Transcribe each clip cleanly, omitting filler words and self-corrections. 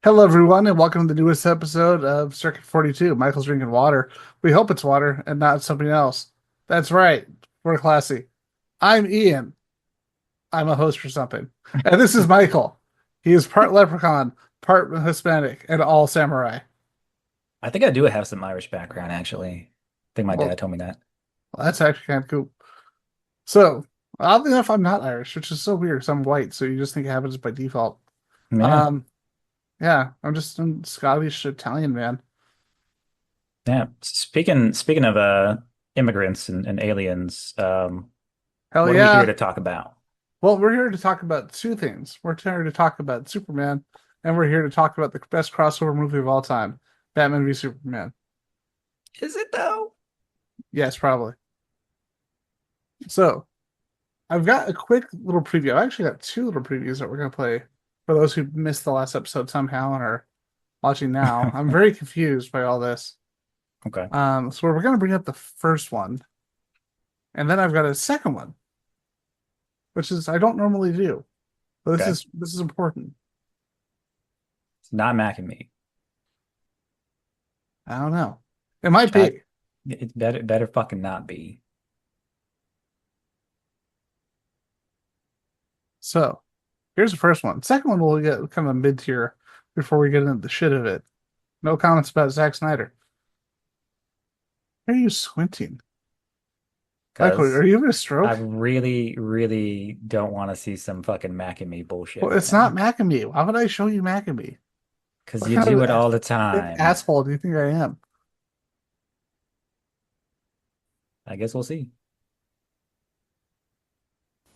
Hello, everyone, and welcome to the newest episode of Circuit 42. Michael's drinking water. We hope it's water and not something else. That's right. We're classy. I'm Ian. I'm a host for something. And this is Michael. He is part leprechaun, part Hispanic, and all samurai. I think I do have some Irish background, actually. I think my Well, dad told me that. that's actually kind of cool. So, oddly enough, I'm not Irish, which is so weird because I'm white, so you just think it happens by default. Yeah, Um, yeah, I'm Scottish Italian, man. yeah. Speaking of immigrants and aliens, Hell what are we here yeah. to talk about? Well, we're here to talk about two things. We're here to talk about Superman, and we're here to talk about the best crossover movie of all time, Batman v Superman. Is it though? Yes, probably. So, I've got a quick little preview. I've actually got two little previews that we're going to play for those who missed the last episode somehow and are watching now. I'm very confused by all this. Okay. So we're going to bring up the first one, and then I've got a second one, which is I don't normally do, but this Okay. is this is important. It's not Mac and me. I don't know. It might Try be. it better fucking not be. So here's the first one. Second one will get kind of mid tier before we get into the shit of it. No comments about Zack Snyder. Why are you squinting? Michael, Because are you having a I stroke? really, really don't want to see some fucking Mac and me bullshit Well, right it's not now. Macamee. Why would I show you Macamee? Because What you kind do of it all the time. asshole do you think I am? I guess we'll see.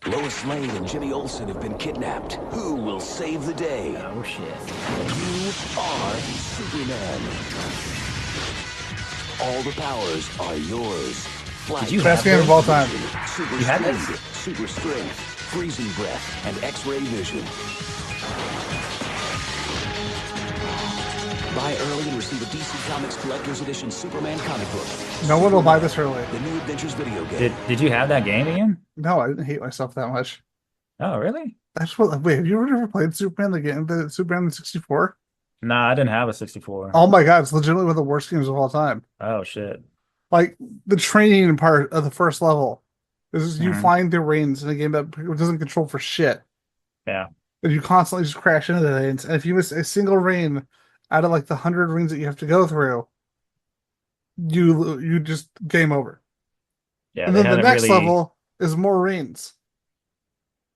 Lois Lane and Jimmy Olsen have been kidnapped. Who will save the day? Oh shit. You are Superman. All the powers are yours. Flight, Did you Best have game of this? all time. super You had speed, this? super strength, freezing breath, and X-ray vision. Buy early and receive a DC Comics Collector's Edition Superman comic book. No one will buy Superman, this early. the New Adventures video game. Did you have that game, Ian? No, I didn't hate myself that much. Oh, really? That's what. Wait, have you ever played Superman the game, the Superman 64? Nah, I didn't have a 64. Oh my God, it's legitimately one of the worst games of all time. Oh shit. Like the training part of the first level is you Hmm. flying through rains in a game that doesn't control for shit. Yeah. And you constantly just crash into the lanes. And if you miss a single rain out of like the 100 rings that you have to go through, you just game over. Yeah, And they then the haven't next really level is more rains.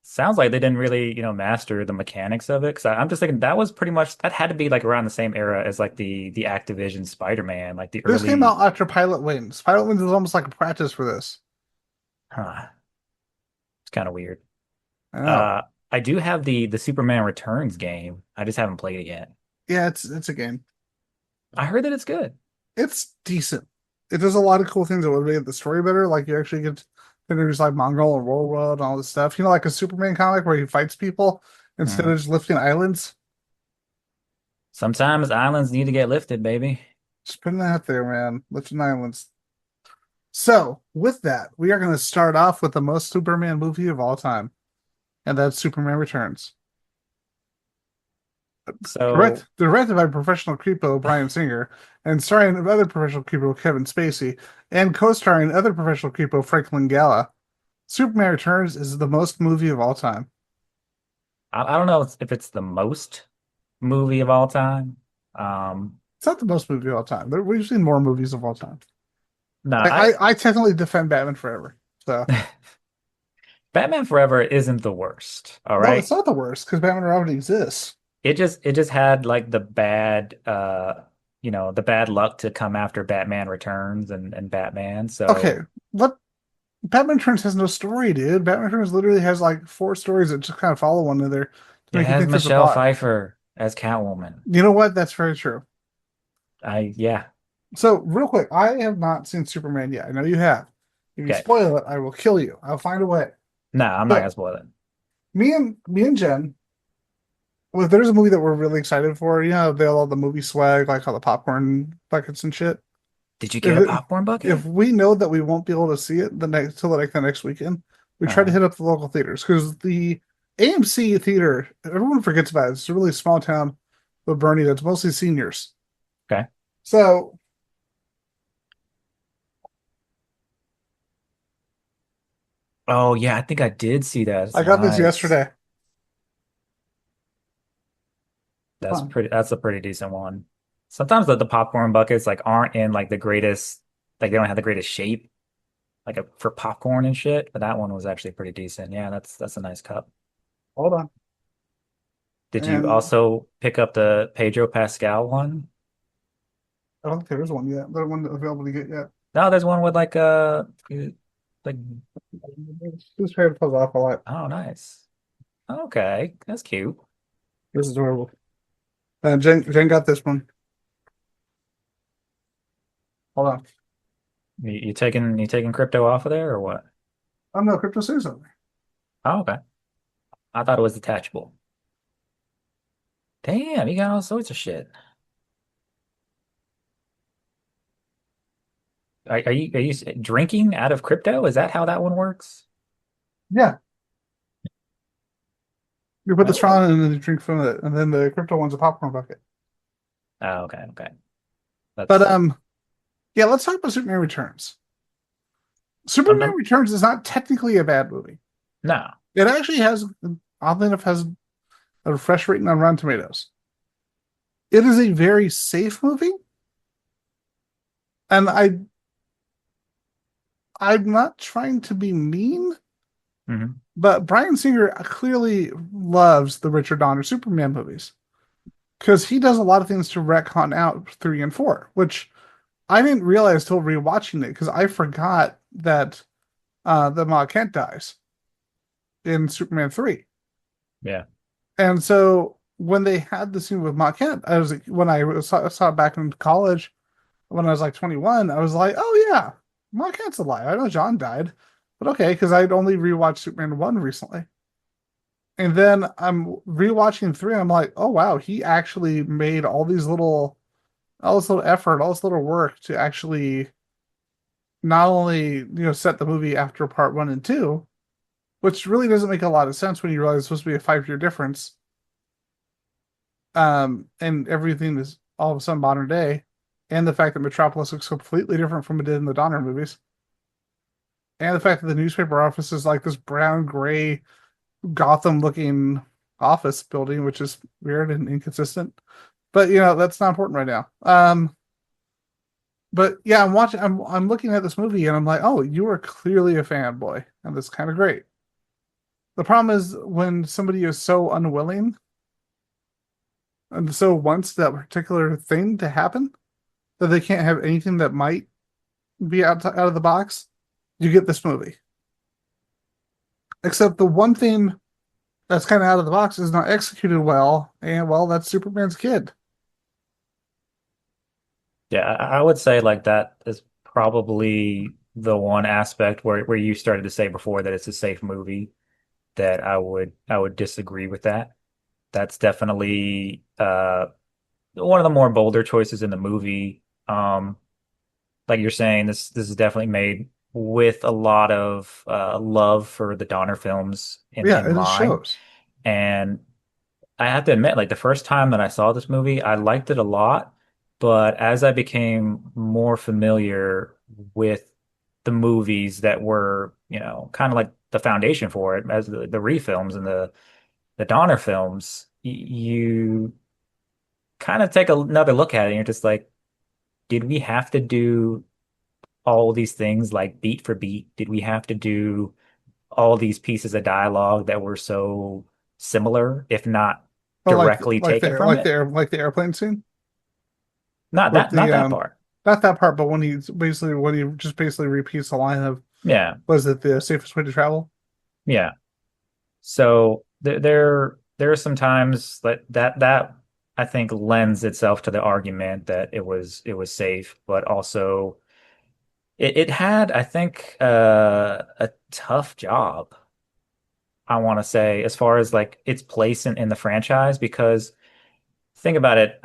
sounds like they didn't really, master the mechanics of it. Cause I'm just thinking that was pretty much that had to be like around the same era as like the Activision Spider-Man, like the This came early out after Pilot Wings. Pilot Wings is almost like a practice for this. huh. It's kind of weird. I know. Uh I do have the Superman Returns game. I just haven't played it yet. Yeah, it's a game. I heard that it's good. It's decent. It does a lot of cool things that would make the story better. Like you actually get to introduce like Mongol and World World and all this stuff. You know, like a Superman comic where he fights people instead Mhm. of just lifting islands. Sometimes islands need to get lifted, baby. Just putting that out there, man. Lifting islands. So, with that, we are going to start off with the most Superman movie of all time, and that's Superman Returns. So Directed by professional creepo Bryan Singer, and starring other professional creepo Kevin Spacey, and co-starring other professional creepo Franklin Gala. Superman Returns is the most movie of all time. I don't know if it's the most movie of all time. It's not the most movie of all time. We've seen more movies of all time. No, I technically defend Batman Forever. So, Batman Forever isn't the worst. All well, it's right. not the worst because Batman already exists. It just had like the bad the bad luck to come after Batman Returns and Batman. Okay, So what Batman Returns has no story, dude. Batman Returns literally has like four stories that just kind of follow one another to it make you has think there's a Michelle plot. Pfeiffer as Catwoman. You know what? That's very true. I yeah. So, real quick, I have not seen Superman yet. I know you have. If you Okay. spoil it, I will kill you. I'll find a way. No, I'm not gonna So, spoil it. me and Jen, well, if there's a movie that we're really excited for, you know, they all the movie swag, like all the popcorn buckets and shit. Did you get a If popcorn bucket? if we know that we won't be able to see it the next till like the next weekend, we try to Uh, hit up the local theaters because the AMC theater, everyone forgets about it. It's a really small town. with Bernie that's mostly seniors. Okay. So Oh yeah, I think I did see that. It's I got this nice. yesterday. That's Fun. pretty. That's a pretty decent one. Sometimes the popcorn buckets like aren't in like the greatest. Like they don't have the greatest shape for popcorn and shit. But that one was actually pretty decent. Yeah, that's a nice cup. Hold on. Did you And also pick up the Pedro Pascal one? I don't think there is one yet. There's one available to get yet. No, there's one with like This pair pulls off a lot. oh nice. Okay, that's cute. This is adorable. Jen got this one. Hold on. You taking crypto off of there or what? Oh no, Crypto Saves something. Oh, okay. I thought it was detachable. Damn, you got all sorts of shit. Are you drinking out of crypto? Is that how that one works? Yeah. You put the Oh. straw in and then you drink from it, and then the crypto one's a popcorn bucket. Oh, okay, okay. But That's yeah, let's talk about Superman Returns. no, Superman Returns is not technically a bad movie. no. It actually has, oddly enough, has a fresh rating on Rotten Tomatoes. It is a very safe movie, and I'm not trying to be mean, Hmm. but Bryan Singer clearly loves the Richard Donner Superman movies because he does a lot of things to retcon out 3 and 4, which I didn't realize till rewatching it because I forgot that the Ma Kent dies in Superman 3. Yeah. And so when they had the scene with Ma Kent, I was when I saw it back in college when I was like 21, I was like, oh yeah, Ma Kent's alive. I know John died, but okay, because I'd only rewatched Superman 1 recently. And then I'm rewatching 3, and I'm like, oh wow, he actually made all this little effort, all this little work to actually not only set the movie after part 1 and 2, which really doesn't make a lot of sense when you realize it's supposed to be a 5 year difference, and everything is all of a sudden modern day, and the fact that Metropolis looks completely different from it did in the Donner movies, and the fact that the newspaper office is like this brown gray Gotham looking office building, which is weird and inconsistent. But that's not important right now. But yeah, I'm looking at this movie and I'm like, oh, you are clearly a fanboy, and that's kind of great. The problem is when somebody is so unwilling and so wants that particular thing to happen that they can't have anything that might be out of the box, you get this movie. Except the one thing that's kind of out of the box is not executed well, and well, that's Superman's kid. Yeah, I would say like that is probably the one aspect where you started to say before that it's a safe movie that I would disagree with that. That's definitely one of the more bolder choices in the movie. Like you're saying, this is definitely made with a lot of love for the Donner films Yeah, in it mind. shows. And I have to admit, like the first time that I saw this movie, I liked it a lot. But as I became more familiar with the movies that were, kind of like the foundation for it, as the refilms and the Donner films, you kind of take another look at it and you're just like, did we have to do all these things like beat for beat? Did we have to do all these pieces of dialogue that were so similar, if not But directly taken from it? like the airplane scene Not with that, the not that part. not that part, but when he just basically repeats the line of Yeah, was it the safest way to travel? yeah. So there are some times that I think lends itself to the argument that it was safe, but also it had, I think, a tough job, I want to say, as far as like its place in the franchise, because think about it,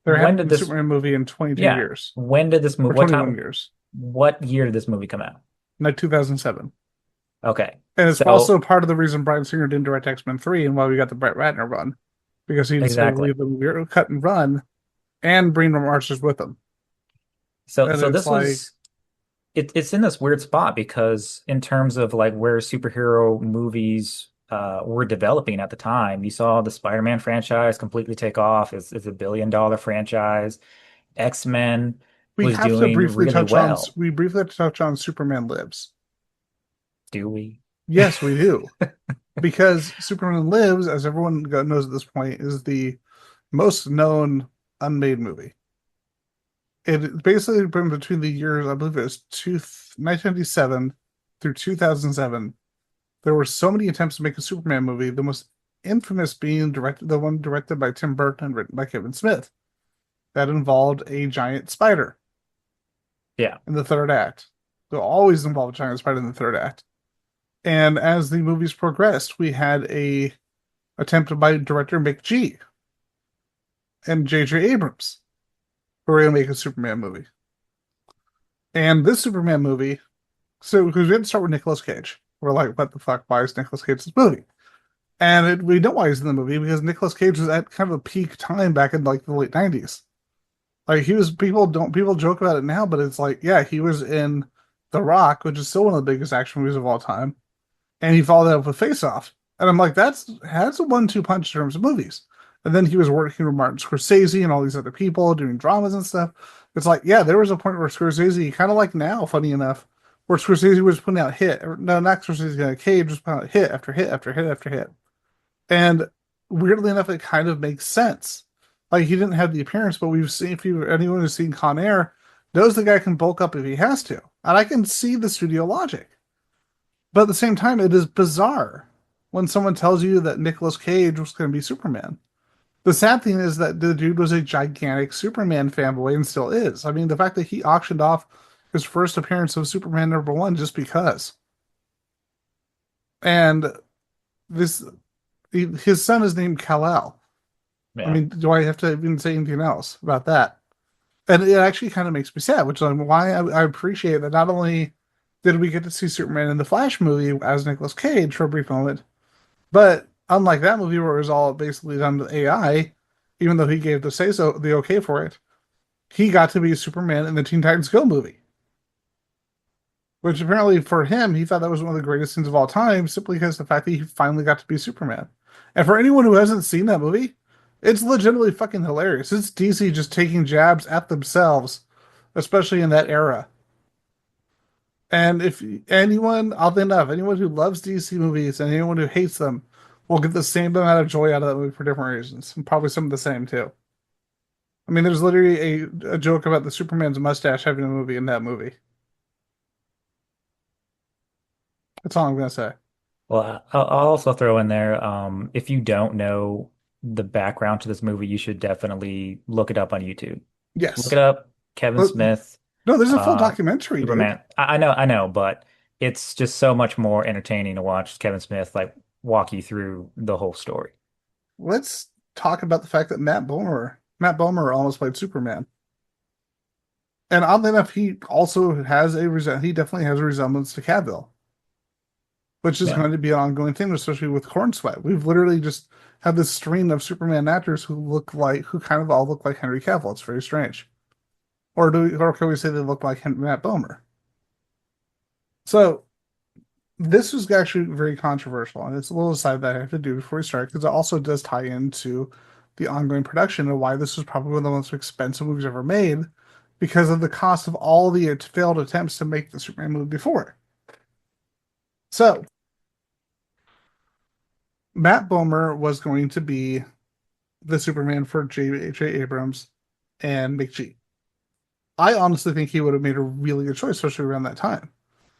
There when hadn't did been a this, Superman movie in 22 yeah, years when did this or move, 21 years, what year did this movie come out? like 2007. Okay. And it's So also part of the reason Bryan Singer didn't direct X-Men 3 and why we got the Brett Ratner run. because he decided to Exactly. leave them cut and run and bring the marchers with him. So And so it's this like was it's in this weird spot because in terms of like where superhero movies were developing at the time, you saw the Spider-Man franchise completely take off. It's a billion-dollar franchise. X-Men we was have to doing briefly really touch on well. we briefly have to touch on Superman Lives. Do we? Yes, we do. Because Superman Lives, as everyone knows at this point, is the most known unmade movie. It basically been between the years, I believe it was 1997 through 2007. There were so many attempts to make a Superman movie, the most infamous being the one directed by Tim Burton and written by Kevin Smith, that involved a giant spider Yeah. in the third act. They'll always involve a giant spider in the third act. And as the movies progressed, we had a attempt by director Mick G and J.J. Abrams, who were going to make a Superman movie. And this Superman movie, so because we had to start with Nicolas Cage, we're like, what the fuck? Why is Nicolas Cage in this movie? And we know why he's in the movie because Nicolas Cage was at kind of a peak time back in like the late '90s. Like he was, people joke about it now, but it's like, yeah, he was in The Rock, which is still one of the biggest action movies of all time, and he followed that up with Face Off. And I'm like, that's a 1-2 punch in terms of movies. And then he was working with Martin Scorsese and all these other people doing dramas and stuff. It's like, yeah, there was a point where Scorsese, kind of like now, funny enough, where Scorsese was putting out hit, or, no, not Scorsese, Cage was putting out hit after hit after hit after hit. And weirdly enough, it kind of makes sense. Like he didn't have the appearance, but we've seen, if you anyone who's seen Con Air knows the guy can bulk up if he has to, and I can see the studio logic. But at the same time, it is bizarre when someone tells you that Nicolas Cage was going to be Superman. The sad thing is that the dude was a gigantic Superman fanboy and still is. I mean, the fact that he auctioned off his first appearance of Superman #1 just because. And this, his son is named Kal-El. I Yeah. mean, do I have to even say anything else about that? And it actually kind of makes me sad, which is why I appreciate that not only did we get to see Superman in the Flash movie as Nicolas Cage for a brief moment, but unlike that movie where it was all basically done with AI, even though he gave the say so, the okay for it, he got to be Superman in the Teen Titans Go movie. Which apparently for him, he thought that was one of the greatest scenes of all time, simply because the fact that he finally got to be Superman. And for anyone who hasn't seen that movie, it's legitimately fucking hilarious. It's DC just taking jabs at themselves, especially in that era. And if anyone, oddly enough, anyone who loves DC movies and anyone who hates them will get the same amount of joy out of that movie for different reasons, and probably some of the same too. I mean, there's literally a joke about the Superman's mustache having a movie in that movie. That's all I'm gonna say. Well, I'll also throw in there, if you don't know the background to this movie, you should definitely look it up on YouTube. Just look Yes, it up, Kevin but Smith, no, there's a full uh, documentary, dude. Superman. I know, but it's just so much more entertaining to watch Kevin Smith like walk you through the whole story. Let's talk about the fact that Matt Bomer almost played Superman. And oddly enough, he definitely has a resemblance to Cavill, which is Yeah. going to be an ongoing thing, especially with Corn Sweat. We've literally just had this string of Superman actors who kind of all look like Henry Cavill. It's very strange. Or can we say they look like Matt Bomer? So this was actually very controversial, and it's a little aside that I have to do before we start because it also does tie into the ongoing production and why this was probably one of the most expensive movies ever made because of the cost of all the failed attempts to make the Superman movie before. So Matt Bomer was going to be the Superman for J.J. Abrams and McG. I honestly think he would have made a really good choice, especially around that time.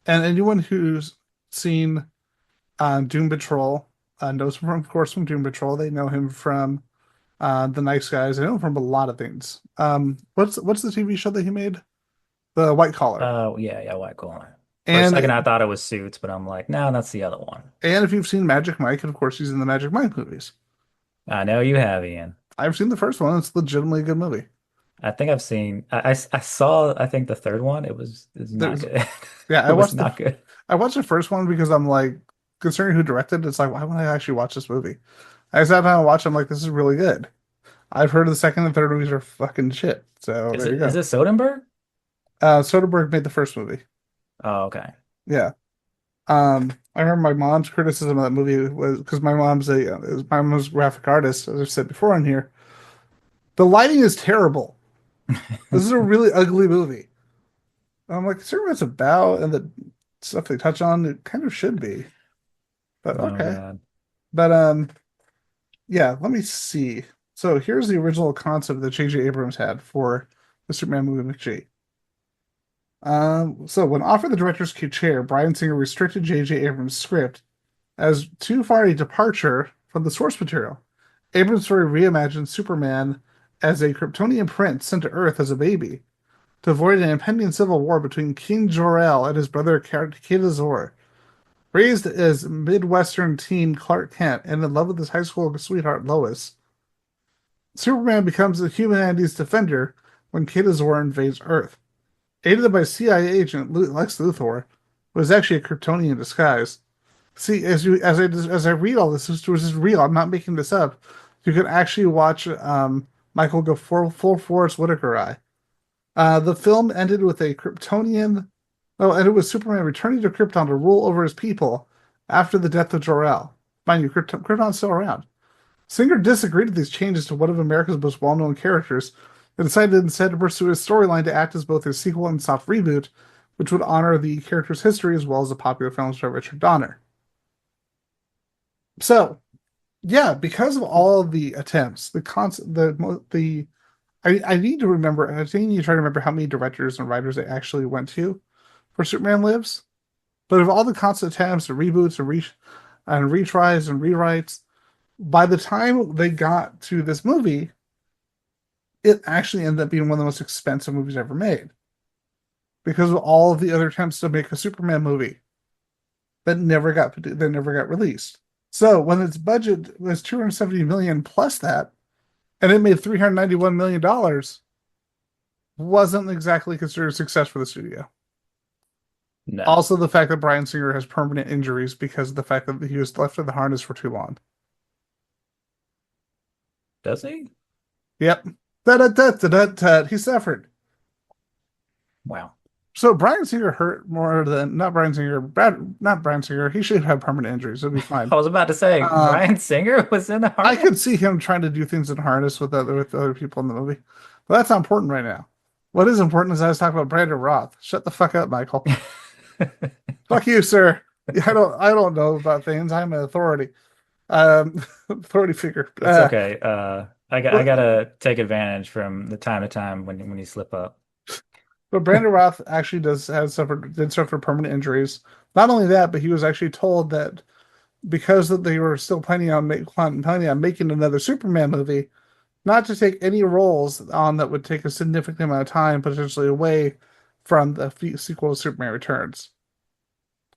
And anyone who's seen Doom Patrol knows him, of course, from Doom Patrol. They know him from The Nice Guys. They know him from a lot of things. What's the TV show that he made? The White Collar. Oh, yeah, yeah, White Collar. For a second, And I thought it was Suits, but I'm like, no, that's the other one. and if you've seen Magic Mike, and of course he's in the Magic Mike movies. I know you have, Ian. I've seen the first one. It's legitimately a good movie. I think I've seen. I saw. I think the third one. It's not There's good. yeah, It was not good. I watched the first one because I'm like, considering who directed it, it's like, why would I actually watch this movie? I sat down and watched. I'm like, this is really good. I've heard the second and third movies are fucking shit. So Is there you it is go. it Soderbergh? Soderbergh made the first movie. Oh, okay. Yeah. I remember my mom's criticism of that movie was because my mom's a graphic artist, as I've said before on here. The lighting is terrible. This is a really ugly movie. I'm like, considering what it's about and the stuff they touch on, it kind of should be. But Oh okay. God. But yeah, let me see. So here's the original concept that J.J. Abrams had for the Superman movie McG. So when offered the director's chair, Bryan Singer restricted J.J. Abrams' script as too far a departure from the source material. Abrams' story reimagined Superman as a Kryptonian prince sent to Earth as a baby to avoid an impending civil war between King Jor-El and his brother Kata Zor. Raised as Midwestern teen Clark Kent and in love with his high school sweetheart Lois, Superman becomes humanity's defender when Kata Zor invades Earth. Aided by CIA agent Lex Luthor, who is actually a Kryptonian in disguise. See, as I read all this, this is real. I'm not making this up. You can actually watch Michael go full Forrest Whitaker eye. The film ended with a Kryptonian. Oh, and it was Superman returning to Krypton to rule over his people after the death of Jor-El. Mind you, Krypton's still around. Singer disagreed with these changes to one of America's most well-known characters and decided instead to pursue his storyline to act as both a sequel and soft reboot, which would honor the character's history as well as the popular films by Richard Donner. So, yeah, because of all of the attempts, the concept, the I need to remember. I think you try to remember how many directors and writers they actually went to for Superman Lives. But of all the constant attempts and reboots and retries and rewrites, by the time they got to this movie, it actually ended up being one of the most expensive movies ever made because of all of the other attempts to make a Superman movie that never got released. So when its budget was 270 million plus that, and it made 391 million dollars, wasn't exactly considered a success for the studio. No. Also, the fact that Bryan Singer has permanent injuries because of the fact that he was left in the harness for too long. Does he? Yep. Da-da-da-da-da-da. He suffered. Wow. So Bryan Singer hurt more than not Bryan Singer, not Bryan Singer. He should have permanent injuries. It'll be fine. I was about to say Um, Bryan Singer was in the I harness. could see him trying to do things in harness with other people in the movie, but that's not important right now. What is important is I was talking about Brandon Roth. Shut the fuck up, Michael. Fuck you, sir. I don't know about things. I'm an authority. Authority figure. It's okay. I But gotta take advantage from the time to time when you slip up. but Brandon Roth actually did suffer permanent injuries. Not only that, but he was actually told that because that they were still planning on making another Superman movie, not to take any roles on that would take a significant amount of time, potentially away from the sequel to Superman Returns.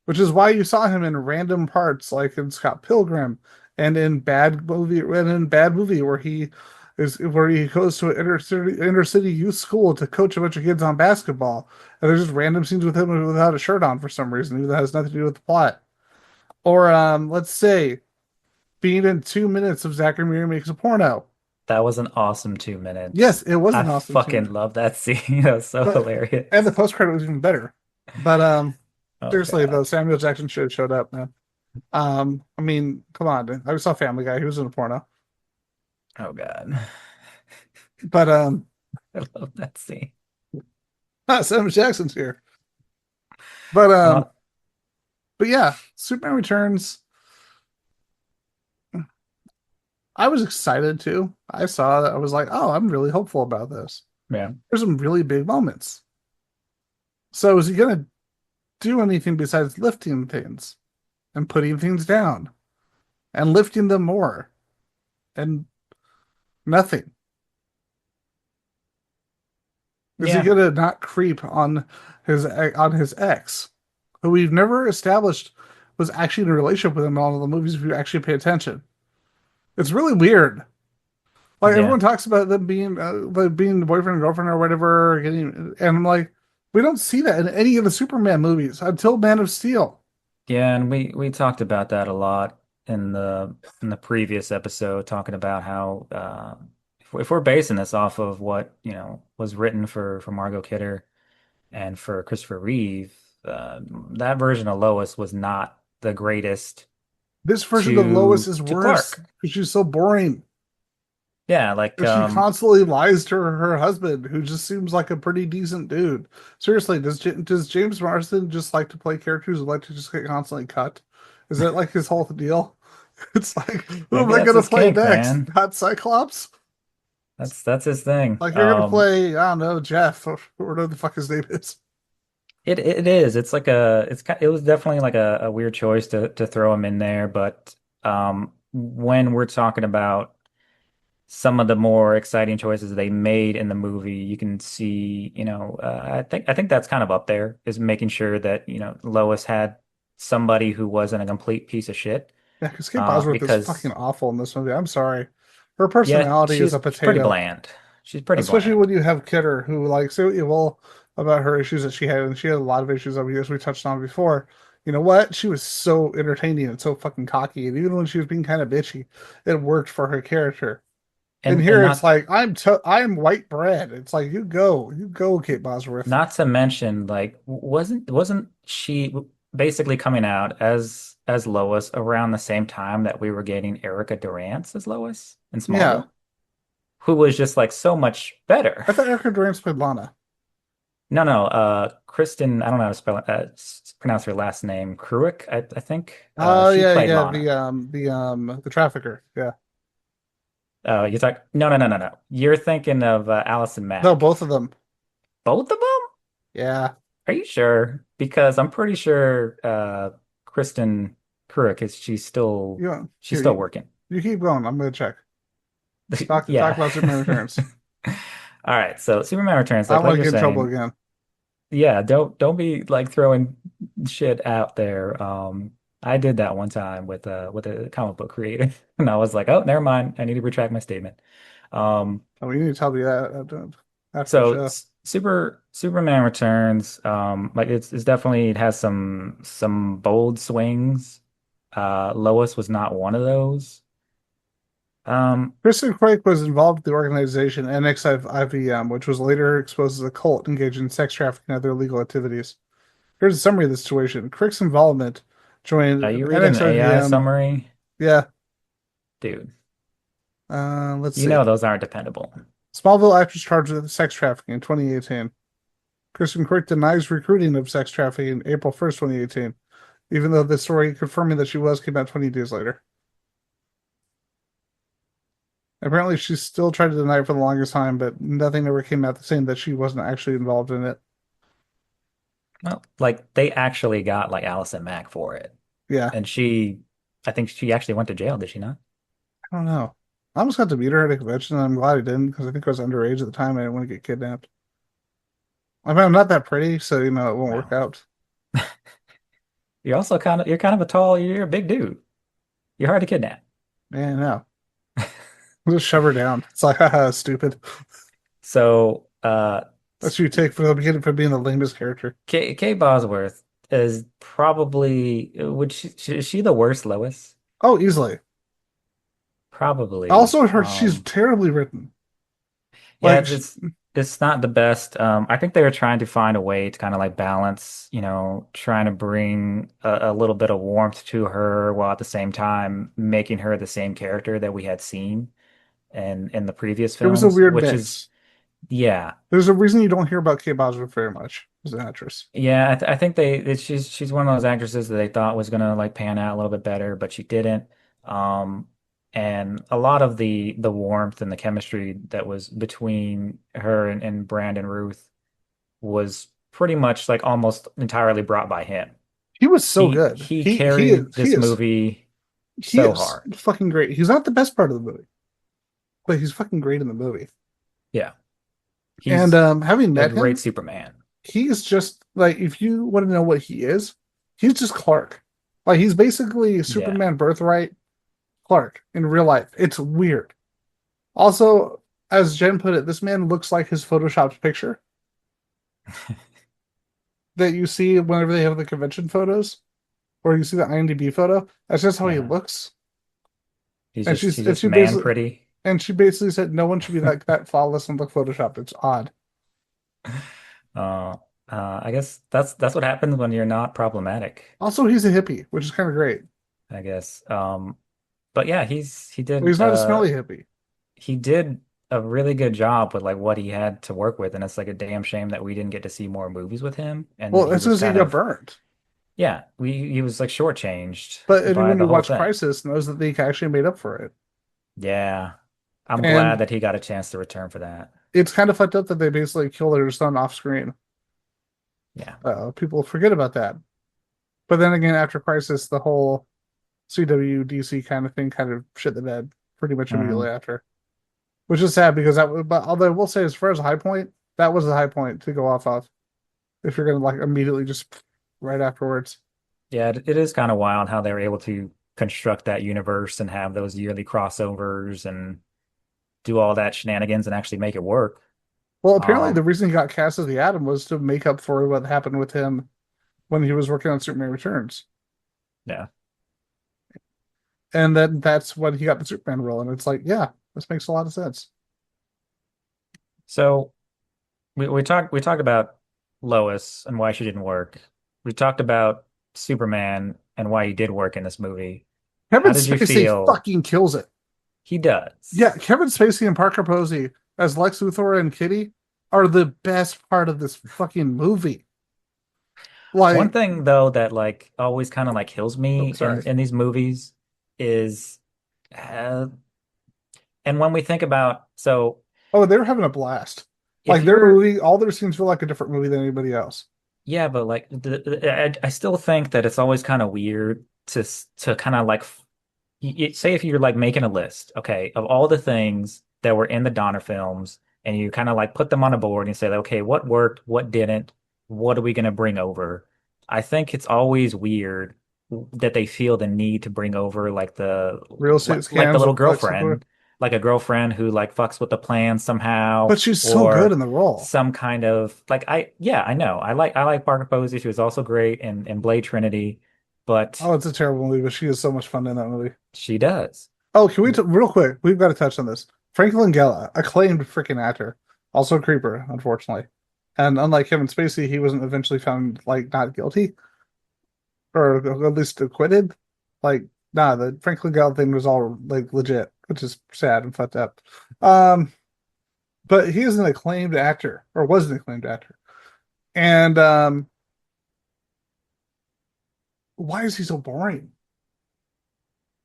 Which is why you saw him in random parts, like in Scott Pilgrim and in Bad Movie, where he goes to an inner city youth school to coach a bunch of kids on basketball, and there's just random scenes with him without a shirt on for some reason, even though it has nothing to do with the plot. Or let's say being in 2 minutes of Zachary Miri Makes a Porno. That was an awesome 2 minutes. Yes, it was I an awesome fucking 2 minutes, love that scene. That was so but and the hilarious. post credit was even better. But Oh seriously though, God. Samuel Jackson should have showed up, man. I mean, come on. I saw Family Guy. He was in a porno. Oh God. But I love that scene. Samuel Jackson's here. But Uh, but yeah, Superman Returns. I was excited too. I saw that. I was like, oh, I'm really hopeful about this. yeah. There's some really big moments. So is he gonna do anything besides lifting things and putting things down and lifting them more and nothing? Is he Yeah. gonna not creep on his ex, who we've never established was actually in a relationship with him in all of the movies if you actually pay attention? It's really weird. Like Yeah. everyone talks about them being boyfriend and girlfriend or whatever, and I'm like, we don't see that in any of the Superman movies until Man of Steel. Yeah, and we talked about that a lot. in the previous episode, talking about how if we're basing this off of what, was written for Margot Kidder and for Christopher Reeve, that version of Lois was not the greatest This version of Lois to is worse Clark. because she's so boring. Yeah, like And she constantly lies to her husband, who just seems like a pretty decent dude. Seriously, does James Marsden just like to play characters who like to just get constantly cut? Is that like his whole deal? It's like, who am maybe I that's gonna his play kink, next? man. Not Cyclops? That's his thing. Like you're gonna play, I don't know, Jeff or whatever the fuck his name is. It is. It's like it was definitely like a weird choice to throw him in there, but when we're talking about some of the more exciting choices they made in the movie, you can see, I think that's kind of up there, is making sure that, Lois had somebody who wasn't a complete piece of shit. Yeah, because Kate Bosworth is fucking Because awful in this movie. I'm sorry. Her yeah, personality is a she's pretty potato. bland. She's pretty Especially when bland. you have Kidder, who like say what you will about her issues that she had, and she had a lot of issues as we touched on before. You know what? She was so entertaining and so fucking cocky, and even when she was being kind of bitchy, it worked for her character. And And here it's like I'm white bread. It's like you go, Kate Bosworth. not to mention, like, wasn't she basically coming out as Lois around the same time that we were getting Erica Durance as Lois in Yeah, Smallville, who was just like so much better. I thought Erica Durance played Lana. No, no, Kristen, I don't know how to spell it, pronounce her last name, Kruick, I think. Oh She yeah, played yeah, Lana. the trafficker. Yeah, You talk, no, no, no, no, no. You're thinking of Allison no, Mack. both of them. Both of them? Yeah, Are you sure? Because I'm pretty sure Kristen Kruick is you she's here still working. you keep going. I'm gonna check. Talk Yeah. about Superman Returns. All right. So Superman Returns, I don't like want to you're get in trouble saying, again. yeah, don't be like throwing shit out there. I did that one time with a comic book creator, and I was like, oh, never mind. I need to retract my statement. Um, Oh, you need to tell me that after the so show. Superman Returns, like it's definitely, it has some bold swings. Lois was not one of those. Um, Kristen Craig was involved with the organization NXIVM, which was later exposed as a cult engaged in sex trafficking and other illegal activities. Here's a summary of the situation. Crick's involvement joined are you reading the AI NXIVM. summary? Yeah, Dude, let's you see. know those aren't dependable. Smallville actress charged with sex trafficking in 2018. Kristen Crick denies recruiting of sex trafficking April 1st, 2018, even though the story confirming that she was came out 20 days later. Apparently, she still tried to deny it for the longest time, but nothing ever came out saying that she wasn't actually involved in it. Well, like they actually got like Allison Mack for it. Yeah, And I think she actually went to jail, did she not? I don't know. I almost got to meet her at a convention, and I'm glad I didn't because I think I was underage at the time. I didn't want to get kidnapped. I mean, I'm not that pretty, so it won't work Wow. out. You're kind of you're a big dude. You're hard to kidnap. Man, no. I'll just shove her down. It's like, haha, stupid. So, That's what you take for the beginning for being the lamest character. Kate Bosworth is probably, is she the worst Lois? Oh, easily. Probably. Also, she's terribly written. Yeah, Like, it's not the best. I think they were trying to find a way to kind of like balance, trying to bring a little bit of warmth to her while at the same time making her the same character that we had seen in the previous it was a films, weird which is, mix. yeah. There's a reason you don't hear about Kate Bosworth very much as an actress. Yeah, I think she's one of those actresses that they thought was gonna like pan out a little bit better, but she didn't. Um, and a lot of the warmth and the chemistry that was between her and Brandon Ruth was pretty much like almost entirely brought by him. He was so good. He carried this movie He so is hard. fucking great. He's not the best part of the movie, but he's fucking great in the movie. Yeah, And he's having a met great him, Superman. he's just like if you want to know what he is, he's just Clark. Like he's basically Yeah. Superman birthright Clark in real life. It's weird. Also, as Jen put it, this man looks like his photoshopped picture that you see whenever they have the convention photos. Or you see the IMDb photo, that's just how he Yeah. looks. He's And just she's he's and just she man basically pretty. said no one should be like that flawless and look photoshopped. It's odd. Uh, I guess that's what happens when you're not problematic, Also, he's a hippie, which is kind of great. I guess. But yeah, But he's not a smelly hippie. he did a really good job with like what he had to work with, and it's like a damn shame that we didn't get to see more movies with him, and that Well, he as soon was as he kind got of burned. yeah, he was like shortchanged But by anyone who the whole watched thing. Crisis knows that they actually made up for it. Yeah, I'm glad And that he got a chance to return for that. it's kind of fucked up that they basically killed her son off screen. Yeah. People forget about that. But then again, after Crisis, the whole CW DC kind of thing kind of shit the bed pretty much immediately Hmm. after, which is sad because but although I will say, as far as a high point, that was the high point to go off of. If you're gonna like immediately just right afterwards, Yeah, it is kind of wild how they were able to construct that universe and have those yearly crossovers and do all that shenanigans and actually make it work. well, apparently the Um, reason he got cast as the Atom was to make up for what happened with him when he was working on Superman Returns, yeah. and then that's when he got the Superman role, and it's like, yeah, this makes a lot of sense. So we talked about Lois and why she didn't work. We talked about Superman and why he did work in this movie. Kevin How did you Spacey feel? fucking kills it. He Yeah, does. Kevin Spacey and Parker Posey as Lex Luthor and Kitty are the best part of this fucking movie. One Like, thing though that like always kind of like kills oh, me sorry. in these movies is uh, and when we think about so Oh, they were having a blast. if Like their you're movie, all their scenes feel like a different movie than anybody else. yeah, but like I still think that it's always kind of weird to kind of like say if you're like making a list, okay, of all the things that were in the Donner films, and you kind of like put them on a board and you say, like, okay, what worked, what didn't, what are we going to bring over? I think it's always weird that they feel the need to bring over Real estate like the scams little with Lex Luthor. girlfriend, like a girlfriend who like fucks with the plan somehow, But she's so good or in the role. some kind of like yeah, I know. I like Parker Posey. She was also great in Blade Trinity, but Oh, it's a terrible movie, but she is so much fun in that movie. she does. Oh, can we real quick? We've got to touch on this. Frank Langella, acclaimed freaking actor, also a creeper, unfortunately. And unlike Kevin Spacey, he wasn't eventually found like not guilty or at least acquitted. Like, nah, the Frank Langella thing was all like legit, which is sad and fucked up. Um, but he is an acclaimed actor, or was an acclaimed actor. And why is he so boring?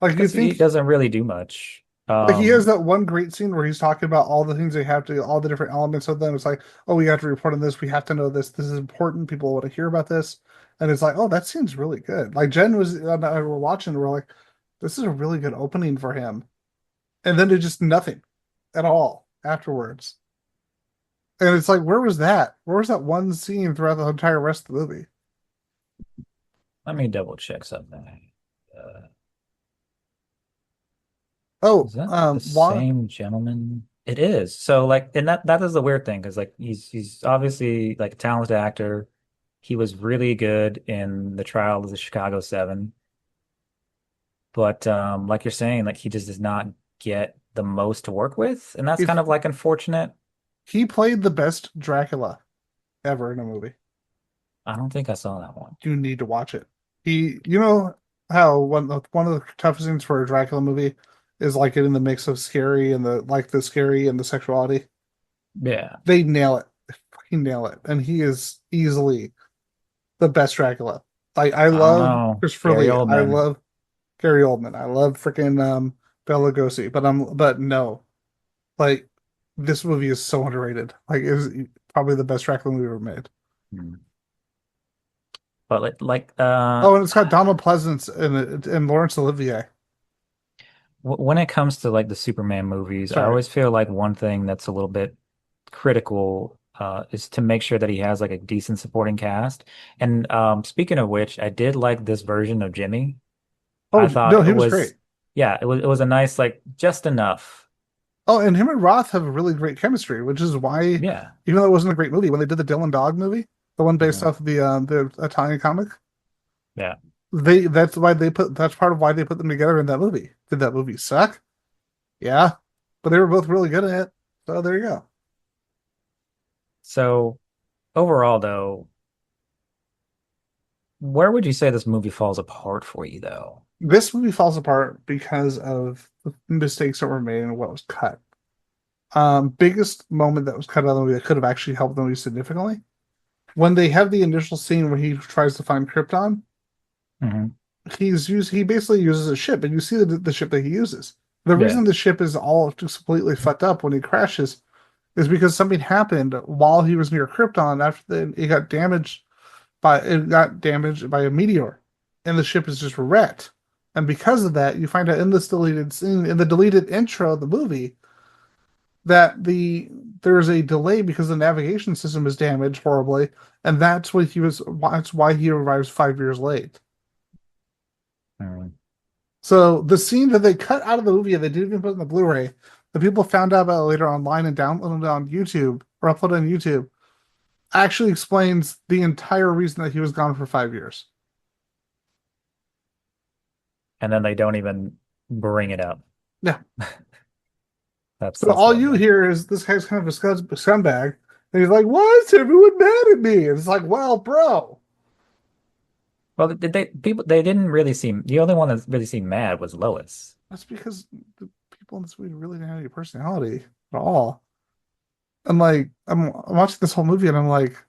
Like you Because he think doesn't really do much. like he has that one great scene where he's talking about all the things they have to, all the different elements of them. It's like, oh, we have to report on this. We have to know this. This is important. People want to hear about this. And it's like, oh, that seems really good. Like Jen was, and I were watching, we're like, this is a really good opening for him. And then it just nothing at all afterwards. And it's like, where was that? Where was that one scene throughout the entire rest of the movie? Let me double check something. Uh, Oh, is that the Long, same gentleman? It is. So like, and that is the weird thing because like he's obviously like a talented actor. He was really good in the Trial of the Chicago Seven, but like you're saying, like he just does not get the most to work with, and that's if kind of like unfortunate. he played the best Dracula ever in a movie. I don't think I saw that one. You need to watch it. You know how one of the toughest things for a Dracula movie is like getting the mix of scary and the scary and the sexuality. Yeah, They nail it. They fucking nail it. And he is easily the best Dracula. I I don't love know. Christopher Gary Lee. I Oldman. love Gary Oldman. I love freaking Bela Lugosi. But no, like this movie is so underrated. Like is probably the best Dracula movie ever made. Hmm. But Oh, and it's got Donald Pleasance and Laurence Olivier. when it comes to like the Superman movies, I Sorry. always feel like one thing that's a little bit critical is to make sure that he has like a decent supporting cast. And speaking of which, I did like this version of Jimmy. Oh I thought no, it he was was, great. yeah, it was a nice like just enough. Oh, and him and Roth have a really great chemistry, which is why, Yeah. even though it wasn't a great movie, when they did the Dylan Dog movie, the one based Mhm. off of the Italian comic, Yeah. that's part of why they put them together in that movie. Did that movie suck? Yeah, but they were both really good at it. So there you go. So overall, though, where would you say this movie falls apart for you, though? This movie falls apart because of the mistakes that were made and what was cut. Biggest moment that was cut out of the movie that could have actually helped the movie significantly. When they have the initial scene where he tries to find Krypton, Hmm. he basically uses a ship, and you see the ship that he uses. The Yeah. reason the ship is all just completely fucked up when he crashes is because something happened while he was near Krypton after it got damaged by a meteor, and the ship is just wrecked. And because of that, you find out in this deleted scene, in the deleted intro of the movie, that there's a delay because the navigation system is damaged horribly, and that's why he arrives 5 years late. Mm. So the scene that they cut out of the movie and they didn't even put in the Blu-ray, the people found out about it later online and downloaded it on YouTube or uploaded on YouTube, actually explains the entire reason that he was gone for 5 years. And then they don't even bring it up. Yeah. So That's all you lovely. hear is this guy's kind of a scumbag. And he's like, why is everyone mad at me? And it's like, well, bro. Well, they didn't really seem the only one that really seemed mad was Lois. That's because the people in this movie really didn't have any personality at all. And like, I'm watching this whole movie and I'm like,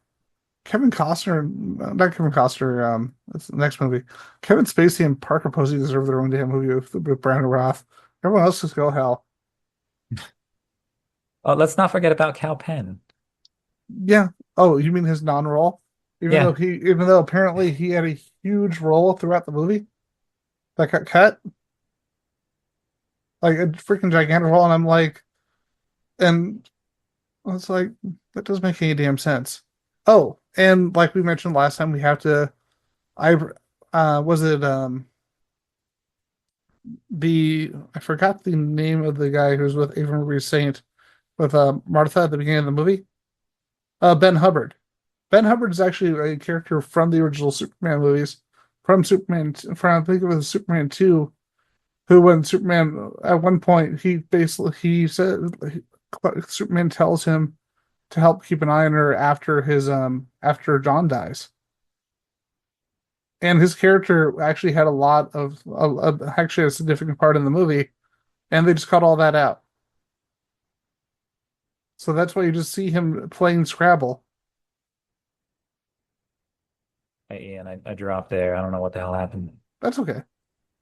Kevin Costner, not Kevin Costner, it's the next movie. Kevin Spacey and Parker Posey deserve their own damn movie with Brandon Roth. Everyone else just go hell. Oh, let's not forget about Cal Penn. Yeah. Oh, you mean his non-role? Yeah. Even though apparently he had a huge role throughout the movie that got cut, like a freaking gigantic role, and I'm like, and it's like that doesn't make any damn sense. Oh, and like we mentioned last time, we have to. I was it I forgot the name of the guy who was with Ava Marie Saint with Martha at the beginning of the movie. Ben Hubbard. Ben Hubbard is actually a character from the original Superman movies, from I think it was Superman 2, who when Superman at one point he said Superman tells him to help keep an eye on her after John dies. And his character actually had a lot of actually a significant part in the movie, and they just cut all that out. So that's why you just see him playing Scrabble. Hey, Ian, I dropped there. I don't know what the hell happened. That's okay.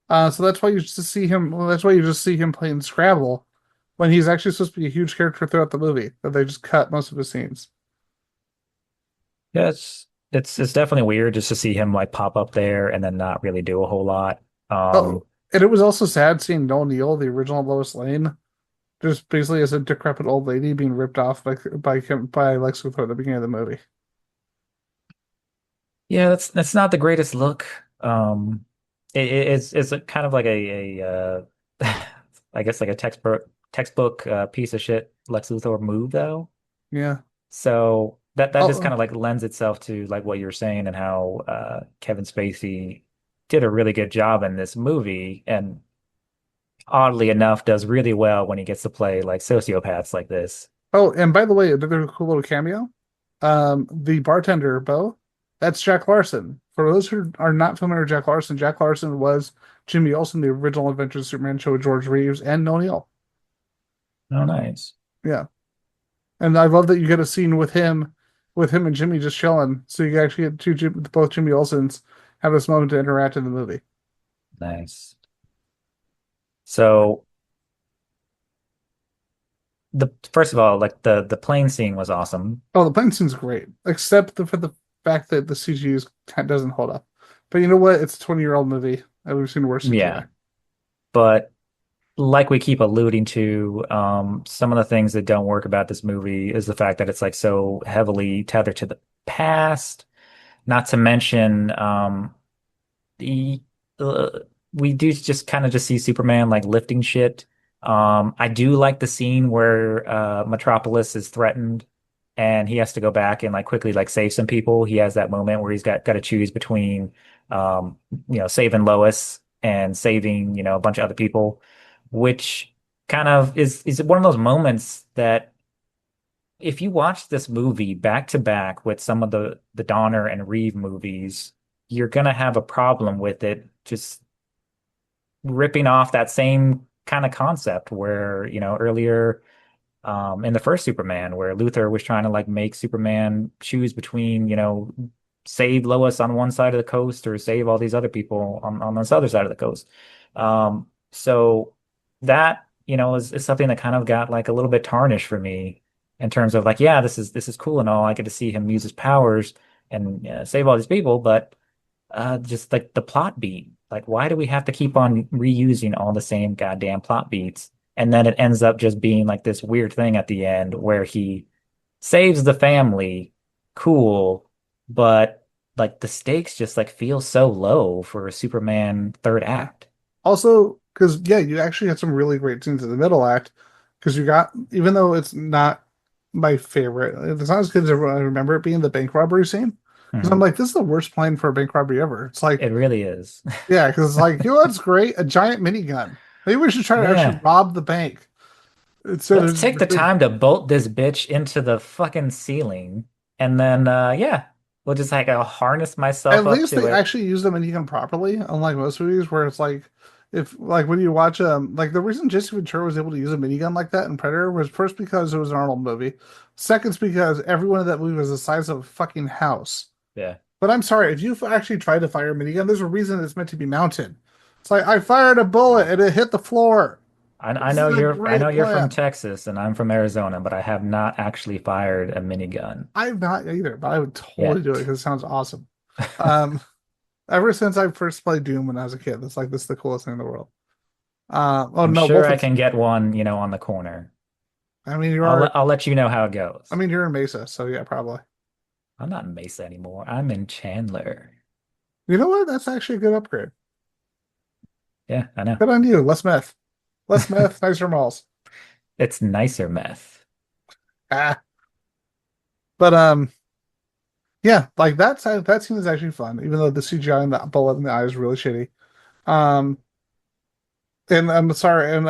So that's why you just see him. Well, that's why you just see him playing Scrabble when he's actually supposed to be a huge character throughout the movie. That they just cut most of his scenes. Yeah, it's definitely weird just to see him like pop up there and then not really do a whole lot. Oh, and it was also sad seeing Noel Neill, the original Lois Lane, just basically as a decrepit old lady being ripped off by Lex Luthor at the beginning of the movie. Yeah, that's not the greatest look. It's a kind of like I guess like a textbook piece of shit Lex Luthor move though. Yeah. So that just kind Oh, of like lends itself to like what you're saying and how Kevin Spacey did a really good job in this movie, and oddly enough does really well when he gets to play like sociopaths like this. and by the way, another cool little cameo. The bartender, Bo, that's Jack Larson. For those who are not familiar with Jack Larson was Jimmy Olsen, the original Adventures of Superman show with George Reeves and Noel Neill. Oh, nice. Yeah. And I love that you get a scene with him and Jimmy just chilling. So you actually get both Jimmy Olsens have this moment to interact in the movie. Nice. So the first of all, like the plane scene was awesome. Oh, the plane scene's great, except for the fact that the CG doesn't hold up. But you know what? It's a 20-year-old movie, and we've seen worse Yeah. CGI. But like we keep alluding to, some of the things that don't work about this movie is the fact that it's like so heavily tethered to the past. Not to mention, the we do just kind of just see Superman like lifting shit. I do like the scene where Metropolis is threatened. and he has to go back and like quickly like save some people. He has that moment where he's got to choose between um, saving Lois and saving, a bunch of other people, which kind of is one of those moments that if you watch this movie back to back with some of the Donner and Reeve movies, you're gonna have a problem with it just ripping off that same kind of concept where, earlier in the first Superman, where Luthor was trying to like make Superman choose between, save Lois on one side of the coast or save all these other people on this other side of the coast. So that, is something that kind of got like a little bit tarnished for me in terms of like, yeah, this is cool and all. I get to see him use his powers and save all these people, but just like the plot beat. Like, why do we have to keep on reusing all the same goddamn plot beats? And then it ends up just being like this weird thing at the end where he saves the family, cool, but like the stakes just like feel so low for a Superman third act. Also, because yeah, you actually had some really great scenes in the middle act. Because you got, even though it's not my favorite, it's not as good as I remember it being the bank robbery scene. Because I'm Mhm. like, this is the worst plan for a bank robbery ever. It's like, It really is. yeah, because it's like, what's great? A giant minigun. Maybe we should try to actually Yeah. rob the bank instead Let's of take the just time to bolt this bitch into the fucking ceiling. And then yeah, we'll just like I'll harness myself at up least to they it. actually use the minigun properly, unlike most movies where it's like if like when you watch like the reason Jesse Ventura was able to use a minigun like that in Predator was first because it was an Arnold movie. Second's because everyone in that movie was the size of a fucking house. Yeah. But I'm sorry, if you actually tried to fire a minigun, there's a reason it's meant to be mounted. It's like I fired a bullet and it hit the floor. I This know is a I know great you're from plan. Texas and I'm from Arizona, but I have not actually fired a minigun I'm not either, but I would totally do it yet. because it sounds awesome. Um, ever since I first played Doom when I was a kid, it's like this is the coolest thing in the world. Oh I'm no, sure I Wolfenstein. can get one, on the corner. I mean, you I'll are. let I'll let you know how it I goes. mean, you're in Mesa, so yeah, probably. I'm not in Mesa anymore. I'm in Chandler. You know what? That's actually a good upgrade. Yeah, I know. Good on you. Less meth, nicer malls. It's nicer meth. Ah, but yeah, like that scene is actually fun, even though the CGI and the bullet in the eye is really shitty. Um, and I'm sorry, even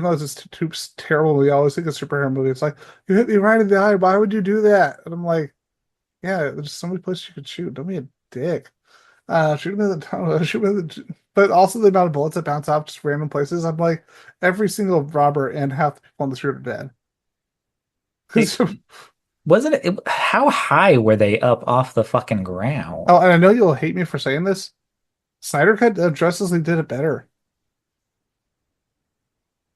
though it's too terrible, we always think of superhero movie. It's like you hit me right in the eye. Why would you do that? And I'm like, yeah, there's so many places you could shoot. Don't be a dick. Shoot me in the shoot me in the, but also the amount of bullets that bounce off just random places. I'm like, every single robber and half the people on the street are dead. It wasn't it, how high were they up off the fucking ground? Oh, and I know you'll hate me for saying this. Snyder Cut of Justice League did it better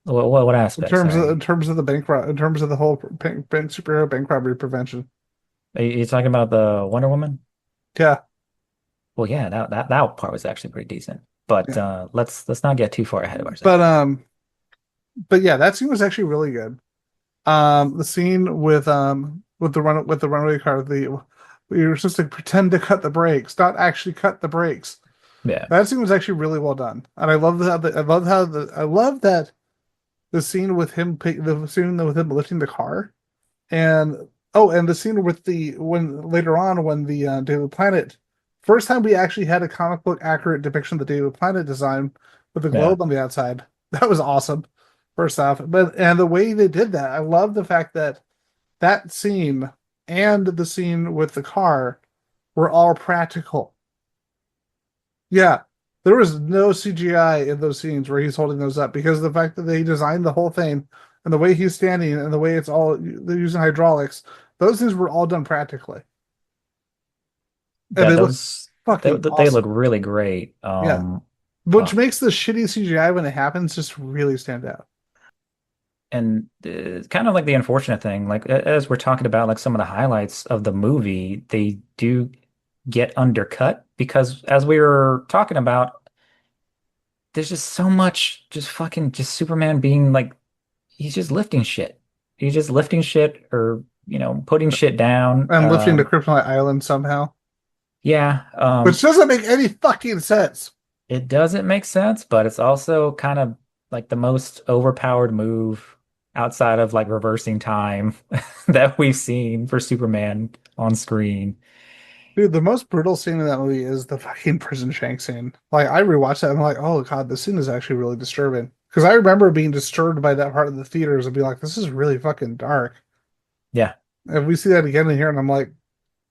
What aspect? in Sorry. terms of the in terms of the whole superhero bank robbery prevention. Are you talking about the Wonder Woman? Yeah, Well, yeah, that part was actually pretty decent. But yeah. let's not get too far ahead of But ourselves. um, but yeah, that scene was actually really good. The scene with the runaway car, the we were supposed to pretend to cut the brakes, not actually cut the brakes. Yeah, That scene was actually really well done, and I love that the scene with the scene with him lifting the car, and oh, and the scene with the when later on when the Daily Planet, first time we actually had a comic book accurate depiction of the Daily Planet design with the yeah. globe on the outside. That was awesome. First off, but and the way they did that, I love the fact that that scene and the scene with the car were all practical. Yeah, there was no CGI in those scenes where he's holding those up because of the fact that they designed the whole thing and the way he's standing and the way it's all they're using hydraulics. Those things were all done practically, and Yeah, they look those fucking they look awesome. really great. Yeah, which Uh, makes the shitty CGI when it happens just really stand out. and kind of like the unfortunate thing, like as we're talking about like some of the highlights of the movie, they do get undercut because as we were talking about, there's just so much just fucking just Superman being like he's just lifting shit. He's just lifting shit or, putting shit down. And lifting the Kryptonite Island somehow, Yeah, which doesn't make any fucking sense. it doesn't make sense, but it's also kind of like the most overpowered move outside of like reversing time that we've seen for Superman on screen. Dude, the most brutal scene in that movie is the fucking prison shank scene. Like, I rewatched that and I'm like, oh god, this scene is actually really disturbing. Because I remember being disturbed by that part of the theaters and being like, this is really fucking dark. Yeah, And we see that again in here, and I'm like,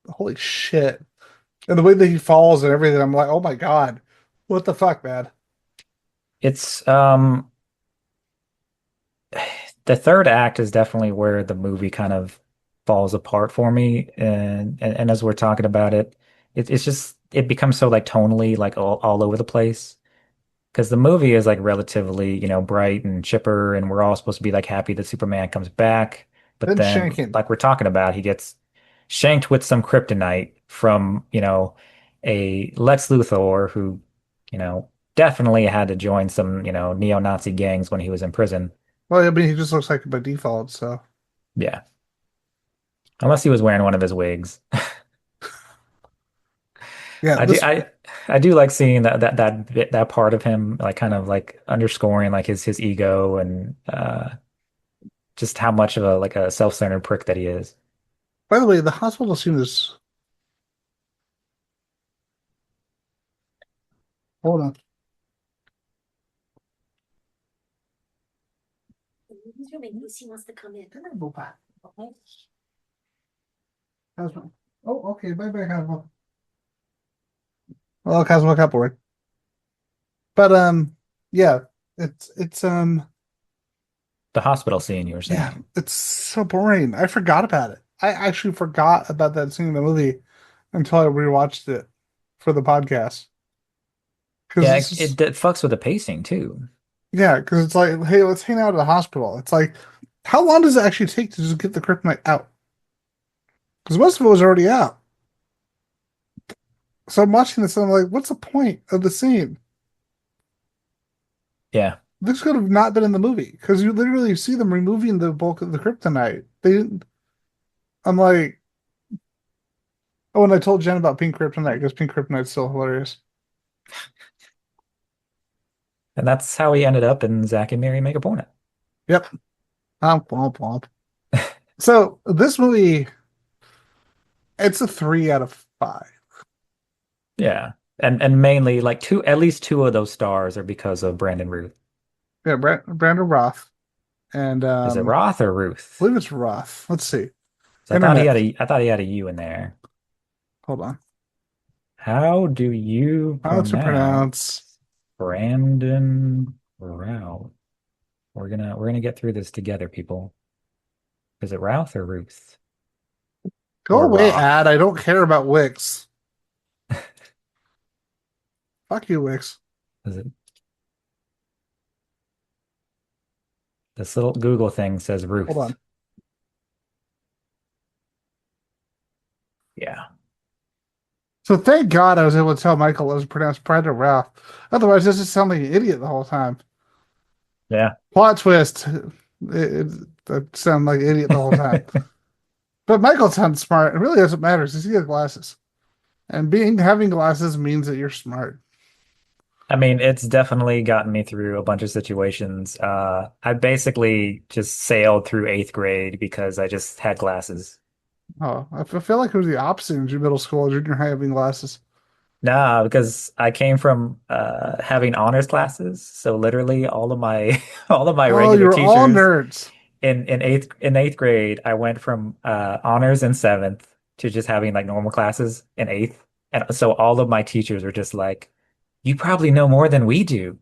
holy shit. And the way that he falls and everything, I'm like, oh my god, what the fuck, man? it's the third act is definitely where the movie kind of falls apart for me. And as we're talking about it, it's just it becomes so like tonally like all over the place. Because the movie is like relatively, bright and chipper, and we're all supposed to be like happy that Superman comes back. But Then then, shanking. like we're talking about, he gets shanked with some kryptonite from, a Lex Luthor who, you know, definitely had to join some, neo-Nazi gangs when he was in prison. Well, I mean, he just looks like it by default, so. Yeah. Unless he was wearing one of his wigs. Yeah, I do this, I do like seeing that part of him like kind of like underscoring like his ego and just how much of a like a self-centered prick that he is. by the way, the hospital scene is, hold on. Cosmo. Oh, okay, bye bye, Cosmo. Well, Cosmo got bored. But, yeah, it's, The hospital scene you were yeah, saying. it's so boring. I forgot about it. I actually forgot about that scene in the movie until I rewatched it for the podcast. Because Yeah, this is, it fucks with the pacing too. yeah, because it's like, hey, let's hang out at the hospital. It's like, how long does it actually take to just get the kryptonite out? Because most of it was already out. So I'm watching this and I'm like, what's the point of the scene? Yeah. This could have not been in the movie because you literally see them removing the bulk of the kryptonite. They didn't. I'm like, oh, and I told Jen about pink kryptonite because pink kryptonite's still hilarious. And that's how he ended up in Zack and Miri Make a Porno. Yep. Womp womp. So this movie, it's a 3 out of 5. Yeah. And mainly like at least two of those stars are because of Brandon Ruth. Yeah, Brandon Roth and Is it Roth or Ruth? I believe it's Roth. Let's see. So Internet. I thought he had a U in there. Hold on. How do you How to pronounce? pronounce Brandon Routh? We're gonna get through this together, people. Is it Routh or Ruth? Go Or away, Roth? ad. I don't care about Wix. Fuck you, Wix. Is it this little Google thing says Hold Ruth? on. Yeah. So thank God I was able to tell Michael it was pronounced Brandon Ralph. Otherwise, this just sound like an idiot the whole time. Yeah. Plot twist. I sound like an idiot the whole time. But Michael sounds smart. It really doesn't matter because he has glasses. And having glasses means that you're smart. I mean, it's definitely gotten me through a bunch of situations. I basically just sailed through eighth grade because I just had glasses. Oh, I feel like it was the opposite in middle school, junior high, having glasses. Nah, because I came from having honors classes, so literally all of my all of my Oh, regular you're all teachers nerds. in eighth grade, I went from honors in seventh to just having like normal classes in eighth, and so all of my teachers were just like, "You probably know more than we do.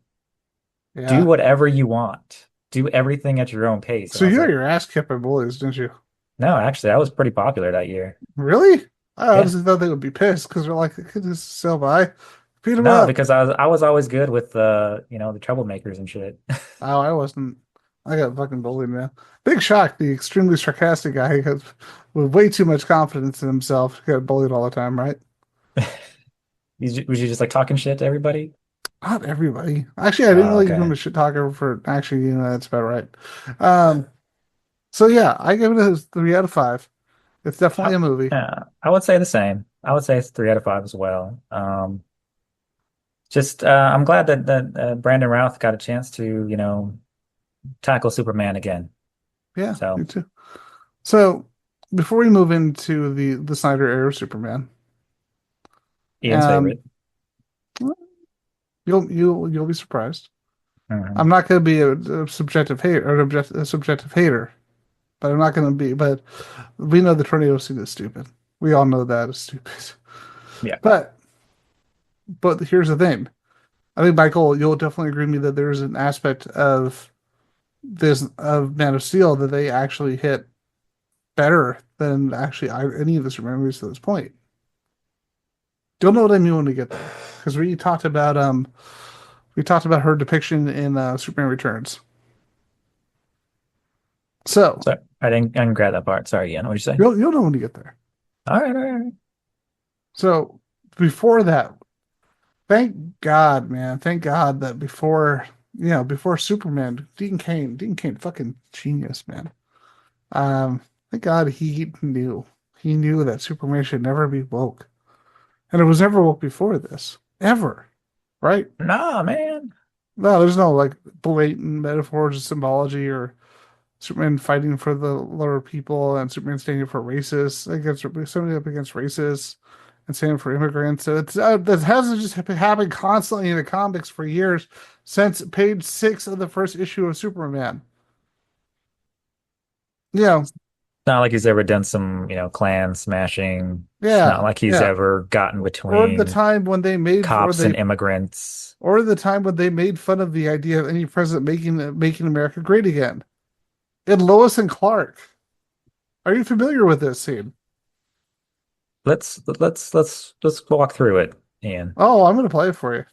Do Yeah. whatever you want. Do everything at your own pace." And So I was you got like, your ass kicked by bullies, didn't you? "No, actually, I was pretty popular that year." Really? I Yeah. honestly thought they would be pissed because they're like, could just sail by, beat him No, up. because I was always good with the troublemakers and shit. Oh, I wasn't. I got fucking bullied, man. Big shock. The extremely sarcastic guy with way too much confidence in himself got bullied all the time, right? Was you just like talking shit to everybody? Not everybody. Actually, I didn't Oh, really give him okay. a shit talker for actually, that's about right. Um, so yeah, I give it a 3 out of 5. It's definitely I, a movie. yeah, I would say the same. I would say it's 3 out of 5 as well. Just I'm glad that Brandon Routh got a chance to tackle Superman again. Yeah, me So, too. So before we move into the Snyder era of Superman, Ian's um, favorite. you'll be surprised. I'm Mhm. not going to be a subjective hater or a subjective hater, but I'm not going to be. But we know the tornado scene is stupid. We all know that is stupid. Yeah. But here's the thing. I think Michael, you'll definitely agree with me that there's an aspect of this of Man of Steel that they actually hit better than actually any of the Superman movies to this point. Don't know what I mean when we get there because we talked about her depiction in Superman Returns. So So I didn't grab that part. Sorry, Ian. What'd you say? you'll know when you get there. All right. So before that, thank God, man, thank God that before Superman, Dean Cain, fucking genius, man. Thank God he knew that Superman should never be woke, and it was never woke before this, ever, right? Nah, man. No, there's no like blatant metaphors or symbology or Superman fighting for the lower people and Superman standing up for racists standing up against racists and standing for immigrants. So it's that hasn't just happened constantly in the comics for years since page 6 of the first issue of Superman. You know, Not like he's ever done some, clan smashing. It's not yeah, like he's yeah. ever gotten Or the between time when they made or cops and they immigrants. or the time when they made fun of the idea of any president making America great again. In Lois and Clark. Are you familiar with this scene? Let's walk through it, Ian. Oh, I'm going to play it for you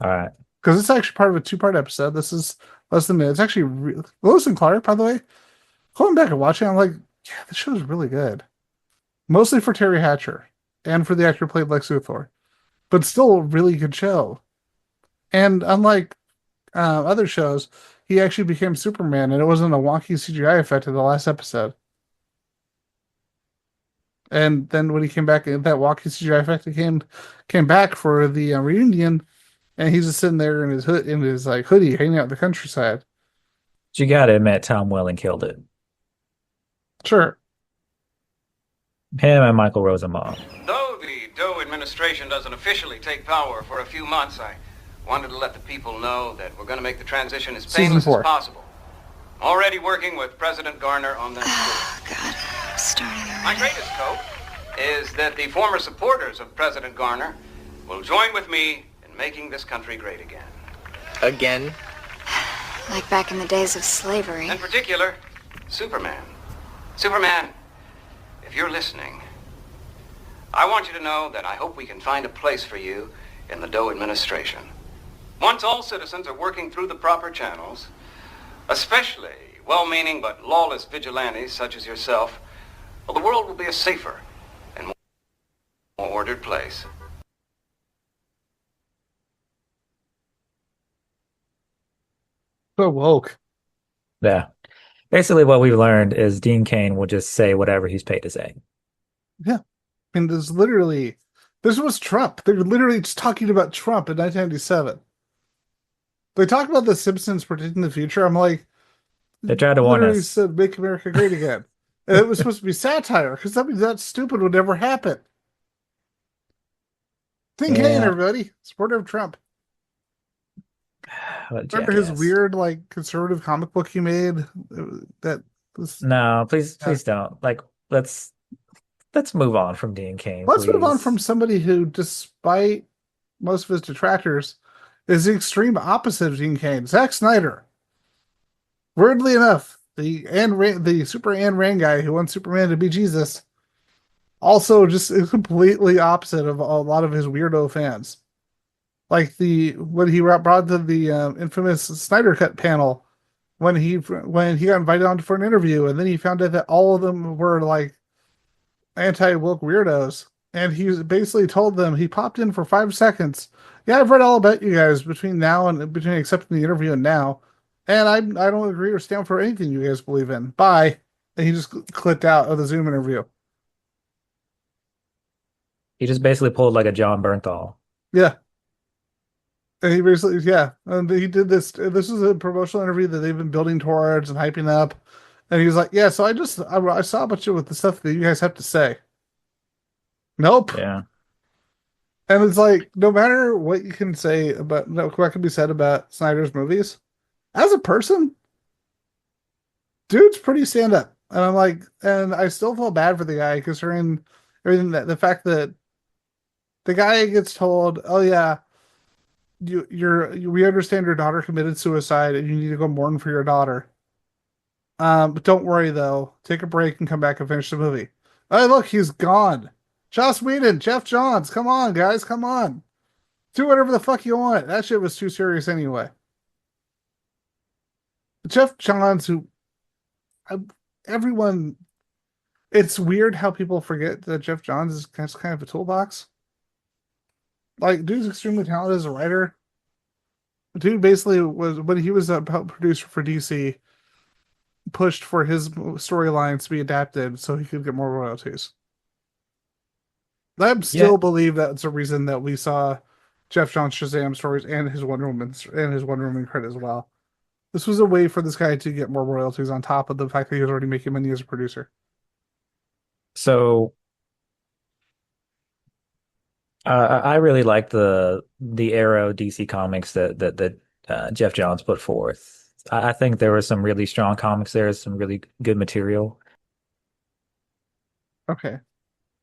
All right. because it's actually part of a two-part episode. This is less than a minute. It's actually Lois and Clark, by the way. Going back and watching, I'm like, yeah, this show is really good. Mostly for Terry Hatcher and for the actor who played Lex Luthor, but still a really good show. And unlike other shows, he actually became Superman, and it wasn't a wonky CGI effect in the last episode. And then when he came back, that wonky CGI effect came back for the reunion, and he's just sitting there in his like hoodie, hanging out in the countryside. But you gotta admit, Tom Welling killed it. Sure. Him and Michael Rosenbaum. Though the Doe administration doesn't officially take power for a few months, I wanted to let the people know that we're going to make the transition as Season painless 4. as possible. I'm already working with President Garner on that. Oh, God, I'm starting My already. greatest hope is that the former supporters of President Garner will join with me in making this country great again. Again? Like back in the days of slavery. In particular, Superman. Superman, if you're listening, I want you to know that I hope we can find a place for you in the Doe administration. Once all citizens are working through the proper channels, especially well-meaning but lawless vigilantes such as yourself, well, the world will be a safer and more ordered place. So woke. Yeah. Basically, what we've learned is Dean Cain will just say whatever he's paid to say. Yeah. I mean, this was Trump. They're literally just talking about Trump in 1997. They talk about the Simpsons predicting the future. I'm like, They tried to warn literally us. said, make America great again. And it was supposed to be satire because something that stupid would never happen. Think Kane, Yeah, everybody. Supporter of Trump. what a Remember his jackass. weird, like, conservative comic book he made? That was. No, please, Yeah. please don't. Like, let's move on from Dean Cain, Let's move on from please. somebody who, despite most of his detractors, is the extreme opposite of Dean Cain. Zack Snyder. Weirdly enough, the Super Ayn Rand guy who wants Superman to be Jesus, also just is completely opposite of a lot of his weirdo fans. Like the when he brought to the infamous Snyder Cut panel when he got invited on for an interview, and then he found out that all of them were like anti woke weirdos, and he basically told them he popped in for 5 seconds. Yeah, I've read all about you guys between accepting the interview and now, and I don't agree or stand for anything you guys believe in. Bye. And he just clicked out of the Zoom interview. He just basically pulled like a John Bernthal. Yeah. And he basically, yeah, and he did this. This is a promotional interview that they've been building towards and hyping up. And he was like, "Yeah, so I saw a bunch of what the stuff that you guys have to say." Nope. Yeah. And it's like, no matter what you can say about, no, what can be said about Snyder's movies, as a person, dude's pretty stand up. And I'm like, and I still feel bad for the guy considering everything that the fact that the guy gets told, "Oh yeah, we understand your daughter committed suicide and you need to go mourn for your daughter. But don't worry though, take a break and come back and finish the movie." Oh look, he's gone. Joss Whedon, Jeff Johns, come on guys, come on, do whatever the fuck you want. That shit was too serious anyway. Jeff Johns, who I, everyone, it's weird how people forget that Jeff Johns is kind of a toolbox. Like, dude's extremely talented as a writer. Dude basically was when he was a producer for DC, pushed for his storylines to be adapted so he could get more royalties. I Yeah. still believe that's a reason that we saw Jeff Johns Shazam stories and his Wonder Woman credit as well. This was a way for this guy to get more royalties on top of the fact that he was already making money as a producer. So I really like the Arrow DC comics that Jeff Johns put forth. I think there were some really strong comics there, some really good material. Okay.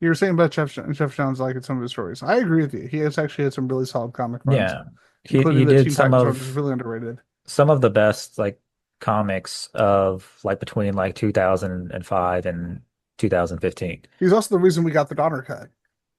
You were saying about Jeff Johns like in some of his stories. I agree with you. He has actually had some really solid comic runs, Yeah. He including the did Teen Titans run, which is really underrated. some of the best like comics of like between like 2005 and 2015. He's also the reason we got the Donner cut.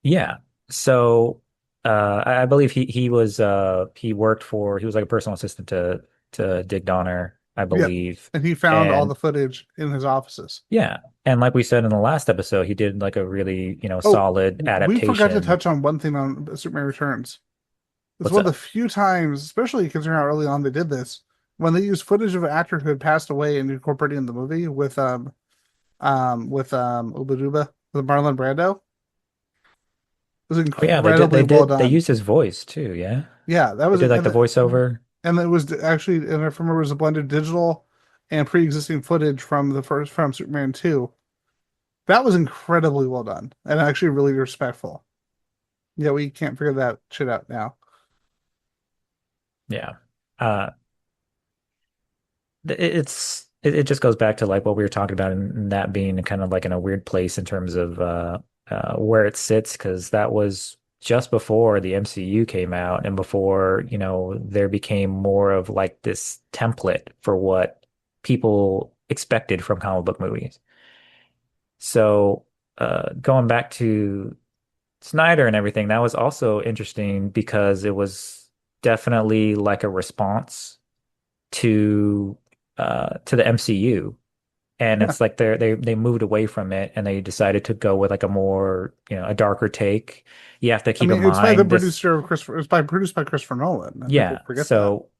Yeah. So I believe he worked for he was like a personal assistant to Dick Donner, I Yeah. believe. And he found all the And footage in his offices. yeah. And like we said in the last episode, he did like a really, Oh, solid we forgot to adaptation. touch on one thing on Superman Returns. It's What's one of the up? few times, especially considering how early on they did this, when they used footage of an actor who had passed away and incorporated in the movie with Uba Duba, with Marlon Brando. It was Oh yeah, they incredibly well did they done. used his voice too, yeah. Yeah, that They was did like and the voiceover. it was actually, and if I remember, it was a blended digital and pre-existing footage from the first from Superman 2. That was incredibly well done and actually really respectful. Yeah, we can't figure that shit out now. Yeah. Uh it just goes back to like what we were talking about and that being kind of like in a weird place in terms of where it sits because that was just before the MCU came out and before, there became more of like this template for what people expected from comic book movies. So going back to Snyder and everything, that was also interesting because it was definitely like a response to to the MCU. And Yeah, it's like they moved away from it and they decided to go with like a more, a darker take. You have to I keep in mean, it's by the mind this. producer of Christopher. It's by produced by Christopher Nolan, and people Yeah. forget that, So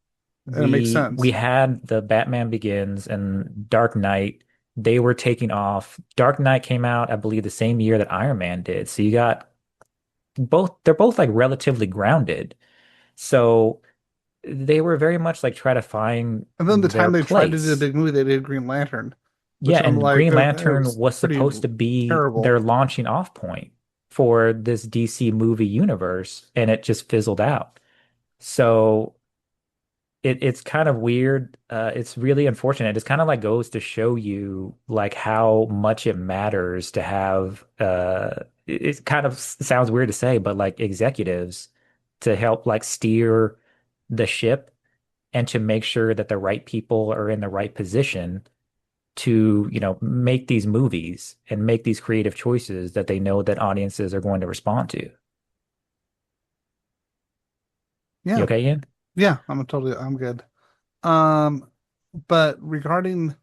and it makes we sense. had the Batman Begins and Dark Knight. They were taking off. Dark Knight came out, I believe, the same year that Iron Man did. So you got they're both like relatively grounded. So they were very much like try to find And then the their time they tried to do a place. big movie, they did Green Lantern, which Yeah, I'm and like, Green it Lantern was was pretty supposed to be terrible. their launching off point for this DC movie universe, and it just fizzled out. So it's kind of weird. It's really unfortunate. It's kind of like goes to show you like how much it matters to have it kind of sounds weird to say, but like executives to help like steer the ship and to make sure that the right people are in the right position to, make these movies and make these creative choices that they know that audiences are going to respond to. You Yeah, okay, Ian? yeah, I'm good. Um, but regarding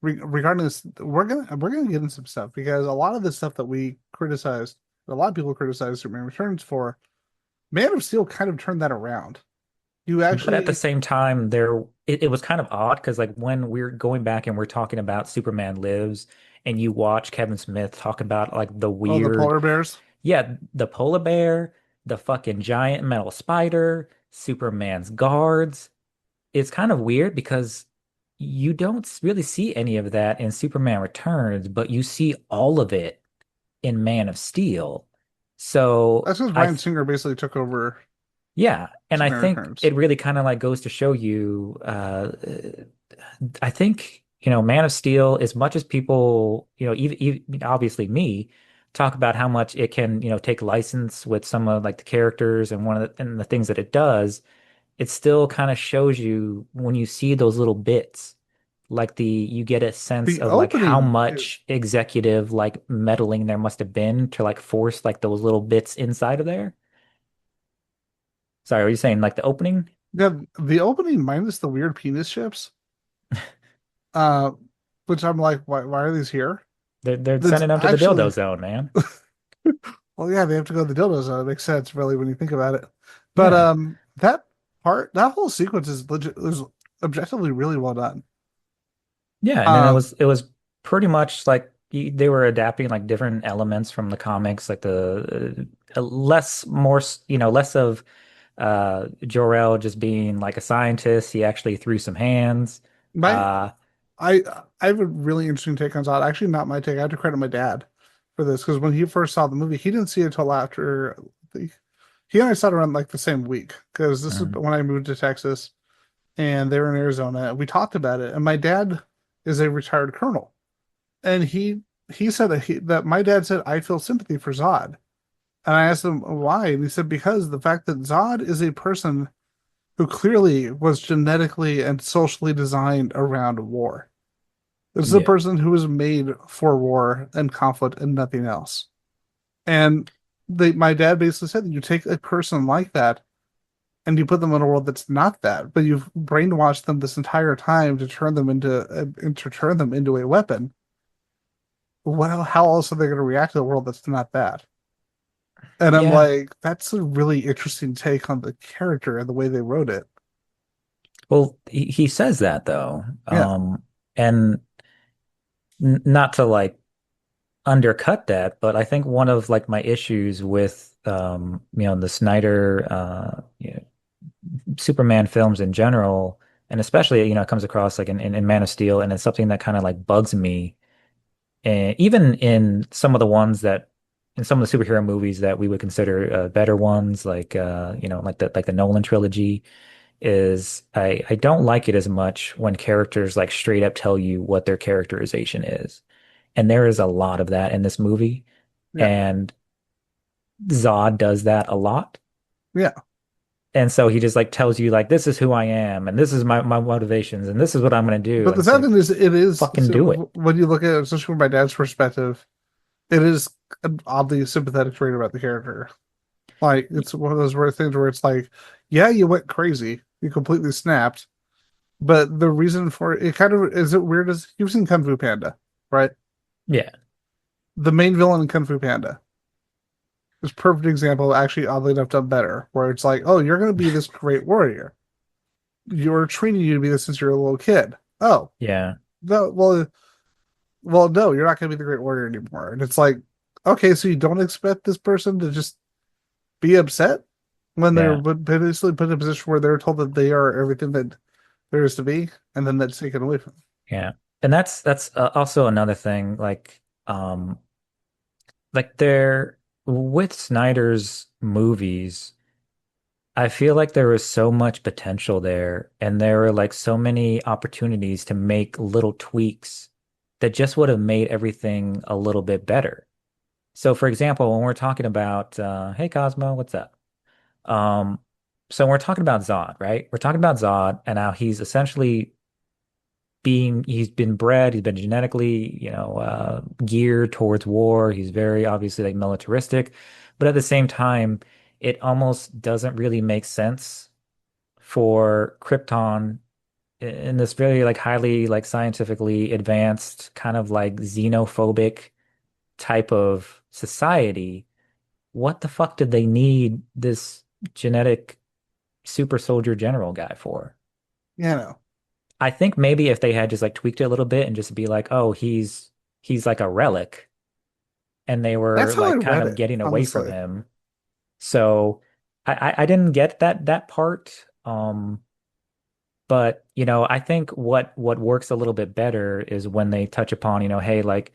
this, we're gonna get into some stuff because a lot of the stuff that we criticized, a lot of people criticized Superman Returns for, Man of Steel kind of turned that around. You But at the actually, same time, it was kind of odd because like when we're going back and we're talking about Superman Lives and you watch Kevin Smith talk about like the oh, the weird, polar bears. yeah, the polar bear, the fucking giant metal spider, Superman's guards. It's kind of weird because you don't really see any of that in Superman Returns, but you see all of it in Man of Steel. So That's because I Bryan Singer basically took over Yeah, and I Superman think Returns. it really kind of like goes to show you, I think, Man of Steel, as much as people, even obviously me, talk about how much it can, take license with some of like the characters and and the things that it does, it still kind of shows you when you see those little bits, like you get a sense The of like how opening is much executive like meddling there must have been to like force like those little bits inside of there. Sorry, are you saying like the opening? yeah, the opening minus the weird penis ships. Uh, which I'm like, why are these here? They're That's sending them to the dildo actually zone, man. well, yeah, they have to go to the dildo zone. It makes sense, really, when you think about it. But Yeah. that whole sequence is legit is objectively really well done. Yeah, and then it Um, was it was pretty much like they were adapting like different elements from the comics, like the less more less of Jor-El just being like a scientist. He actually threw some hands. my Uh I I have a really interesting take on Zod. Actually, not my take. I have to credit my dad for this because when he first saw the movie, he didn't see it until after he and I saw it around like the same week because this is mhm. when I moved to Texas and they were in Arizona. We talked about it, and my dad is a retired colonel, and he said that my dad said I feel sympathy for Zod, and I asked him why, and he said because the fact that Zod is a person who clearly was genetically and socially designed around war. This is a Yeah. person who was made for war and conflict and nothing else. And my dad basically said that you take a person like that and you put them in a world that's not that, but you've brainwashed them this entire time to turn them into a weapon. Well, how else are they going to react to a world that's not that? And I'm Yeah. like, that's a really interesting take on the character and the way they wrote it. Well, he says that though. Yeah, And not to like undercut that, but I think one of like my issues with the Snyder Superman films in general, and especially, it comes across like in Man of Steel, and it's something that kind of like bugs me. And even in some of the ones that in some of the superhero movies that we would consider better ones, like like the Nolan trilogy, is I don't like it as much when characters like straight up tell you what their characterization is. And there is a lot of that in this movie. yeah, And Zod does that a lot. yeah. And so he just like tells you like this is who I am and this is my motivations and this is what I'm gonna do. But And the it's sad like thing is, it is fucking do it. so when you look at it, especially from my dad's perspective, it is an oddly sympathetic trait about the character. Like it's one of those weird things where it's like, yeah, you went crazy, you completely snapped, but the reason for it, it kind of is it weird as you've seen Kung Fu Panda, right? Yeah. The main villain in Kung Fu Panda is a perfect example, actually oddly enough done better, where it's like, oh, you're going to be this great warrior. You're training you to be this since you're a little kid. Oh, Yeah. no, well, no, you're not going to be the great warrior anymore. And it's like, okay, so you don't expect this person to just be upset when they're Yeah. basically put in a position where they're told that they are everything that there is to be, and then that's taken away from them. Yeah. And that's also another thing like there with Snyder's movies, I feel like there was so much potential there, and there were like so many opportunities to make little tweaks that just would have made everything a little bit better. So, for example, when we're talking about, hey Cosmo, what's up? Um, so we're talking about Zod, right? We're talking about Zod and how he's essentially he's been bred, he's been genetically, geared towards war. He's very obviously like militaristic, but at the same time, it almost doesn't really make sense for Krypton in this very like highly like scientifically advanced kind of like xenophobic type of society. What the fuck did they need this genetic super soldier general guy for? You know, I think maybe if they had just like tweaked it a little bit and just be like, oh, he's like a relic, and they were that's how I like kind read of it, getting away from honestly. him. So I didn't get that part. But, I think what works a little bit better is when they touch upon, hey, like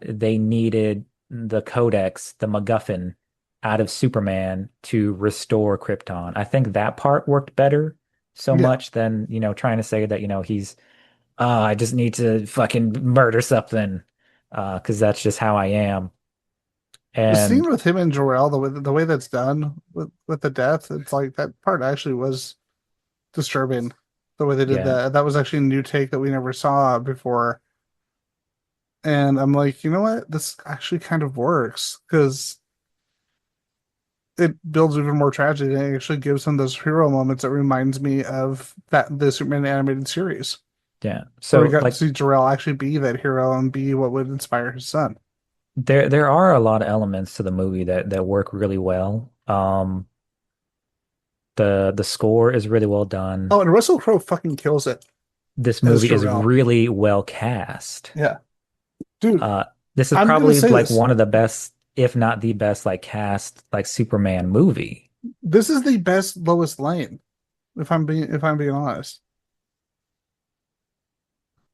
they needed the Codex, the MacGuffin out of Superman to restore Krypton. I think that part worked better so Yeah. much than, trying to say that, he's I just need to fucking murder something because that's just how I am. The scene And with him and Jor-El, the way that's done with the death, it's like that part actually was disturbing. The way they did yeah, that. That was actually a new take that we never saw before. And I'm like, you know what? This actually kind of works because it builds even more tragedy and it actually gives him those hero moments that reminds me of the Superman animated series yeah. where we So got to like see Jor-El actually be that hero and be what would inspire his son. there are a lot of elements to the movie that work really well. The score is really well done. Oh, and Russell Crowe fucking kills it This as movie is Jor-El. really well cast. Yeah. Dude, Uh, this is I'm gonna probably say like this. one of the best, if not the best, like cast like Superman movie. This is the best Lois Lane, if I'm being honest.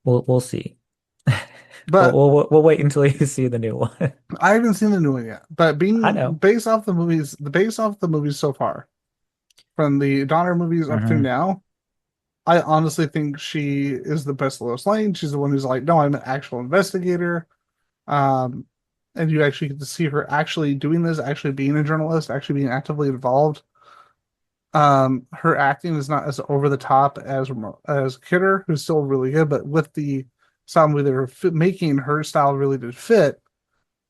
We'll see. But We'll wait until you see the new one. I haven't seen the new one yet. But I being know. based off the movies so far, from the Donner movies up through Hmm. now, I honestly think she is the best Lois Lane. She's the one who's like, no, I'm an actual investigator. Um, and you actually get to see her actually doing this, actually being a journalist, actually being actively involved. Her acting is not as over the top as Kidder, who's still really good, but with the style movie they were making, her style really did fit.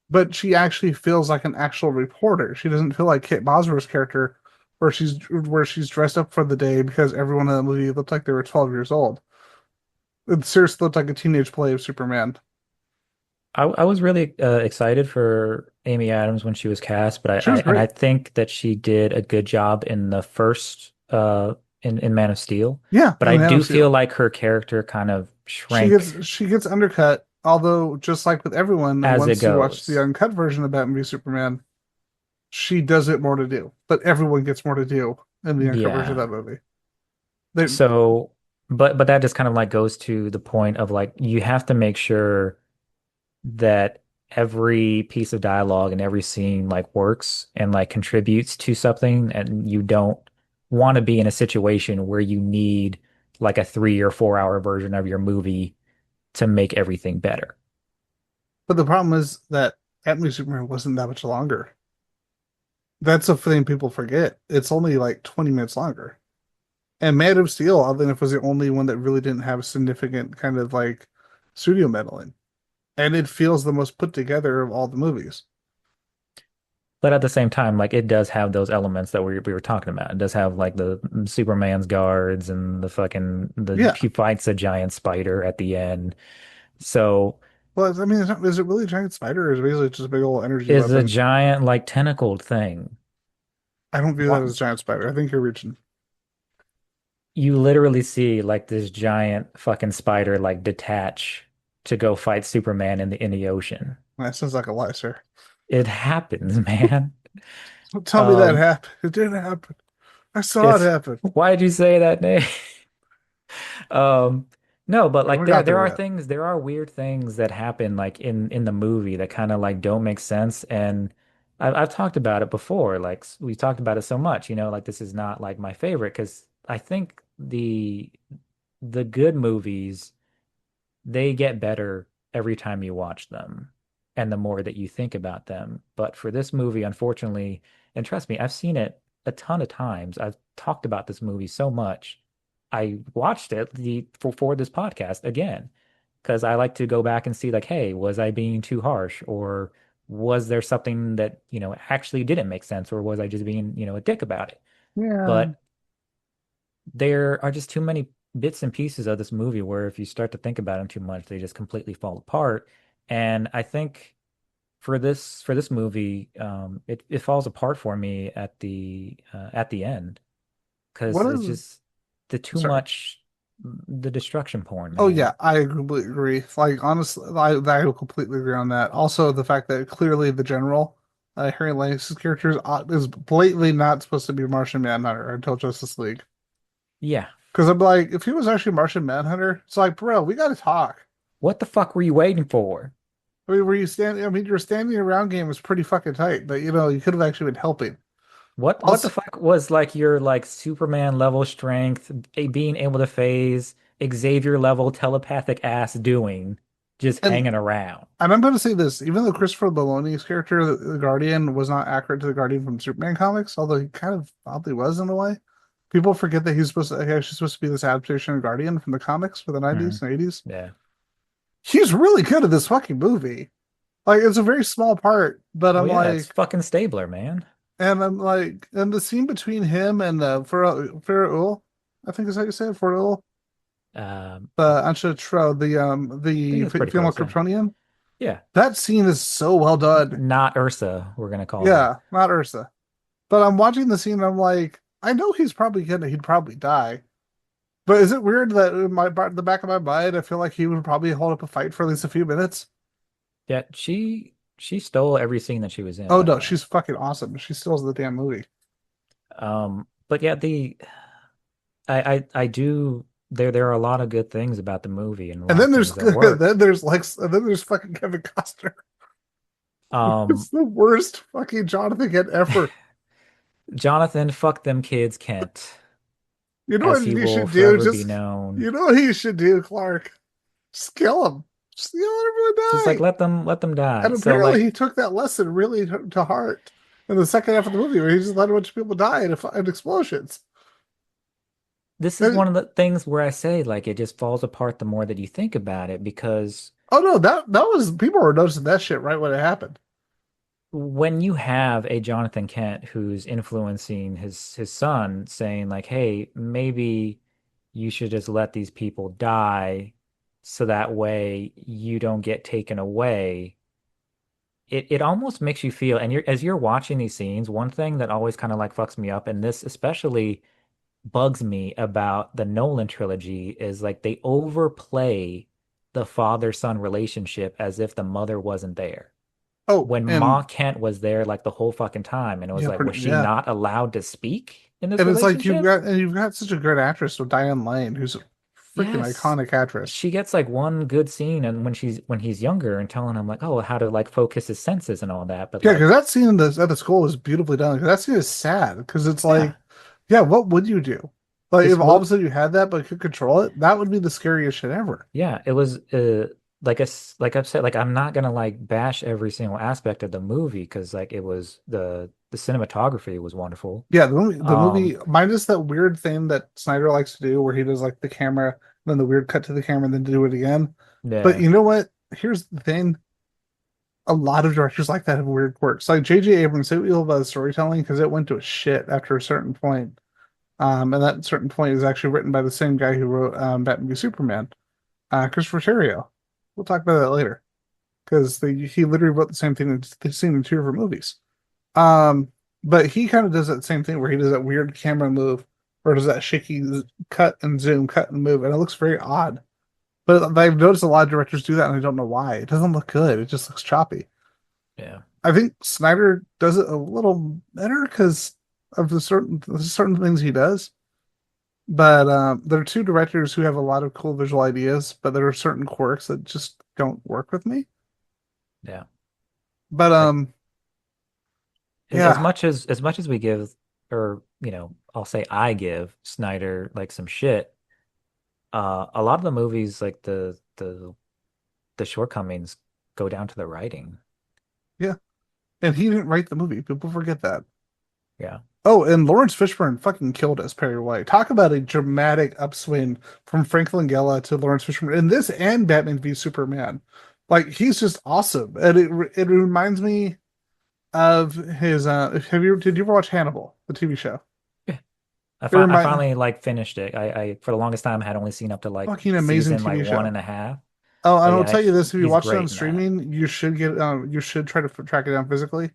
But she actually feels like an actual reporter. She doesn't feel like Kate Bosworth's character, where she's dressed up for the day because everyone in the movie looked like they were 12 years old. It seriously looked like a teenage play of Superman. I was really excited for Amy Adams when she was cast, but She was I great. think that she did a good job in the first in Man of Steel. Yeah, But in I Man do of feel Steel. like her character kind of She shrank gets she gets undercut, although just like with everyone, as it once you watch the goes. uncut version of Batman v Superman, she does it more to do. But everyone gets more to do in the uncut version of Yeah. that movie. They, So, but that just kind of like goes to the point of like you have to make sure that every piece of dialogue and every scene like works and like contributes to something, and you don't want to be in a situation where you need like a 3 or 4 hour version of your movie to make everything better. but the problem is that Batman v Superman wasn't that much longer. That's the thing people forget. It's only like 20 minutes longer. And Man of Steel, other than if it was the only one that really didn't have significant kind of like studio meddling. And it feels the most put together of all the movies. But at the same time, like it does have those elements that we were talking about. It does have like the Superman's guards and the fucking the Yeah. he fights a giant spider at the end. So Well, I mean, is it really a giant spider or is it basically just a big old energy is a weapon? giant like tentacled thing. I don't view that What? as a giant spider. I think you're reaching. You literally see like this giant fucking spider like detach to go fight Superman in the ocean. That sounds like a lie, sir. It happens, man. Don't tell me that Um, happened. It didn't happen. I saw it it's happen. why'd you say that name? Um, no, but We like haven't got there there are yet. things, there are weird things that happen like in the movie that kind of like don't make sense. And I've talked about it before. Like we talked about it so much, like this is not like my favorite because I think the good movies they get better every time you watch them and the more that you think about them. But for this movie, unfortunately, and trust me, I've seen it a ton of times. I've talked about this movie so much. I watched it for this podcast again because I like to go back and see like, hey, was I being too harsh or was there something that, actually didn't make sense or was I just being, a dick about it? Yeah. But there are just too many bits and pieces of this movie where if you start to think about them too much, they just completely fall apart. And I think for this movie, it falls apart for me at the end because What it's is, just the too sorry. much the destruction porn, Oh man. yeah, I completely agree. Like honestly, I will completely agree on that. Also, the fact that clearly the general, Harry Lance's character is blatantly not supposed to be Martian Manhunter until Justice League. Yeah, Because I'm like, if he was actually Martian Manhunter, it's like, bro, we got to talk. What the fuck were you waiting for? I mean, were you standing? I mean, your standing around game was pretty fucking tight, but you could have actually been helping. What the Also, fuck was like your like Superman level strength, being able to phase Xavier level telepathic ass doing, just and hanging around? I'm going to say this, even though Christopher Bologna's character, the Guardian, was not accurate to the Guardian from Superman comics, although he kind of oddly was in a way. People forget that he's actually supposed to be this adaptation of Guardian from the comics for the Hmm. 90s and 80s. Yeah. He's really good at this fucking movie. Like, it's a very small part, but Well, yeah, it's fucking Stabler, man. and the scene between him and Farrah I think is how you say it, Farrah I Ansha Tro, think the it's pretty female close. Yeah. Kryptonian. Yeah. That scene is so well done. Not Ursa, we're gonna call her. Yeah, not Ursa. But I'm watching the scene and I'm like, I know he'd probably die. But is it weird that in the back of my mind, I feel like he would probably hold up a fight for at least a few minutes? Yeah, she stole every scene that she was in, Oh by the no, way. she's fucking awesome. She steals the damn movie. But yeah, the I do there are a lot of good things about the movie and a And lot then of there's things that work. and then there's fucking Kevin Costner. It's Um, the worst fucking Jonathan Kent ever. Jonathan, fuck them kids, Kent, You know as what he you will should do? forever be known. You know what you should do, Clark? Just kill him. Just let Just everyone like die. let them die. And So apparently like he took that lesson really to heart in the second half of the movie where he just let a bunch of people die in explosions. this is And, one of the things where I say like it just falls apart the more that you think about it because oh no, that was people were noticing that shit right when it happened. when you have a Jonathan Kent who's influencing his son saying like, "Hey, maybe you should just let these people die so that way you don't get taken away." It almost makes you feel, and you're as you're watching these scenes, one thing that always kind of like fucks me up, and this especially bugs me about the Nolan trilogy is like they overplay the father-son relationship as if the mother wasn't there Oh, when Ma and Kent was there like the whole fucking time, and it was yeah, like, was she yeah. not allowed to speak in this And it's like relationship? you've got such a great actress with Diane Lane, who's a freaking Yes. iconic actress. She gets like one good scene and when he's younger and telling him like, oh, how to like focus his senses and all that. But Yeah, because like, that scene at the school is beautifully done. 'Cause that scene is sad because it's yeah, like, yeah, what would you do? Like if this all of a would sudden you had that but could control it, that would be the scariest shit ever. yeah, it was like I've said, like I'm not gonna like bash every single aspect of the movie because like it was the cinematography was wonderful. Yeah, the movie Um, minus that weird thing that Snyder likes to do where he does like the camera, then the weird cut to the camera, and then do it again. But yeah, you know what? Here's the thing. A lot of directors like that have weird quirks. Like J.J. Abrams, say what you will about the storytelling, because it went to a shit after a certain point. And that certain point is actually written by the same guy who wrote Batman v Superman, Christopher Terrio. We'll talk about that later because he literally wrote the same thing they've seen in two different movies. Um, but he kind of does that same thing where he does that weird camera move or does that shaky cut and zoom, cut and move, and it looks very odd. But I've noticed a lot of directors do that, and I don't know why. It doesn't look good. It just looks choppy. yeah. I think Snyder does it a little better because of the certain things he does. But there are two directors who have a lot of cool visual ideas, but there are certain quirks that just don't work with me. Yeah. But Like yeah, as much as we give, or you know, I'll say I give Snyder like some shit. A lot of the movies, like the shortcomings, go down to the writing. yeah, and he didn't write the movie. People forget that. Yeah, Oh, and Lawrence Fishburne fucking killed us, Perry White. Talk about a dramatic upswing from Frank Langella to Lawrence Fishburne in this and Batman v Superman. Like he's just awesome, and it reminds me of his. Did you ever watch Hannibal, the TV show? yeah. It I remind finally like finished it. I for the longest time had only seen up to like Fucking amazing season like TV one show. and a half. Oh, But and I'll yeah, tell you this: if you he's watch it on great in that. streaming, you should try to track it down physically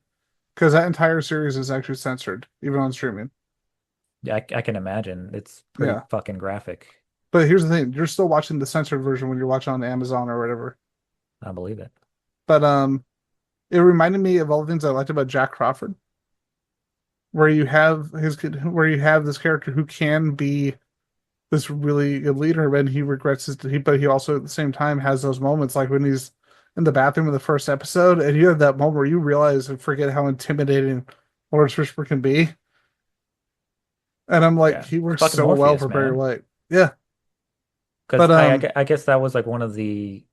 because that entire series is actually censored, even on streaming. Yeah, I can imagine. It's pretty Yeah, fucking graphic. but here's the thing: you're still watching the censored version when you're watching on Amazon or whatever. I believe it. But it reminded me of all the things I liked about Jack Crawford, where you have this character who can be this really good leader, and he regrets but he also at the same time has those moments like when he's in the bathroom in the first episode, and you have that moment where you realize and forget how intimidating Lawrence Fishburne can be. And I'm like, Yeah. he works Fucking so well Morpheus, for Barry man. White. Yeah. Because But I guess that was like one of the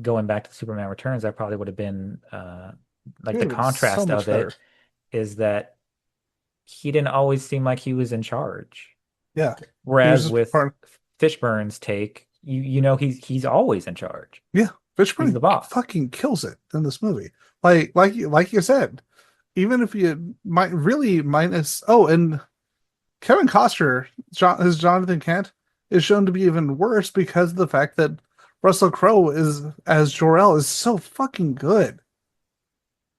going back to Superman Returns, that probably would have been it like would the have been so contrast much of better. it is that he didn't always seem like he was in charge. Yeah. He was Whereas just with part Fishburne's take, you know he's always in charge. yeah, He's Fishburne the boss. fucking kills it in this movie. Like you said, even if you might really minus and Kevin Costner, his Jonathan Kent, is shown to be even worse because of the fact that Russell Crowe is as Jor-El is so fucking good.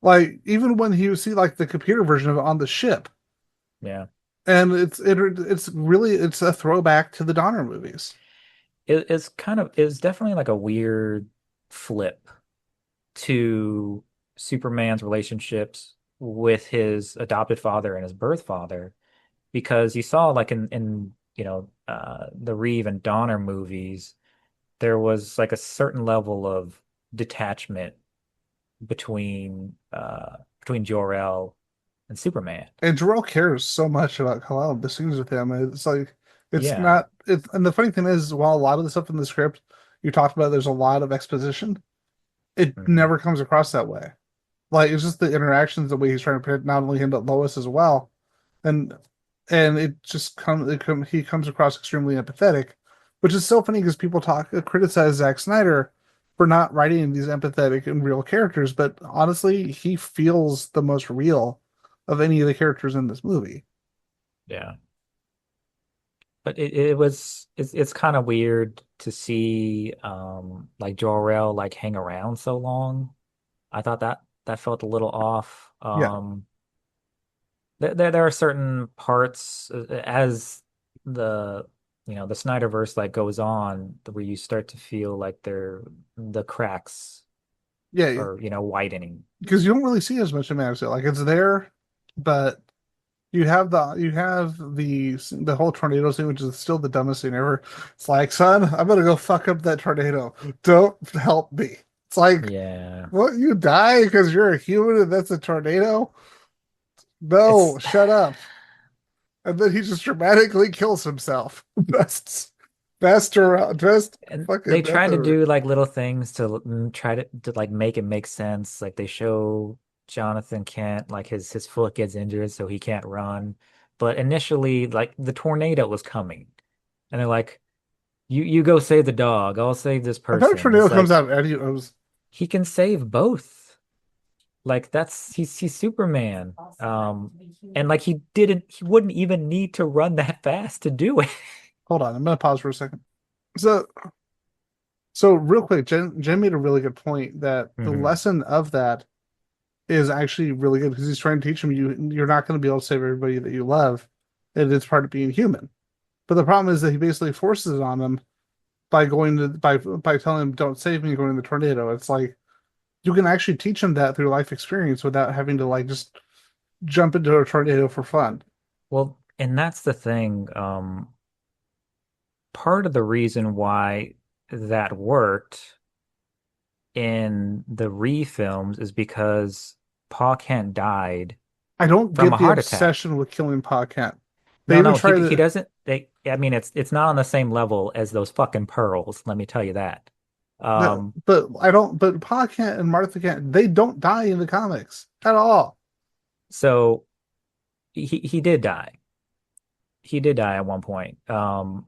Like even when you see like the computer version of it on the ship, Yeah. and it's really it's a throwback to the Donner movies. It's definitely like a weird flip to Superman's relationships with his adopted father and his birth father, because you saw like in the Reeve and Donner movies, there was like a certain level of detachment between Jor-El and Superman. And Jor-El cares so much about Kal-El, the scenes with him. It's like it's Yeah. not it. And the funny thing is, while a lot of the stuff in the script you talked about, there's a lot of exposition. It Hmm. never comes across that way. Like it's just the interactions, the way he's trying to protect not only him but Lois as well, and it just he comes across extremely empathetic, which is so funny because people criticize Zack Snyder for not writing these empathetic and real characters, but honestly, he feels the most real of any of the characters in this movie. Yeah. But it's kind of weird to see like Jor-El like hang around so long. I thought that felt a little off. Yeah, There are certain parts as the the Snyderverse like goes on where you start to feel like the cracks yeah, are widening. because you don't really see as much of Man of Steel. Like it's there, but you have the whole tornado scene, which is still the dumbest thing ever. It's like, son, I'm gonna go fuck up that tornado. Don't help me. It's like, Yeah. what, you die because you're a human and that's a tornado? No, It's shut up. And then he just dramatically kills himself. Best and fucking they death try to ever. do like little things to try to like make it make sense. Like they show Jonathan Kent like his foot gets injured so he can't run. But initially like the tornado was coming. And they're like, you go save the dog. I'll save this I bet a person. tornado It's comes like out of any of those. he can save both. Like he's Superman. And like he wouldn't even need to run that fast to do it. Hold on, I'm gonna pause for a second. So so real quick, Jen made a really good point that the Hmm. lesson of that is actually really good because he's trying to teach him you're not going to be able to save everybody that you love, and it's part of being human. But the problem is that he basically forces it on them by by telling him don't save me going in the tornado. It's like you can actually teach him that through life experience without having to like just jump into a tornado for fun. Well, and that's the thing. Part of the reason why that worked in the Re films is because Pa Kent died I don't from a get the heart attack. obsession with killing Pa Kent. They No, even no, try he to, doesn't. I mean, it's not on the same level as those fucking pearls. Let me tell you that. no, Um, but I don't. But Pa Kent and Martha Kent, they don't die in the comics at all. so he did die. He did die at one point.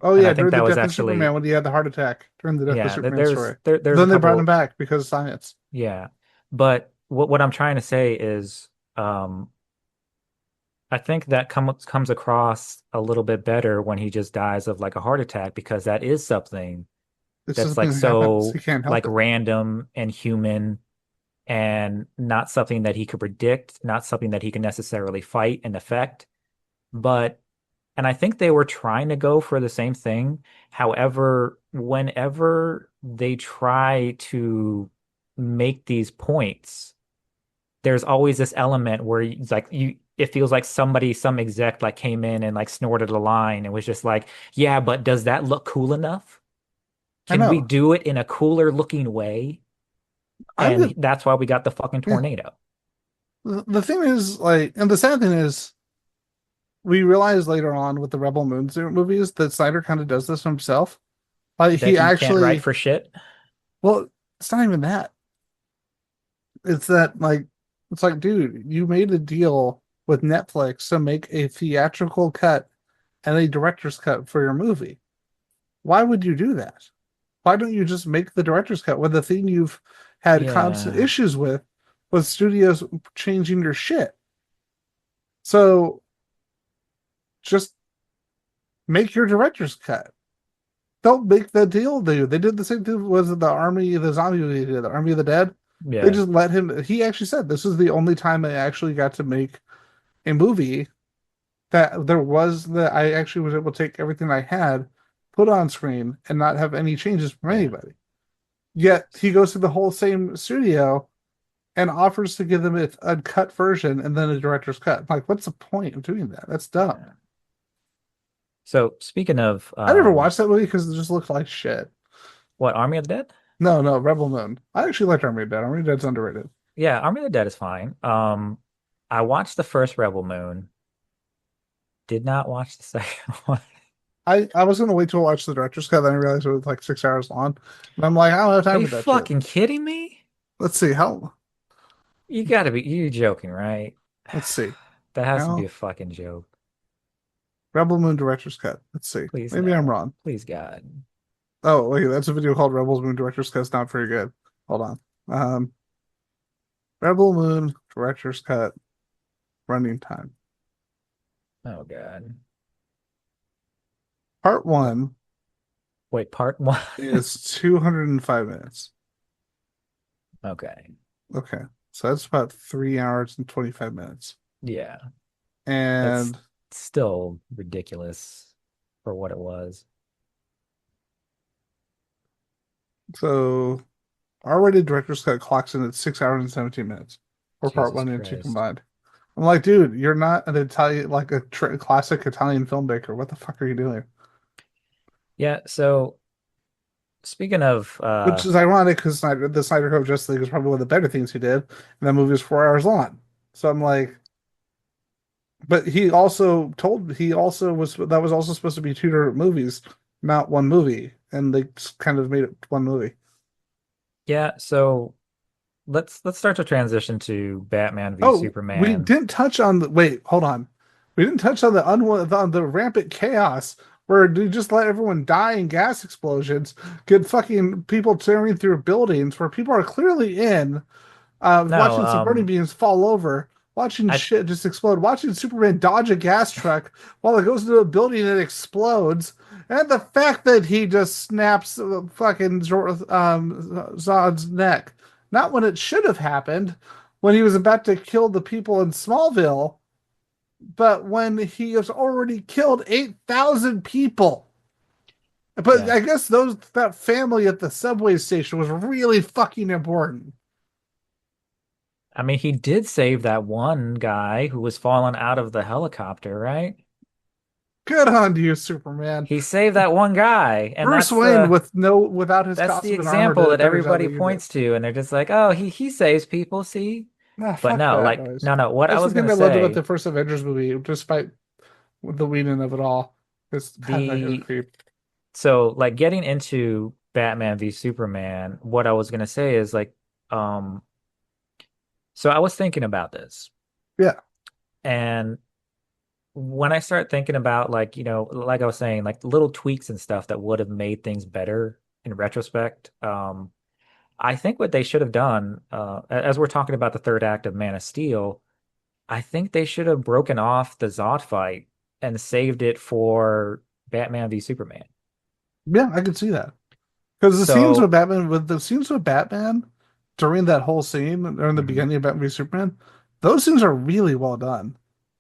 Oh And yeah, I think during the that was Death of actually Superman when he had the heart attack during the Death of yeah. Superman story. There's a Then they brought him couple. back because of science. Yeah, but what I'm trying to say is, um, I think that comes across a little bit better when he just dies of like a heart attack, because that is something It's just that's something like that happens. He so can't like help it. random and human, and not something that he could predict, not something that he can necessarily fight and affect. But and I think they were trying to go for the same thing. However, whenever they try to make these points, there's always this element where it's like it feels like some exec like came in and like snorted a line and was just like, yeah, but does that look cool enough? I Can we know. do it in a cooler looking way? I'm And the that's why we got the fucking yeah. tornado. The thing is, like, and the sad thing is, we realize later on with the Rebel Moon movies that Snyder kind of does this himself. Like, That he he can't write actually, for shit. well, it's not even that. It's that, like, it's like, dude, you made a deal with Netflix to make a theatrical cut and a director's cut for your movie. Why would you do that? Why don't you just make the director's cut when the thing you've had constant Yeah. issues with was studios changing your shit? So just make your director's cut. Don't make the deal, dude. They did the same thing. Was it the Army, the zombie movie, the Army of the Dead? They Yeah. just let him. He actually said this is the only time I actually got to make a movie that there was that I actually was able to take everything I had, put on screen, and not have any changes from Yeah. anybody. Yet he goes to the whole same studio and offers to give them a cut version and then a director's cut. I'm like, what's the point of doing that? That's dumb. Yeah. So speaking of I never watched that movie because it just looked like shit. what, Army of the Dead? No, no, Rebel Moon. I actually liked Army of Dead. Army of Dead's underrated. Yeah, Army of the Dead is fine. I watched the first Rebel Moon, did not watch the second one. I was gonna wait till I watch the director's cut, then I realized it was like 6 hours long. And I'm like, I don't have Are time you for that shit. fucking kidding me? Let's see how. You gotta be, you joking, right? Let's see That has to be how a fucking joke. Rebel Moon director's cut. Let's see. Please Maybe I'm no. wrong. Please God. Oh, wait, that's a video called Rebel Moon director's cut. It's not very good. Hold on. Rebel Moon director's cut running time. Oh God. Part one Wait, part one? is 205 minutes. Okay. Okay, so that's about 3 hours and 25 minutes. Yeah. That's And still ridiculous for what it was. so R-rated director's cut clocks in at 6 hours and 17 minutes for part Jesus one and two Christ. combined. I'm like, dude, you're not an Italian, like a classic Italian filmmaker. What the fuck are you doing? Yeah, so speaking of Which is ironic because the Snyder Code of Justice League is probably one of the better things he did, and that movie is 4 hours long. So I'm like, but he also was that was also supposed to be two different movies, not one movie, and they just kind of made it one movie. yeah, so let's start to transition to Batman v Oh, we Superman. didn't touch on the wait, hold on. We didn't touch on the rampant chaos where they just let everyone die in gas explosions, get fucking people tearing through buildings where people are clearly in, No, watching some burning beams fall over, watching I shit just explode, watching Superman dodge a gas truck while it goes into a building and it explodes, and the fact that he just snaps fucking Zod's neck, not when it should have happened, when he was about to kill the people in Smallville, but when he has already killed 8,000 people. But yeah. I guess that family at the subway station was really fucking important. I mean, he did save that one guy who was falling out of the helicopter, right? Good on you, Superman. He saved that one guy, and Bruce Wayne without his that's the costume and armor example did a that better job everybody than you did. points to, and they're just like, "Oh, he saves people, see?" Nah, But fuck no, that like noise. no, what I That's the was thing gonna I loved about say, the first Avengers movie, despite the weeding of it all. Is kind of a the creep. so like getting into Batman v Superman, what I was gonna say is like, um, so I was thinking about this, Yeah. and when I start thinking about like, like I was saying, like little tweaks and stuff that would have made things better in retrospect, I think what they should have done, as we're talking about the third act of Man of Steel, I think they should have broken off the Zod fight and saved it for Batman v Superman. Yeah, I could see that. Because So, The scenes with Batman during that whole scene, during the mhm. beginning of Batman v Superman, those scenes are really well done.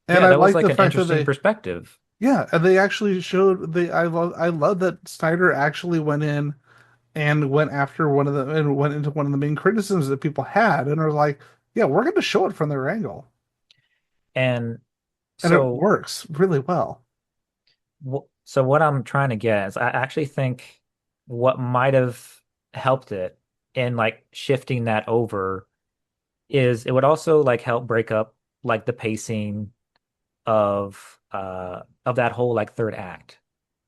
And Yeah, I that was like like the an fact that interesting perspective. and they actually showed I love that Snyder actually went in and went into one of the main criticisms that people had and are like, yeah, we're going to show it from their angle. And and it so works really well. so what I'm trying to get is I actually think what might have helped it in like shifting that over is it would also like help break up like the pacing of that whole like third act.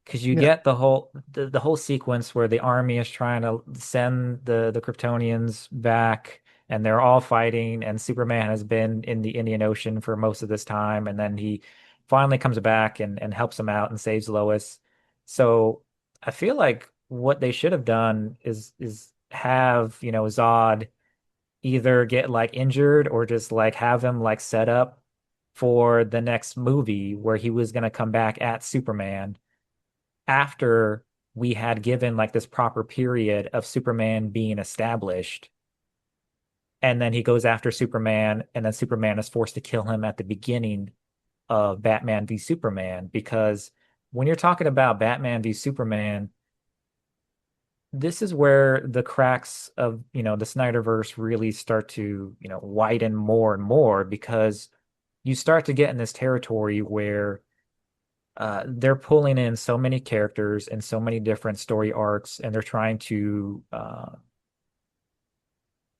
Because you Yeah. get the whole sequence where the army is trying to send the Kryptonians back, and they're all fighting, and Superman has been in the Indian Ocean for most of this time, and then he finally comes back and helps them out and saves Lois. So I feel like what they should have done is have, Zod either get like injured or just like have him like set up for the next movie where he was going to come back at Superman after we had given like this proper period of Superman being established. And then he goes after Superman, and then Superman is forced to kill him at the beginning of Batman v Superman. Because when you're talking about Batman v Superman, this is where the cracks of, the Snyderverse really start to, widen more and more because you start to get in this territory where they're pulling in so many characters and so many different story arcs, and they're trying to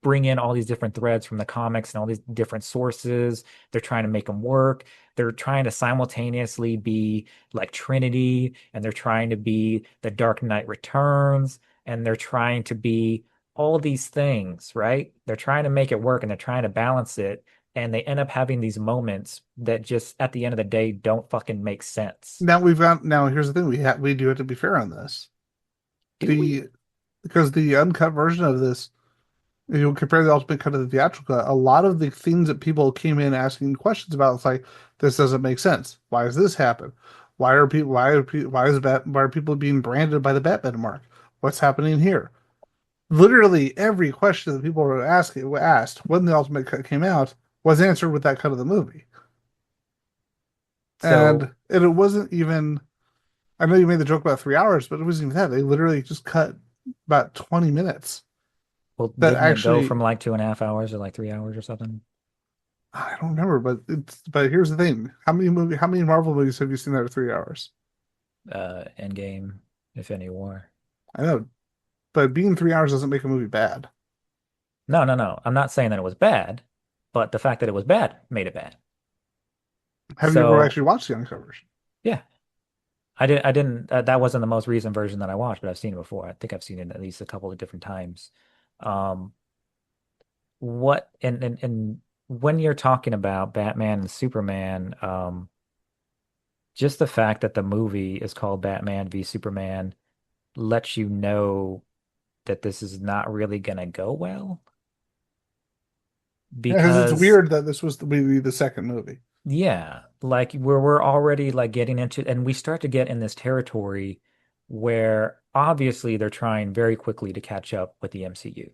bring in all these different threads from the comics and all these different sources. They're trying to make them work. They're trying to simultaneously be like Trinity, and they're trying to be the Dark Knight Returns, and they're trying to be all these things, right? They're trying to make it work and they're trying to balance it. And they end up having these moments that just at the end of the day don't fucking make sense. Now here's the thing, we do have to be fair on this. Do we? The Because the uncut version of this, if you compare the ultimate cut to the theatrical cut, a lot of the things that people came in asking questions about, it's like, this doesn't make sense. Why does this happen? Why are people being branded by the Batman mark? What's happening here? Literally every question that people were asked when the ultimate cut came out was answered with that cut of the movie. So, And it wasn't even, I know you made the joke about 3 hours, but it wasn't even that. They literally just cut about 20 minutes well, that didn't it go from actually, like 2.5 hours to like 3 hours or something? I don't remember, but here's the thing. How many Marvel movies have you seen that are 3 hours? Endgame, Infinity War. I know, but being 3 hours doesn't make a movie bad. No, no, no. I'm not saying that it was bad, but the fact that it was bad made it bad. Have you ever So, actually watched the uncovers? yeah, I didn't, that wasn't the most recent version that I watched, but I've seen it before. I think I've seen it at least a couple of different times. Um, and when you're talking about Batman and Superman, just the fact that the movie is called Batman v Superman lets you know that this is not really gonna go well Yeah, because it's because weird that this was the second movie. yeah, like we're already like getting into, and we start to get in this territory where obviously they're trying very quickly to catch up with the MCU.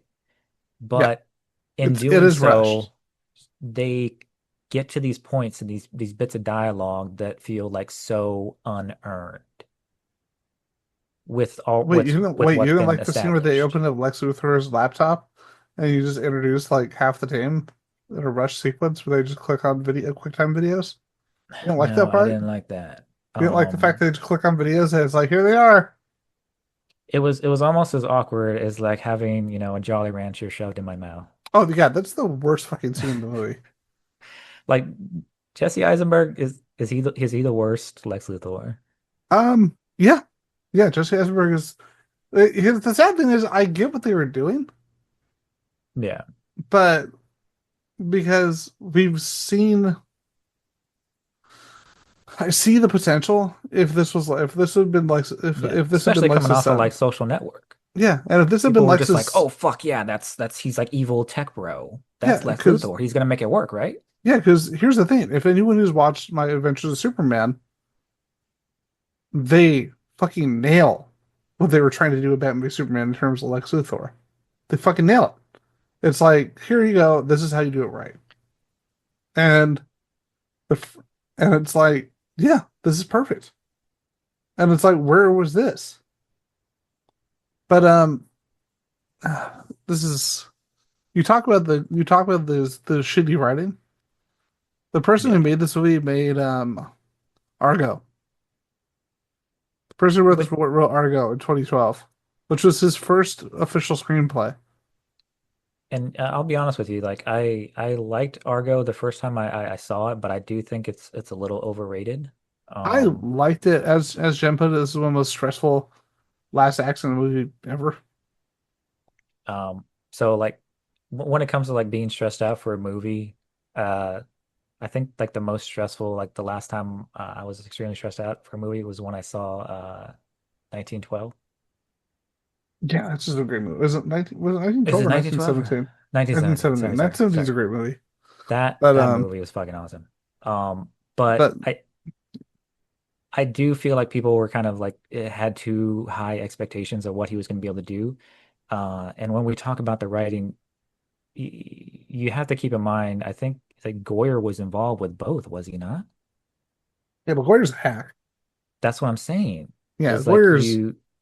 Yeah, But in it doing is rushed. so, they get to these points and these bits of dialogue that feel like so unearned with You what's didn't been like the scene where they established. opened up Lex Luthor's laptop and you just introduced like half the team in a rush sequence where they just click on video QuickTime videos? You don't like No, that I part? didn't like that. You don't like the fact that they just click on videos and it's like, here they are. It was almost as awkward as like having, a Jolly Rancher shoved in my mouth. Oh yeah, that's the worst fucking scene in the movie. Like Jesse Eisenberg is he the worst Lex Luthor? Yeah, yeah. Jesse Eisenberg is. The sad thing is, I get what they were doing, Yeah. but because I see the potential. If this had been Yeah. if this had been Especially coming Lex's off of like son, Social Network. yeah, and if this had been People were just like, Lex's, "Oh fuck yeah, that's he's like evil tech bro. yeah, That's Lex Luthor. He's gonna make it work, right?" because here's the thing: if anyone who's watched my Adventures of Superman, they fucking nail what they were trying to do with Batman v Superman in terms of Lex Luthor. They fucking nail it. It's like, here you go. This is how you do it right. And the and it's like, yeah, this is perfect. And it's like, where was this? But this is you talk about the shitty writing. The person who Yeah. made this movie made Argo. The person who wrote this But wrote Argo in 2012, which was his first official screenplay. and I'll be honest with you, like I liked Argo the first time I saw it, but I do think it's a little overrated. I Um, liked it as Jen put it. This is one of the most stressful last acts in a movie ever. so like when it comes to like being stressed out for a movie, uh, I think like the most stressful, like the last time I was extremely stressed out for a movie was when I saw 1912. Yeah, that's just a great movie. Was it Is 1912 it or 1912 or 1917? 1917? 1917. Sorry, sorry, 1917 is a sorry. great movie. That But that movie was fucking awesome. But but I do feel like people were kind of like it had too high expectations of what he was going to be able to do. And when we talk about the writing, you have to keep in mind, I think like Goyer was involved with both, was he not? yeah, but Goyer's a hack. That's what I'm saying. Yeah, Is like Goyer's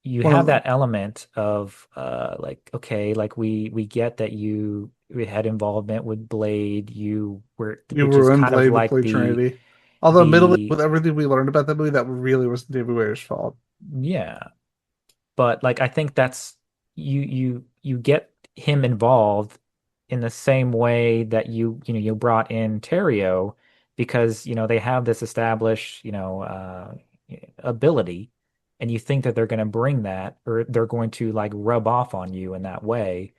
you one have of that element of like okay, like we get that we had involvement with Blade, you were you which is ruined kind of Blade with like Blade Trinity. Although, admittedly, the with everything we learned about that movie, that really was David Goyer's fault. yeah. But like I think that's you get him involved in the same way that you brought in Terrio because they have this established ability and you think that they're going to bring that or they're going to like rub off on you in that way,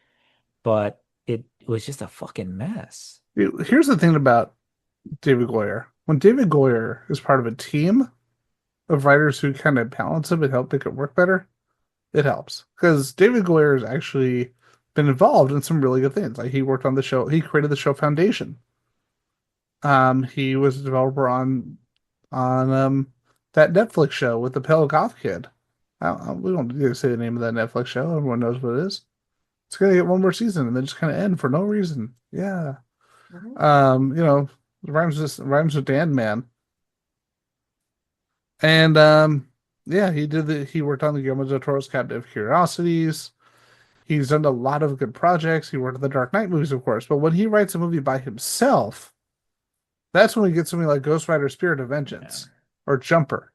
but it was just a fucking mess. Here's the thing about David Goyer. When David Goyer is part of a team of writers who kind of balance him and help make it work better, it helps. Because David Goyer has actually been involved in some really good things. Like he worked on the show, he created the show Foundation. He was a developer on that Netflix show with the pale goth kid. We don't need to say the name of that Netflix show. Everyone knows what it is. It's gonna get one more season and then just kind of end for no reason. Yeah. You know, rhymes with Dan Man. And yeah, he worked on the Guillermo del Toro's Cabinet of Curiosities. He's done a lot of good projects. He worked on the Dark Knight movies, of course. But when he writes a movie by himself, that's when we get something like Ghost Rider Spirit of Yeah. Vengeance or Jumper.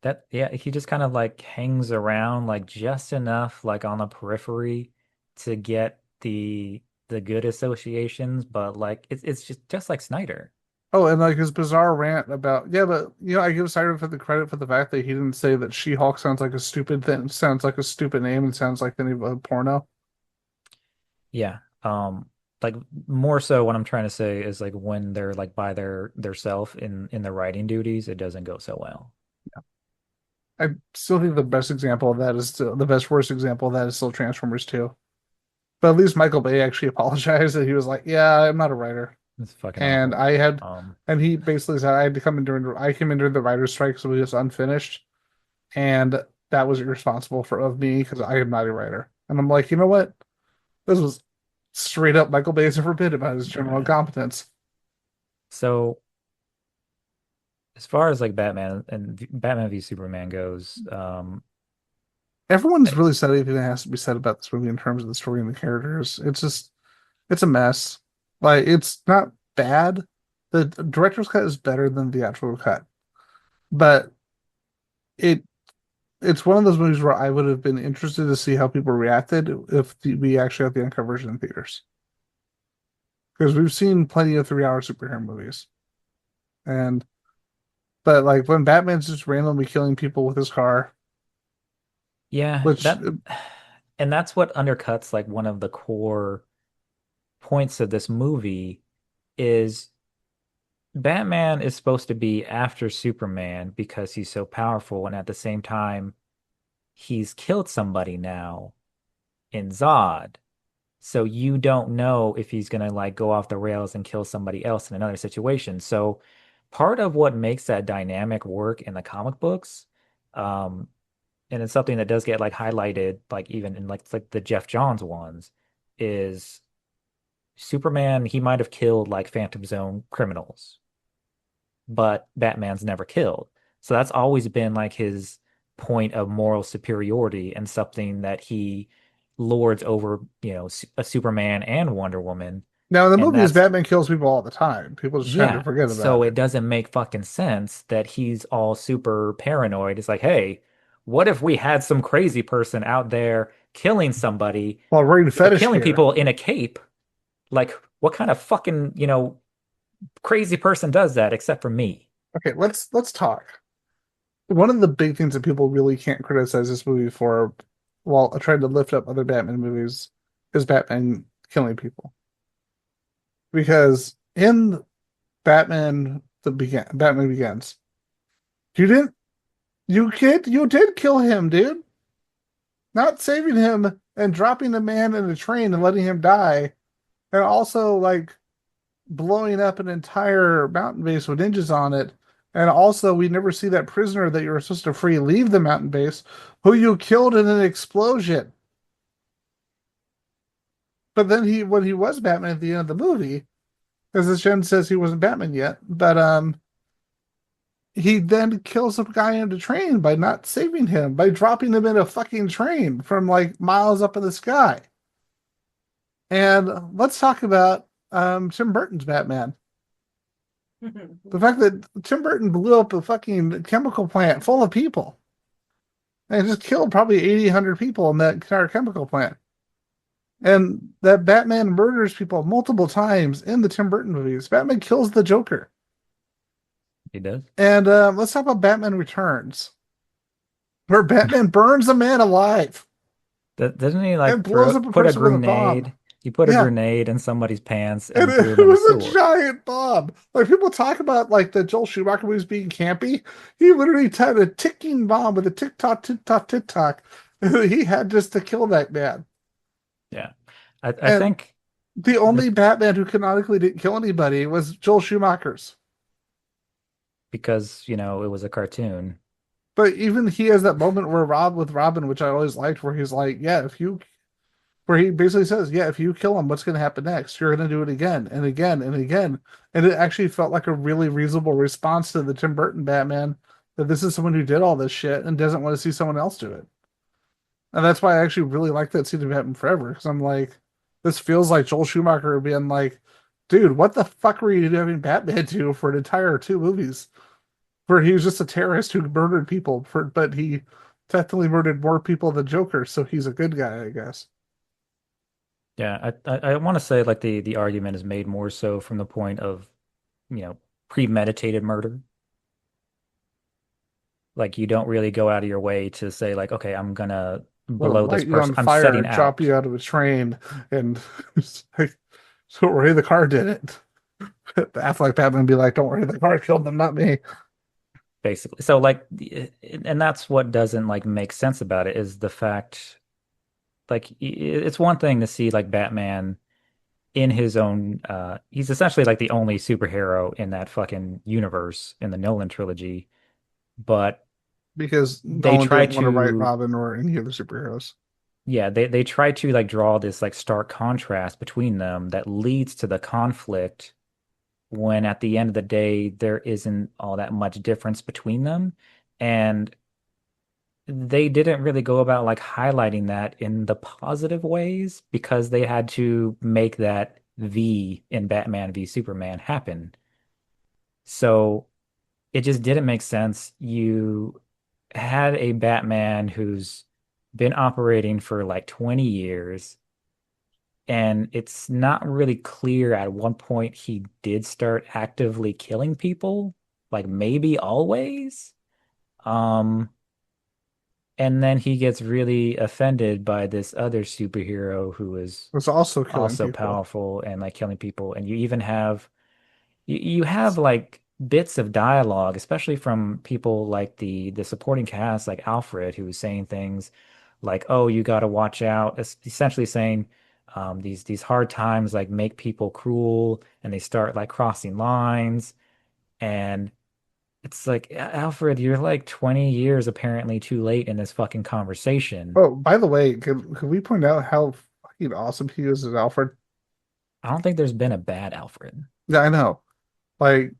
That yeah, he just kind of like hangs around like just enough like on the periphery to get the good associations, but like it's just like Snyder. Oh, and like his bizarre rant about yeah, but I give Cyber for the credit for the fact that he didn't say that She-Hulk sounds like a stupid thing, sounds like a stupid name, and sounds like the name of a porno. Yeah. Like more so what I'm trying to say is like when they're like by their self in the writing duties, it doesn't go so well. I still think the best example of that is still the best worst example of that is still Transformers 2. But at least Michael Bay actually apologized and he was like, "Yeah, I'm not a writer." It's fucking And awful. I had, Um, and he basically said I came in during the writer's strike, so it was unfinished, and that was irresponsible for of me because I am not a writer. And I'm like, you know what? This was straight up Michael Bay's forbid about his general yeah. incompetence. So as far as like Batman and Batman v Superman goes, Everyone's really said anything that has to be said about this movie in terms of the story and the characters. It's a mess. Like it's not bad. The director's cut is better than the theatrical cut, but it it's one of those movies where I would have been interested to see how people reacted if we actually got the uncut version in theaters. Because we've seen plenty of 3 hour superhero movies, and but like when Batman's just randomly killing people with his car, yeah, which that and that's what undercuts like one of the core points of this movie is Batman is supposed to be after Superman because he's so powerful, and at the same time, he's killed somebody now in Zod. So you don't know if he's gonna like go off the rails and kill somebody else in another situation. So part of what makes that dynamic work in the comic books, um, and it's something that does get like highlighted, like even in like the Jeff Johns ones, is Superman, he might have killed like Phantom Zone criminals but Batman's never killed. So that's always been like his point of moral superiority and something that he lords over, a Superman and Wonder Woman Now in the And movies, that's Batman kills people all the time. People just tend to Yeah, forget about so it it doesn't make fucking sense that he's all super paranoid. It's like, hey, what if we had some crazy person out there killing somebody, while wearing fetish killing gear. people in a cape? Like, what kind of fucking, crazy person does that except for me? Okay, let's talk. One of the big things that people really can't criticize this movie for, while trying to lift up other Batman movies, is Batman killing people. Because in Batman Begins, you didn't you did kill him, dude. Not saving him and dropping the man in a train and letting him die, and also like blowing up an entire mountain base with ninjas on it. And also, we never see that prisoner that you were supposed to free leave the mountain base, who you killed in an explosion. But then when he was Batman at the end of the movie, as the Jen says he wasn't Batman yet, but he then kills some guy in the train by not saving him, by dropping him in a fucking train from like miles up in the sky. And let's talk about Tim Burton's Batman. The fact that Tim Burton blew up a fucking chemical plant full of people and just killed probably 80, 100 people in that entire chemical plant. And that Batman murders people multiple times in the Tim Burton movies. Batman kills the Joker. He does. And let's talk about Batman Returns, where Batman burns a man alive Doesn't he and like blows up a put a person with a bomb. grenade? He put a Yeah, grenade in somebody's pants and and threw it him in a was a sewer. giant bomb. Like people talk about like the Joel Schumacher movies being campy. He literally tied a ticking bomb with a tick tock, tick tock, tick tock. He had just to kill that man. Yeah. I And think the the only Batman who canonically didn't kill anybody was Joel Schumacher's. because, it was a cartoon. But even he has that moment where Robin, which I always liked, where he's like, "Yeah, if you," where he basically says, "Yeah, if you kill him, what's going to happen next? You're going to do it again and again and again." And it actually felt like a really reasonable response to the Tim Burton Batman, that this is someone who did all this shit and doesn't want to see someone else do it. And that's why I actually really like that scene of Batman Forever, because I'm like, this feels like Joel Schumacher being like, "Dude, what the fuck were you having Batman do for an entire two movies?" Where he was just a terrorist who murdered people, but he technically murdered more people than Joker, so he's a good guy, I guess. Yeah, I want to say like the argument is made more so from the point of, you know, premeditated murder. Like you don't really go out of your way to say like, okay, I'm gonna Well, blow this light you person. on I'm fire, setting drop out, you out of a train, and like, don't worry, the car did it. Affleck Batman be like, "Don't worry, the car killed them, not me." basically. So like, and that's what doesn't like make sense about it is the fact like it's one thing to see like Batman in his own he's essentially like the only superhero in that fucking universe in the Nolan trilogy, but Because they Nolan try didn't want to write to Robin or any of the superheroes. yeah, they try to like draw this like stark contrast between them that leads to the conflict when at the end of the day there isn't all that much difference between them. And they didn't really go about like highlighting that in the positive ways because they had to make that V in Batman v Superman happen. So it just didn't make sense. You had a Batman who's been operating for like 20 years, and it's not really clear at one point he did start actively killing people, like maybe always. Um, and then he gets really offended by this other superhero who is Was also killing also people. powerful and like killing people. And you even have you have like bits of dialogue, especially from people like the supporting cast, like Alfred, who is saying things like, "Oh, you got to watch out," essentially saying these hard times like make people cruel, and they start like crossing lines. And it's like, Alfred, you're like 20 years apparently too late in this fucking conversation. Oh, by the way, could we point out how fucking awesome he is as Alfred? I don't think there's been a bad Alfred. Yeah, I know. Like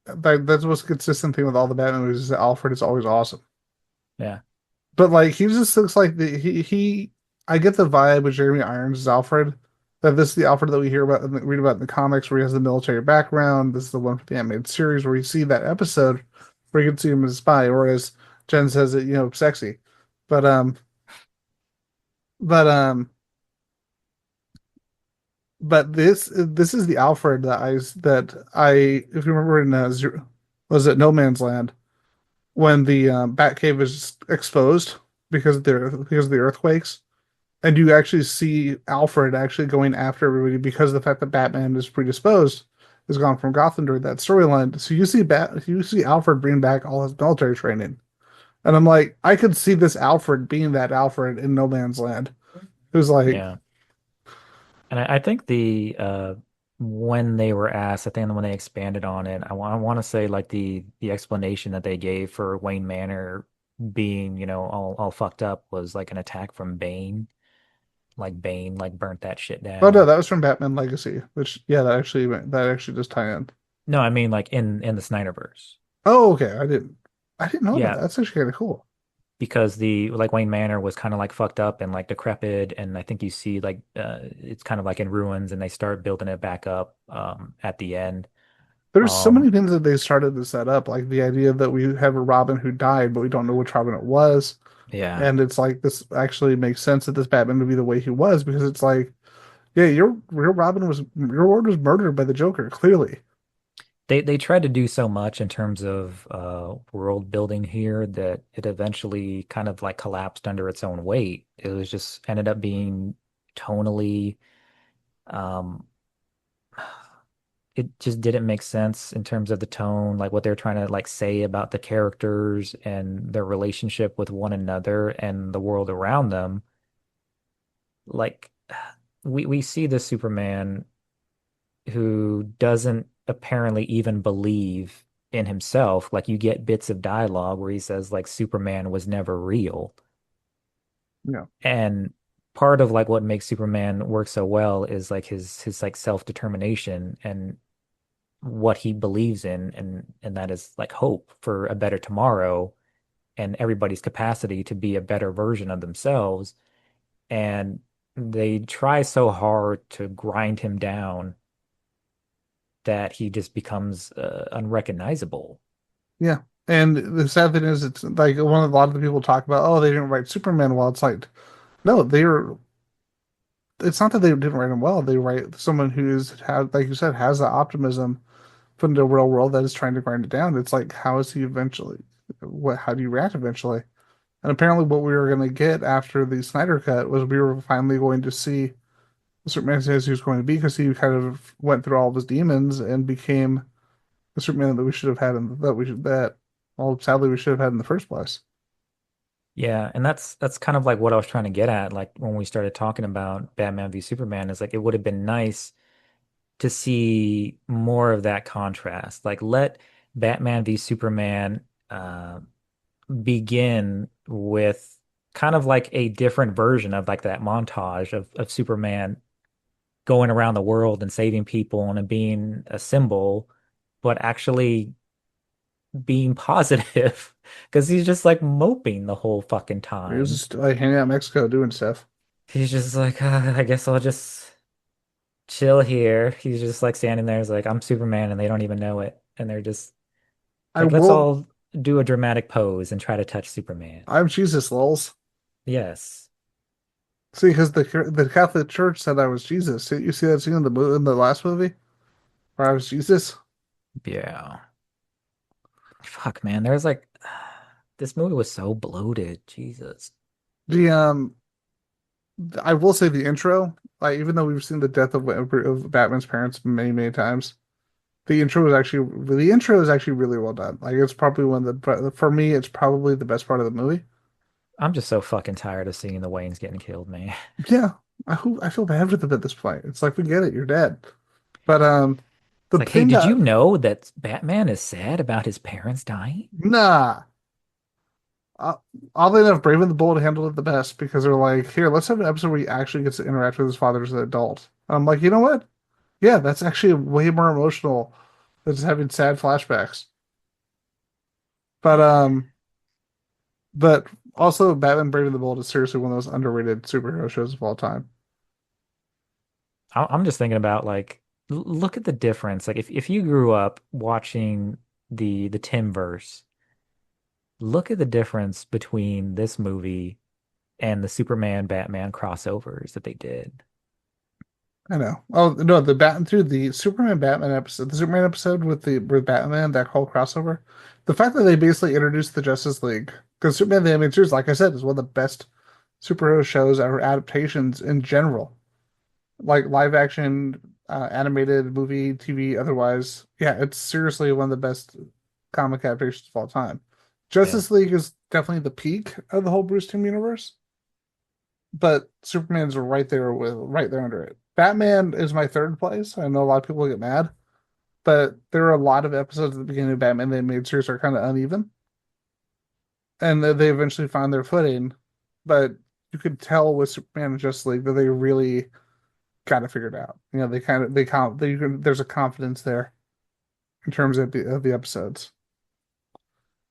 that's the most consistent thing with all the Batman movies is that Alfred is always awesome. Yeah. But like he just looks like the he I get the vibe with Jeremy Irons as Alfred That this is the Alfred that we hear about and read about in the comics, where he has the military background. This is the one for the animated series where you see that episode where you can see him as a spy, or as Jen says it, sexy. But um, but um, but this is the Alfred that I if you remember in was it No Man's Land, when the Batcave is exposed because of the earthquakes, and you actually see Alfred actually going after everybody because of the fact that Batman is predisposed, is gone from Gotham during that storyline. So you see Alfred bring back all his military training, and I'm like, I could see this Alfred being that Alfred in No Man's Land, who's like, Yeah. And I think the when they were asked, I think when they expanded on it, I want to say like the explanation that they gave for Wayne Manor being, all fucked up was like an attack from Bane. Like Bane like burnt that shit oh no, down. that was from Batman Legacy, which yeah, that actually does tie in. No, I mean like in the Snyderverse. Oh, okay, I didn't know that. Yeah, That's actually kind of cool. because the like Wayne Manor was kind of like fucked up and like decrepit, and I think you see like it's kind of like in ruins, and they start building it back up at the end. There's so many Um, things that they started to set up, like the idea that we have a Robin who died, but we don't know which Robin it was. yeah. And it's like this actually makes sense that this Batman would be the way he was, because it's like, yeah, your Lord was murdered by the Joker, clearly. They tried to do so much in terms of world building here that it eventually kind of like collapsed under its own weight. It was just ended up being tonally um it just didn't make sense in terms of the tone, like what they're trying to like say about the characters and their relationship with one another and the world around them. Like we see the Superman who doesn't apparently even believe in himself. Like you get bits of dialogue where he says like Superman was never real. Yeah. And part of like what makes Superman work so well is like his like self-determination and what he believes in, and that is like hope for a better tomorrow and everybody's capacity to be a better version of themselves. And they try so hard to grind him down that he just becomes unrecognizable. Yeah. And the sad thing is, it's like one of a lot of the people talk about, oh, they didn't write Superman well. It's like, no, it's not that they didn't write him well. They write someone like you said, has the optimism put into a real world that is trying to grind it down. It's like, how is he eventually? How do you react eventually? And apparently, what we were going to get after the Snyder cut was we were finally going to see the Superman as he was going to be, because he kind of went through all of his demons and became the Superman that we should have had, and well, sadly, we should have had in the first place. Yeah, and that's kind of like what I was trying to get at, like when we started talking about Batman v Superman, is like it would have been nice to see more of that contrast. Like let Batman v Superman begin with kind of like a different version of like that montage of Superman going around the world and saving people and being a symbol, but actually being positive because he's just like moping the whole fucking He was time. just like hanging out in Mexico doing stuff. He's just like, I guess I'll just chill here. He's just like standing there, he's like, I'm Superman, and they don't even know it. And they're just I like, let's will. all do a dramatic pose and try to touch Superman. I'm Jesus, lols. Yes. See, because the Catholic Church said I was Jesus. You see that scene in the last movie where I was Jesus? Yeah. Fuck, man. There's like, this movie was so bloated. Jesus. The I will say the intro, like even though we've seen the death of Batman's parents many many times, the intro is actually really well done. Like it's probably for me it's probably the best part of the movie. I'm just so fucking tired of seeing the Waynes getting killed, man. Yeah, I feel bad for them at this point. It's like we get it, you're dead. But It's the like, hey, thing did you that know that Batman is sad about his parents dying? nah, uh, oddly enough, Brave and the Bold handled it the best, because they're like, here, let's have an episode where he actually gets to interact with his father as an adult. I'm like, you know what? Yeah, that's actually way more emotional than just having sad flashbacks. But but also Batman Brave and the Bold is seriously one of those underrated superhero shows of all time. I'm just thinking about like look at the difference. Like if you grew up watching the Timverse, look at the difference between this movie and the Superman Batman crossovers that they did. I know. Oh no, the Bat through the Superman Batman episode, the Superman episode with Batman, that whole crossover. The fact that they basically introduced the Justice League, because Superman the Animated Series, like I said, is one of the best superhero shows or adaptations in general. Like live action, animated movie, TV, otherwise. Yeah, it's seriously one of the best comic adaptations of all time. Yeah. Justice League is definitely the peak of the whole Bruce Timm universe, but Superman's right there under it. Batman is my third place. I know a lot of people get mad, but there are a lot of episodes at the beginning of Batman they made series are kind of uneven, and they eventually found their footing. But you could tell with Superman and Justice League that they really got it figured out. You know, they kind of there's a confidence there in terms of the episodes.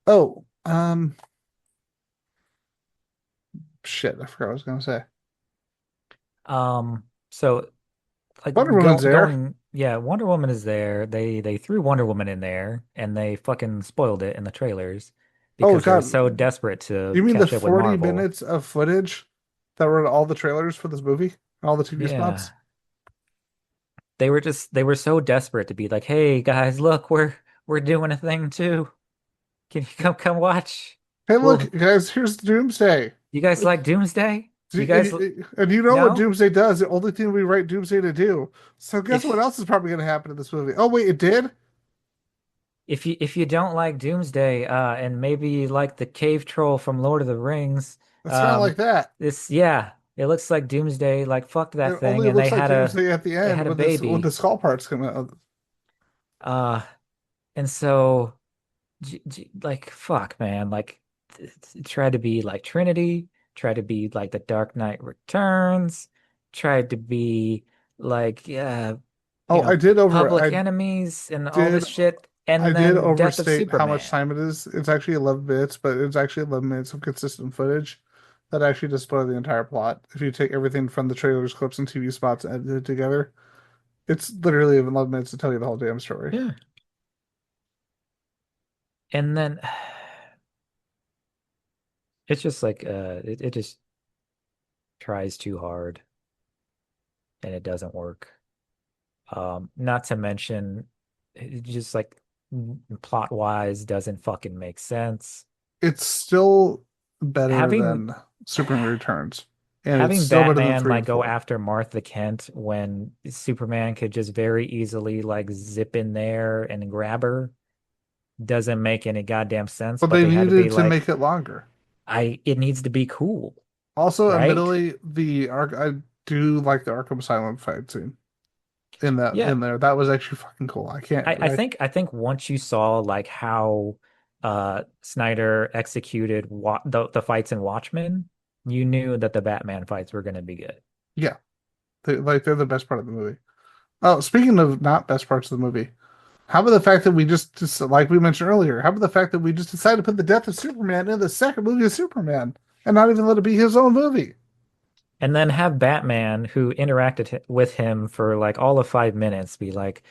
Oh, shit, I forgot what I was gonna say. So like Wonder Woman's there. yeah, Wonder Woman is there. They threw Wonder Woman in there and they fucking spoiled it in the trailers Oh because they were God, so desperate to you mean the catch up with 40 Marvel. minutes of footage that were in all the trailers for this movie, all the TV Yeah. spots? They were so desperate to be like, "Hey guys, look, we're doing a thing too. Can you come watch?" Hey, Well, look, guys, here's Doomsday. you guys like Doomsday? You guys And you know what no? Doomsday does? The only thing we write Doomsday to do. So guess what If else is probably going to happen in this movie? Oh wait, it did? if you don't like Doomsday, and maybe you like the cave troll from Lord of the Rings, It's kind of like that. this yeah, it looks like Doomsday like fucked that It thing, only and looks like Doomsday at the they end had a when this when the baby. skull parts come out. Uh, and so like fuck, man, like try to be like Trinity, try to be like the Dark Knight Returns, tried to be like Oh, Public Enemies and all did this shit, I and did then Death of overstate how much Superman. time it is. It's actually 11 minutes, but it's actually 11 minutes of consistent footage that actually display the entire plot. If you take everything from the trailers, clips, and TV spots and edit it together, it's literally 11 minutes to tell you the whole damn story. Yeah. And then it's just like it just tries too hard and it doesn't work. Not to mention it just like plot wise doesn't fucking make sense. It's still better Having than Superman Returns, and it's having still better than Batman 3 like and go 4. after Martha Kent when Superman could just very easily like zip in there and grab her doesn't make any goddamn sense, But but they they had to be needed to like, make it longer. it needs to be cool, Also, right? admittedly, the arc I do like the Arkham Asylum fight scene Yeah. in there. That was actually fucking cool. I can't. I think once you saw like how Snyder executed the fights in Watchmen, you knew that the Batman fights were going to be good. Yeah, they're the best part of the movie. Oh, speaking of not best parts of the movie, how about the fact that just like we mentioned earlier, how about the fact that we just decided to put the death of Superman in the second movie of Superman and not even let it be his own movie? And then have Batman, who interacted with him for like all of 5 minutes, be like,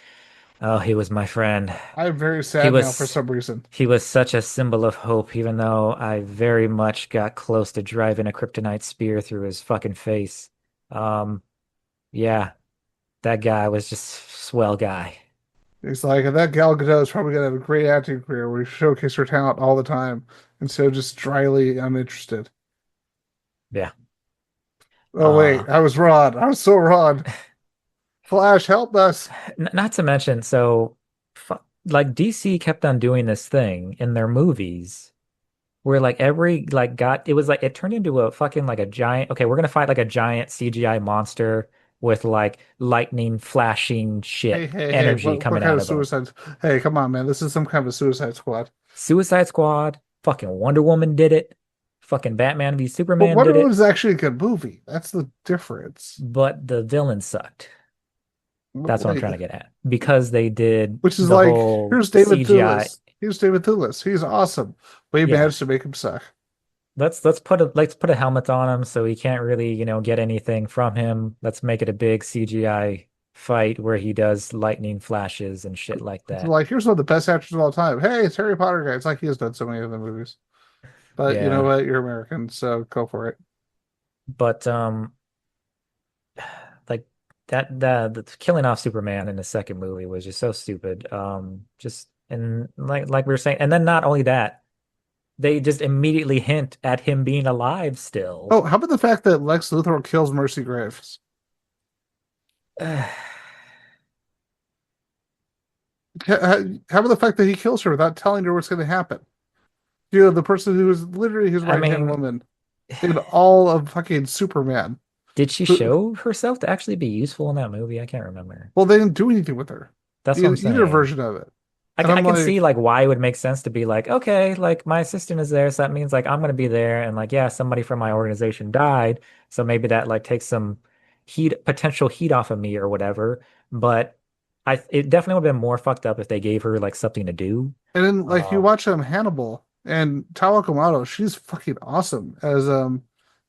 "Oh, he was my friend. I'm very He sad now for was some reason. he was such a symbol of hope, even though I very much got close to driving a kryptonite spear through his fucking face." Um, yeah, that guy was just swell guy. He's like, and that Gal Gadot is probably gonna have a great acting career where she showcase her talent all the time instead of just dryly uninterested. Yeah. Oh Uh, wait, I was wrong. I was so wrong. Flash, help us. Not to mention, so like DC kept on doing this thing in their movies where like every like got it was like it turned into a fucking like a giant, okay, we're gonna fight like a giant CGI monster with like lightning flashing Hey, shit hey, hey, energy what coming kind out of of them. suicide? Hey, come on, man. This is some kind of a Suicide Squad. Suicide Squad, fucking Wonder Woman did it, fucking Batman v But Superman Wonder did Woman it, is actually a good movie. That's the difference. but the villain sucked. That's what I'm Wait, trying to get at. Because they did which is the like, whole here's David CGI. Thewlis. Here's David Thewlis. He's awesome. We Yeah. managed to make him suck. let's put a helmet on him so he can't really, get anything from him. Let's make it a big CGI fight where he does lightning flashes and shit like It's that. like, here's one of the best actors of all time. Hey, it's Harry Potter guy. It's like he has done so many other movies. But you know Yeah. what? You're American, so go for it. But like the killing off Superman in the second movie was just so stupid. Just and like we were saying, and then not only that, they just immediately hint at him being alive still. Oh, how about the fact that Lex Luthor kills Mercy Graves? How about the fact that he kills her without telling her what's going to happen? You know, the person who is literally his I right-hand mean, woman in all of fucking Superman. did she Who- show herself to actually be useful in that movie? I can't remember. Well, they didn't do anything with her. That's what I'm Either saying. version of it. I, And ca- I I'm can see like, like why it would make sense to be like, okay, like my assistant is there, so that means like I'm gonna be there, and like yeah, somebody from my organization died, so maybe that like takes some potential heat off of me or whatever. But it definitely would have been more fucked up if they gave her like something to do. and then like you Um, watch Hannibal and Tawa Komato, she's fucking awesome as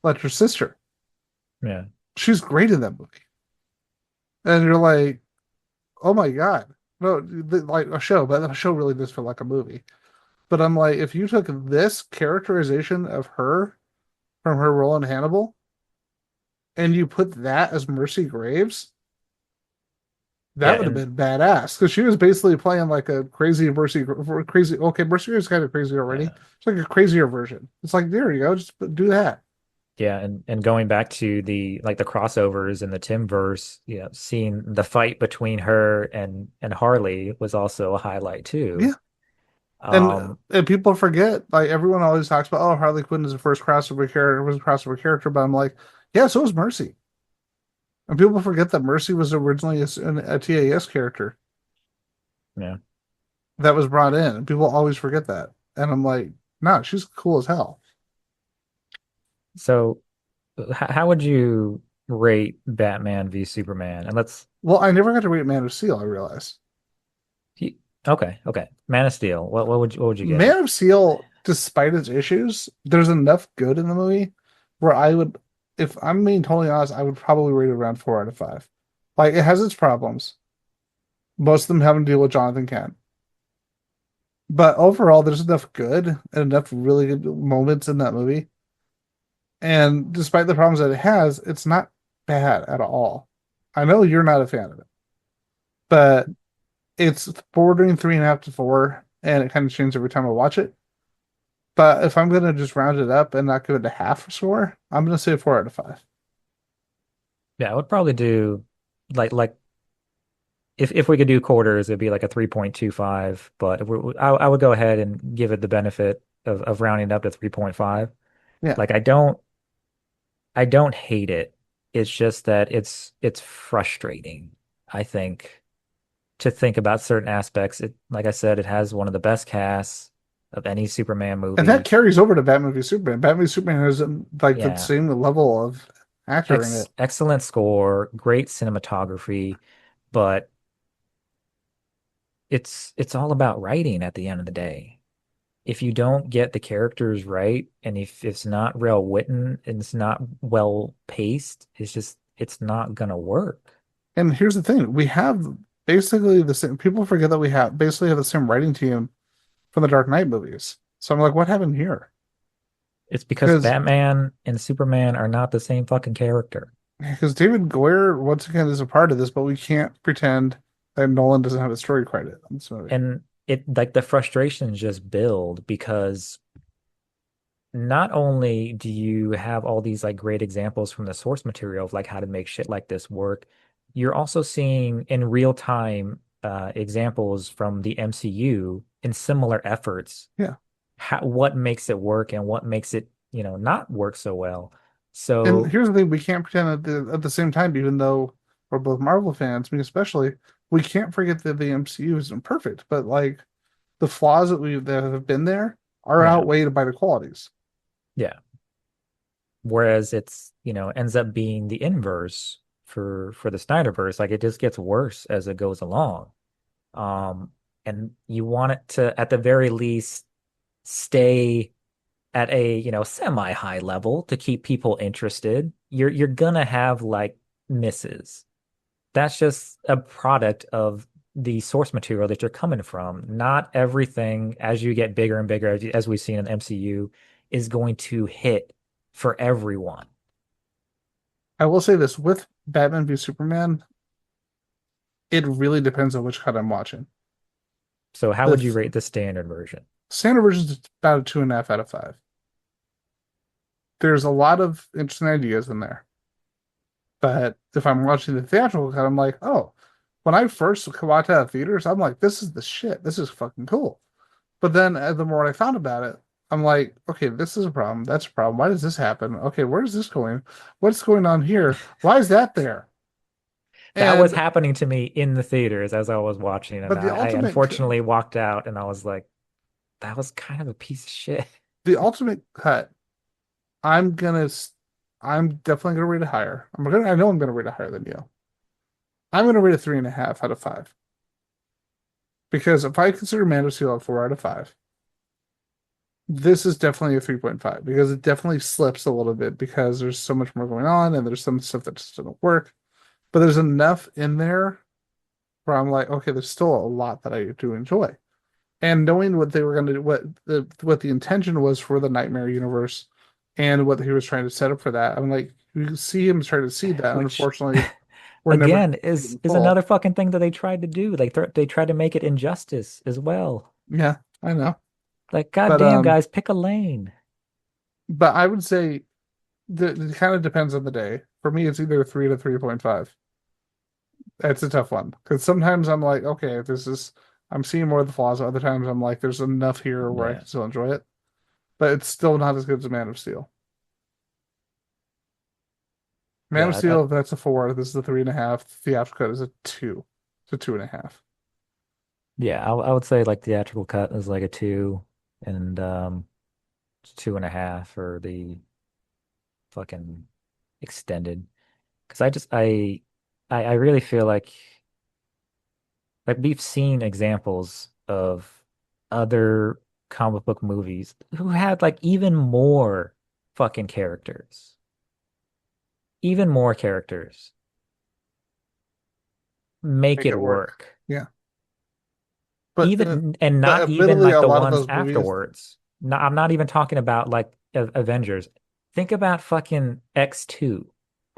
Lecter's sister. yeah. She's great in that movie. And you're like, oh my God. No, like a show, but the show really does feel like a movie. But I'm like, if you took this characterization of her from her role in Hannibal and you put that as Mercy Graves, Yeah, that would have and been badass because she was basically playing like a crazy Mercy, crazy. Okay, Mercy Graves is kind of crazy already. yeah. It's like a crazier version. It's like there you go, just do that. Yeah, and going back to the crossovers in the Timverse, seeing the fight between her and Harley was also a highlight Yeah, too. and Um, and people forget like everyone always talks about oh Harley Quinn is the first crossover character, was a crossover character, but I'm like yeah, so was Mercy. And people forget that Mercy was originally a TAS character yeah. that was brought in. And people always forget that. And I'm like, no, she's cool as hell. So, how would you rate Batman v Superman? And Well, I never got to read Man of Steel, I realize. he- okay, Man of Steel. What would you give Man it? of Steel, despite its issues, there's enough good in the movie where I would, if I'm being totally honest, I would probably rate it around 4 out of 5. Like, it has its problems. Most of them having to deal with Jonathan Kent. But overall, there's enough good and enough really good moments in that movie. And despite the problems that it has, it's not bad at all. I know you're not a fan of it, but it's bordering 3.5 to 4, and it kind of changes every time I watch it. But if I'm gonna just round it up and not give it a half score, I'm gonna say 4 out of 5. Yeah, I would probably do like if we could do quarters, it'd be like a 3.25. But I would go ahead and give it the benefit of rounding up to 3.5. Yeah. Like I don't hate it. It's just that it's frustrating, I think, to think about certain aspects. It, like I said, it has one of the best casts of any Superman And that movie. carries over to Batman v Superman. Batman v Superman has like the Yeah. same level of actor in it. Excellent score, great cinematography, but it's all about writing at the end of the day. If you don't get the characters right, and if it's not well written and it's not well paced, it's not gonna work. And here's the thing, we have basically the same people forget that we have basically have the same writing team from the Dark Knight movies. So I'm like, what happened here? It's because Because Batman and Superman are not the same fucking character. because David Goyer once again is a part of this, but we can't pretend that Nolan doesn't have a story credit on this movie. And it like the frustrations just build because not only do you have all these like great examples from the source material of like how to make shit like this work, you're also seeing in real time examples from the MCU in similar efforts. Yeah. What makes it work and what makes it, not work so well. And So here's the thing, we can't pretend at the same time, even though we're both Marvel fans, me especially, we can't forget that the MCU isn't perfect, but like the flaws that have been there are yeah, outweighed by the qualities. yeah. Whereas it's, ends up being the inverse for the Snyderverse. Like it just gets worse as it goes along. Um, and you want it to, at the very least, stay at a, semi-high level to keep people interested, you're gonna have like misses. That's just a product of the source material that you're coming from. Not everything, as you get bigger and bigger, as we've seen in MCU, is going to hit for everyone. I will say this with Batman v Superman, it really depends on which cut I'm watching. So how The would you rate the standard version? standard version is about a 2.5 out of 5. There's a lot of interesting ideas in there. But if I'm watching the theatrical cut, I'm like, oh, when I first watched out of theaters, I'm like, this is the shit. This is fucking cool. But then the more I found about it, I'm like, okay, this is a problem. That's a problem. Why does this happen? Okay, where is this going? What's going on here? Why is that there? That was And happening to me in the theaters as I was watching, and but I unfortunately walked out and I was like, that was kind of a piece of shit. the ultimate cut, I'm gonna I'm definitely gonna rate it higher. I know I'm gonna rate it higher than you. I'm gonna rate it 3.5 out of 5. Because if I consider Man of Steel a 4 out of 5, this is definitely a 3.5 because it definitely slips a little bit because there's so much more going on and there's some stuff that just doesn't work. But there's enough in there where I'm like, okay, there's still a lot that I do enjoy. And knowing what they were going to do, what the intention was for the Nightmare universe and what he was trying to set up for that, I'm like, you see him trying to see that. Which Unfortunately, we're never again is in is full. another fucking thing that they tried to do. Like they tried to make it injustice as well. Yeah, I know. Like, But goddamn, guys, pick a lane. I would say that it kind of depends on the day. For me, it's either 3 to 3.5. It's a tough one because sometimes I'm like, okay, this is I'm seeing more of the flaws. Other times I'm like, there's enough here where I Yeah, can still enjoy it, but it's still not as good as Man of Steel. Man of yeah, Steel, that's a 4. This is a 3.5. Theatrical cut is a 2. It's a 2.5. yeah. I would say like theatrical cut is like a two, and it's 2.5 for the fucking extended. Because I really feel like we've seen examples of other comic book movies who had like even more fucking characters, even more characters make Make it it work. work. Yeah, but Even and but not even admittedly, like a the lot of ones those movies, afterwards. No, I'm not even talking about like Avengers. Think about fucking X2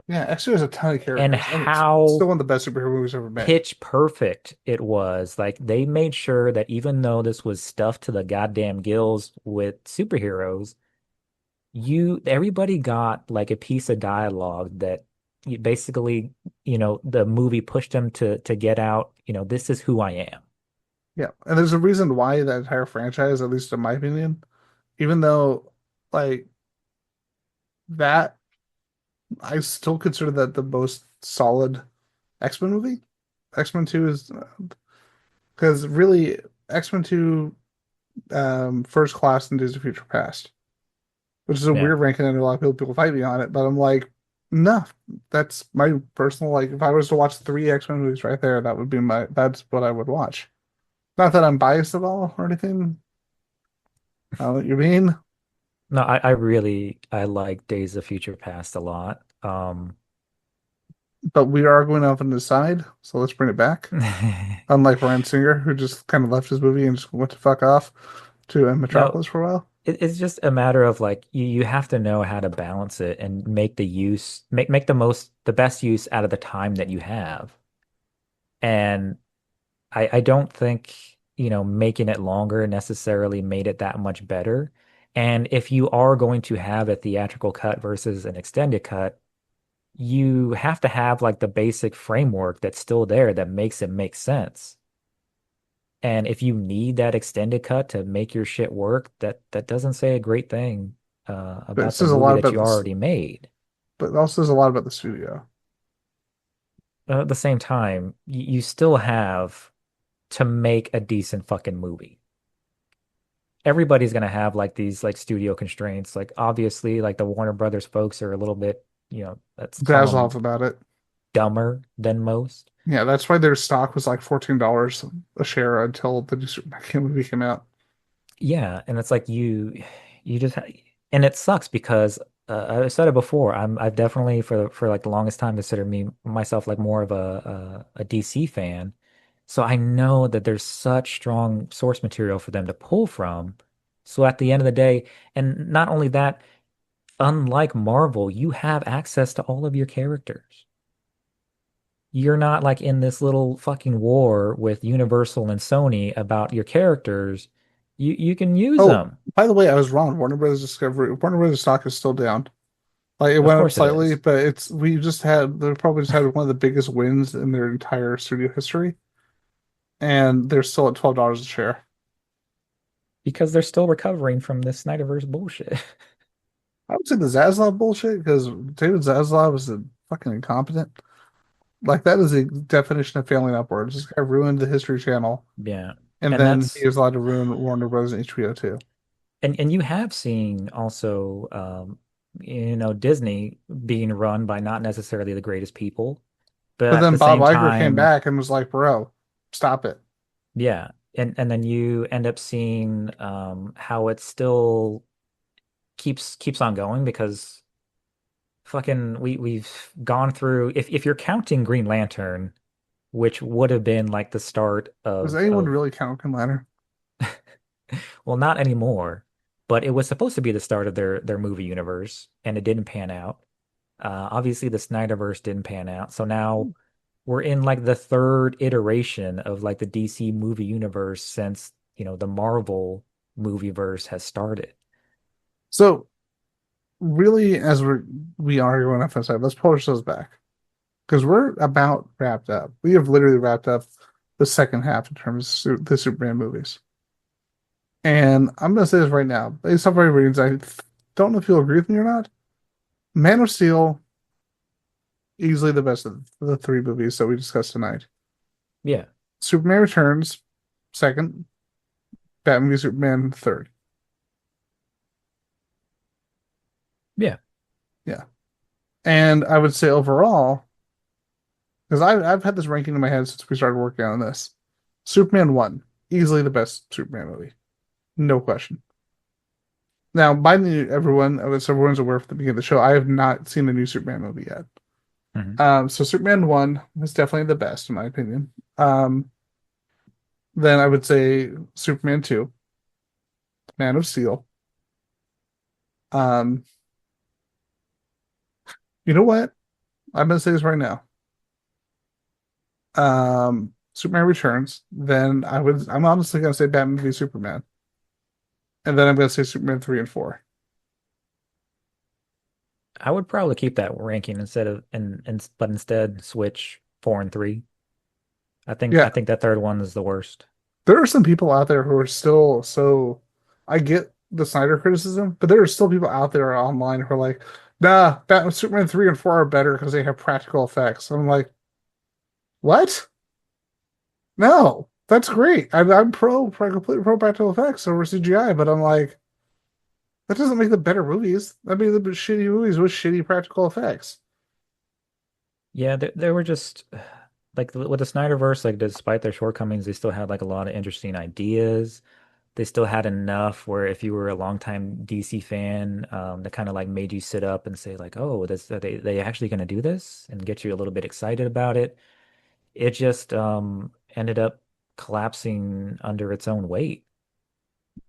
yeah, actually, there's a ton of and characters, and it's still how one of the best superhero movies ever made. pitch perfect it was. Like they made sure that even though this was stuffed to the goddamn gills with superheroes, everybody got like a piece of dialogue that basically, the movie pushed them to get out, this is who I am. Yeah, and there's a reason why that entire franchise, at least in my opinion, even though like that, I still consider that the most solid X-Men movie. X-Men 2 is because really X-Men 2, First Class, and Days of Future Past, which is a Yeah. weird ranking. And a lot of people fight me on it, but I'm like, no, that's my personal like. If I was to watch 3 X-Men movies right there, that's what I would watch. Not that I'm biased at all or anything. I know what you mean, No, I like Days of Future Past a lot. but we are going off on the side, so let's bring it back. Unlike Ryan Singer, who just kind of left his movie and just went to fuck off to No, Metropolis for a while. it's just a matter of like you have to know how to balance it and make the best use out of the time that you have. And I don't think, making it longer necessarily made it that much better. And if you are going to have a theatrical cut versus an extended cut, you have to have like the basic framework that's still there that makes it make sense. And if you need that extended cut to make your shit work, that doesn't say a great thing But it about the says a movie lot that about you this, already made. but it also says a lot about the studio. At the same time, you still have to make a decent fucking movie. Everybody's gonna have like these like studio constraints. Like obviously, like the Warner Brothers folks are a little bit, let's call Zaslav them about it. dumber than most. Yeah, that's why their stock was like $14 a share until the new Superman movie came out. Yeah, and it's like you just and it sucks because I said it before. I've definitely for like the longest time considered me myself like more of a DC fan. So I know that there's such strong source material for them to pull from. So at the end of the day, and not only that, unlike Marvel, you have access to all of your characters. You're not like in this little fucking war with Universal and Sony about your characters. You can use Oh, them. by the way, I was wrong. Warner Brothers stock is still down. Like it Of went up course it slightly, is. but they probably just had one of the biggest wins in their entire studio history, and they're still at $12 a share. Because they're still recovering from this Snyderverse bullshit. I would say the Zaslav bullshit because David Zaslav is a fucking incompetent. Like that is a definition of failing upwards. This guy ruined the History Channel, Yeah. and And then he that's was allowed to ruin Warner Bros. And HBO too. and you have seen also Disney being run by not necessarily the greatest people, but But at then the Bob same Iger came time, back and was like, "Bro, stop it." yeah. And then you end up seeing how it still keeps on going because fucking we've gone through if you're counting Green Lantern, which would have been like the start Does of anyone of really count Green Lantern? well, not anymore, but it was supposed to be the start of their movie universe, and it didn't pan out. Obviously, the Snyderverse didn't pan out, so now we're in like the third iteration of like the DC movie universe since the Marvel movie verse has started. So really, as we are going off inside, let's pull ourselves back because we're about wrapped up. We have literally wrapped up the second half in terms of the Superman movies. And I'm going to say this right now, based off my readings, I don't know if you'll agree with me or not. Man of Steel, easily the best of the three movies that we discussed tonight. Yeah, Superman Returns, second. Batman v Superman, third. yeah. Yeah. And I would say overall, because I've had this ranking in my head since we started working on this. Superman 1, easily the best Superman movie. No question. Now, by everyone, so everyone's aware from the beginning of the show, I have not seen the new Superman movie yet. Mhm. So Superman 1 is definitely the best, in my opinion. Then I would say Superman 2, Man of Steel. Um, you know what? I'm gonna say this right now. Superman Returns. Then I'm honestly gonna say Batman v Superman. And then I'm gonna say Superman 3 and 4. I would probably keep that ranking instead of but instead switch 4 and 3. I Yeah, think that third one is the worst. there are some people out there who are still so. I get the Snyder criticism, but there are still people out there online who are like, "Nah, Batman, Superman 3 and 4 are better because they have practical effects." I'm like, "What? No, that's great. I'm completely pro practical effects over CGI, but I'm like, that doesn't make them better movies. That makes them shitty movies with shitty practical effects." Yeah, they were just like with the Snyderverse, like despite their shortcomings, they still had like a lot of interesting ideas. They still had enough where if you were a longtime DC fan, that kind of like made you sit up and say like, "Oh, this they actually going to do this?" and get you a little bit excited about it. It just ended up collapsing under its own weight,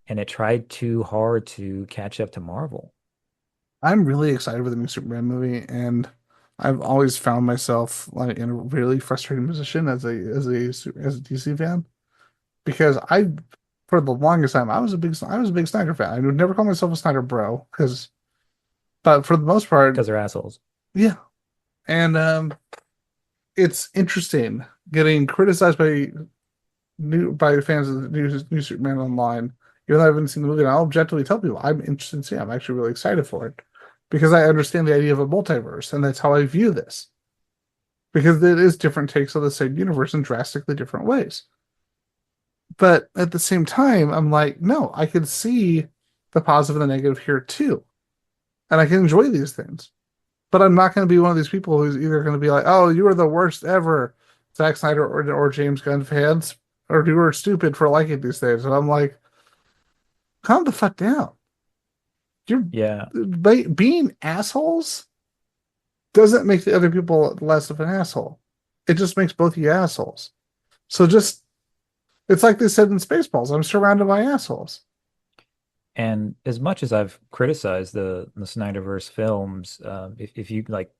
and it tried too hard to catch up to Marvel. I'm really excited for the new Superman movie, and I've always found myself like in a really frustrating position as a DC fan because for the longest time I was a big Snyder fan. I would never call myself a Snyder bro but for the most part, Because they're assholes. yeah. And it's interesting getting criticized by fans of the new Superman online. Even though I haven't seen the movie, and I'll objectively tell people I'm interested in seeing. I'm actually really excited for it because I understand the idea of a multiverse, and that's how I view this. Because it is different takes on the same universe in drastically different ways. But at the same time, I'm like, no, I can see the positive and the negative here too, and I can enjoy these things. But I'm not going to be one of these people who's either going to be like, "Oh, you are the worst ever, Zack Snyder or James Gunn fans," or "You are stupid for liking these things." And I'm like, calm the fuck down. You're Yeah. being assholes doesn't make the other people less of an asshole. It just makes both of you assholes. So just it's like they said in Spaceballs. I'm surrounded by assholes. And as much as I've criticized the Snyderverse films, if you like,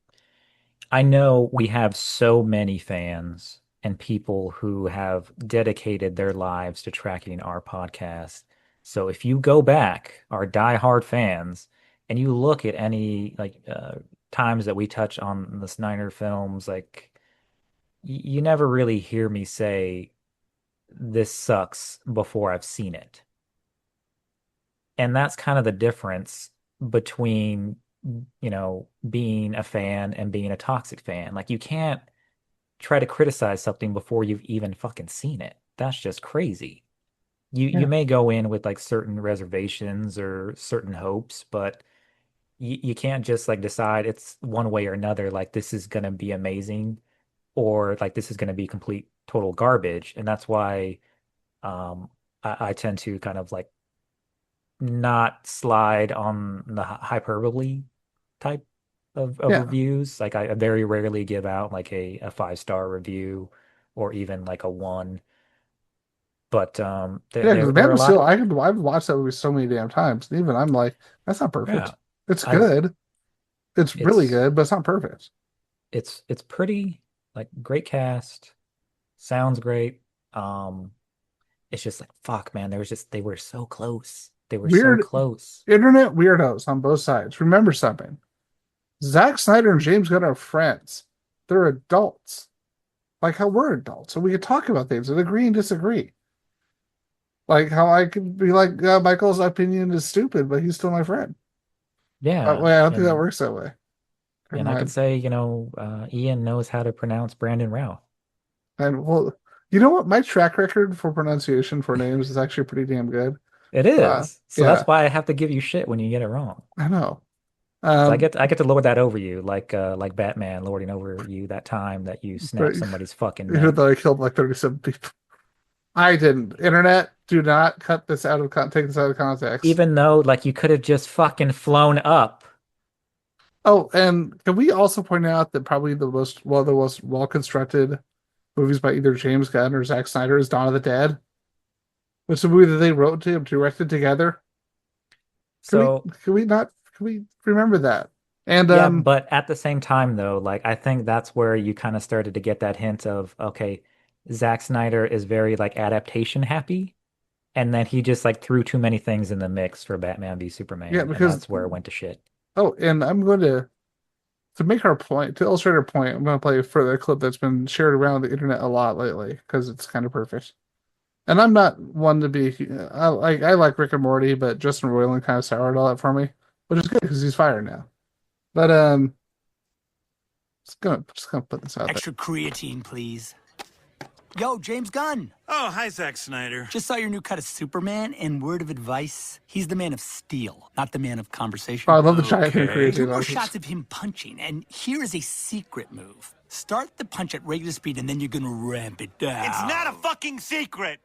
I know we have so many fans and people who have dedicated their lives to tracking our podcast. So if you go back, our diehard fans, and you look at any times that we touch on the Snyder films, like you never really hear me say this sucks before I've seen it. And that's kind of the difference between, being a fan and being a toxic fan. Like you can't try to criticize something before you've even fucking seen it. That's just crazy. You Yeah. may go in with like certain reservations or certain hopes, but you can't just like decide it's one way or another, like this is gonna be amazing or like this is gonna be complete total garbage. And that's why I tend to kind of like not slide on the hyperbole type of Yeah. reviews. Like I very rarely give out like a 5-star review or even like a one. But Yeah, because there Man are a of Steel, lot. I've watched that movie so many damn times. And even I'm like, that's not Yeah, perfect. It's I've good. It's really it's good, but it's not perfect. it's pretty like great cast, sounds great. Um, it's just like fuck, man. They were so close. They were so Weird close. internet weirdos on both sides. Remember something. Zack Snyder and James Gunn are friends. They're adults. Like how we're adults. So we can talk about things and agree and disagree. Like how I could be like, Michael's opinion is stupid, but he's still my friend. Yeah, Wait, I don't think that works that way. Never and I could mind. say, Ian knows how to pronounce Brandon Routh. And well, you know what? My track record for pronunciation for names is actually pretty damn good. It Uh, is. So that's yeah, why I have to give you shit when you get it wrong. I know. So Um, I get to lord that over you, like Batman lording over you that time that you but snapped somebody's fucking even though neck. I killed like 37 people, I didn't. Internet, do not cut this out of take this out of context. Even though like you could have just fucking flown up. Oh, and can we also point out that probably the most well constructed movies by either James Gunn or Zack Snyder is Dawn of the Dead, which is a movie that they wrote to directed together. So Can we remember that? And yeah, but at the same time though, like I think that's where you kind of started to get that hint of, okay, Zack Snyder is very like adaptation happy. And then he just like threw too many things in the mix for Batman v yeah, Superman, and because that's where it went to shit. and I'm going to make our point, to illustrate our point, I'm going to play a further clip that's been shared around the internet a lot lately because it's kind of perfect. And I'm not one to be, I like Rick and Morty, but Justin Roiland kind of soured all that for me, which is good because he's fired now. But just gonna put this out there. Extra creatine, please. Yo, James Gunn. Oh, hi, Zack Snyder. Just saw your new cut of Superman, and word of advice, he's the man of steel, not the man of conversation. Oh, I love the giant thing Okay. creatine. Do more shots of him punching, and here is a secret move. Start the punch at regular speed, and then you're gonna ramp it down. It's not a fucking secret.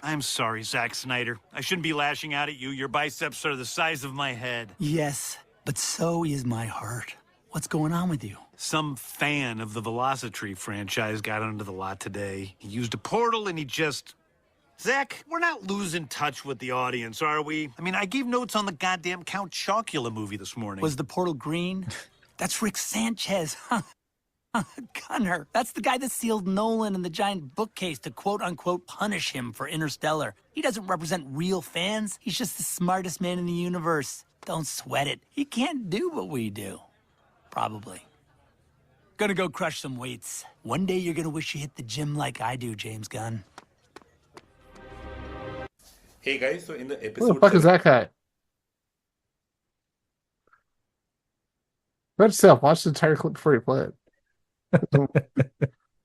I'm sorry, Zack Snyder. I shouldn't be lashing out at you. Your biceps are the size of my head. Yes, but so is my heart. What's going on with you? Some fan of the Velocitree franchise got onto the lot today. He used a portal and he just... Zack, we're not losing touch with the audience, are we? I mean, I gave notes on the goddamn Count Chocula movie this morning. Was the portal green? That's Rick Sanchez. Gunner. That's the guy that sealed Nolan in the giant bookcase to quote-unquote punish him for Interstellar. He doesn't represent real fans. He's just the smartest man in the universe. Don't sweat it. He can't do what we do. Probably. Gonna go crush some weights. One day you're gonna wish you hit the gym like I do, James Gunn. Hey guys, so in the Who the episode fuck is that guy? Go yourself. Watch the entire clip before you play it.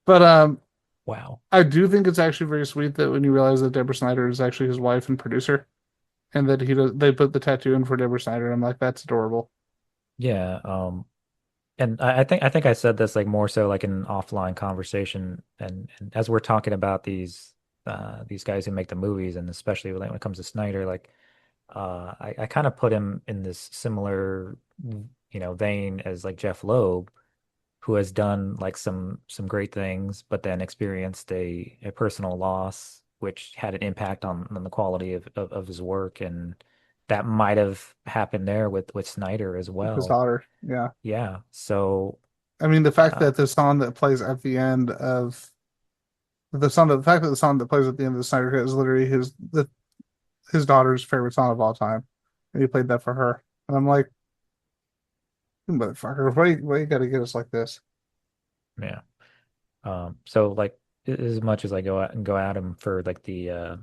But Wow. I do think it's actually very sweet that when you realize that Deborah Snyder is actually his wife and producer, and that they put the tattoo in for Deborah Snyder. I'm like, that's adorable. Yeah. And I think I said this like more so like an offline conversation, and as we're talking about these guys who make the movies, and especially when it comes to Snyder, like I kind of put him in this similar, vein as like Jeff Loeb, who has done like some great things, but then experienced a personal loss, which had an impact on the quality of his work, and that might have happened there with Snyder as His well. daughter. Yeah. Yeah. So, I mean, the fact uh, that the song that plays at the end of the fact that the song that plays at the end of the Snyder Cut is literally his daughter's favorite song of all time, and he played that for her. And I'm like, motherfucker, why you gotta get us like this? yeah. So like as much as I go at him for like the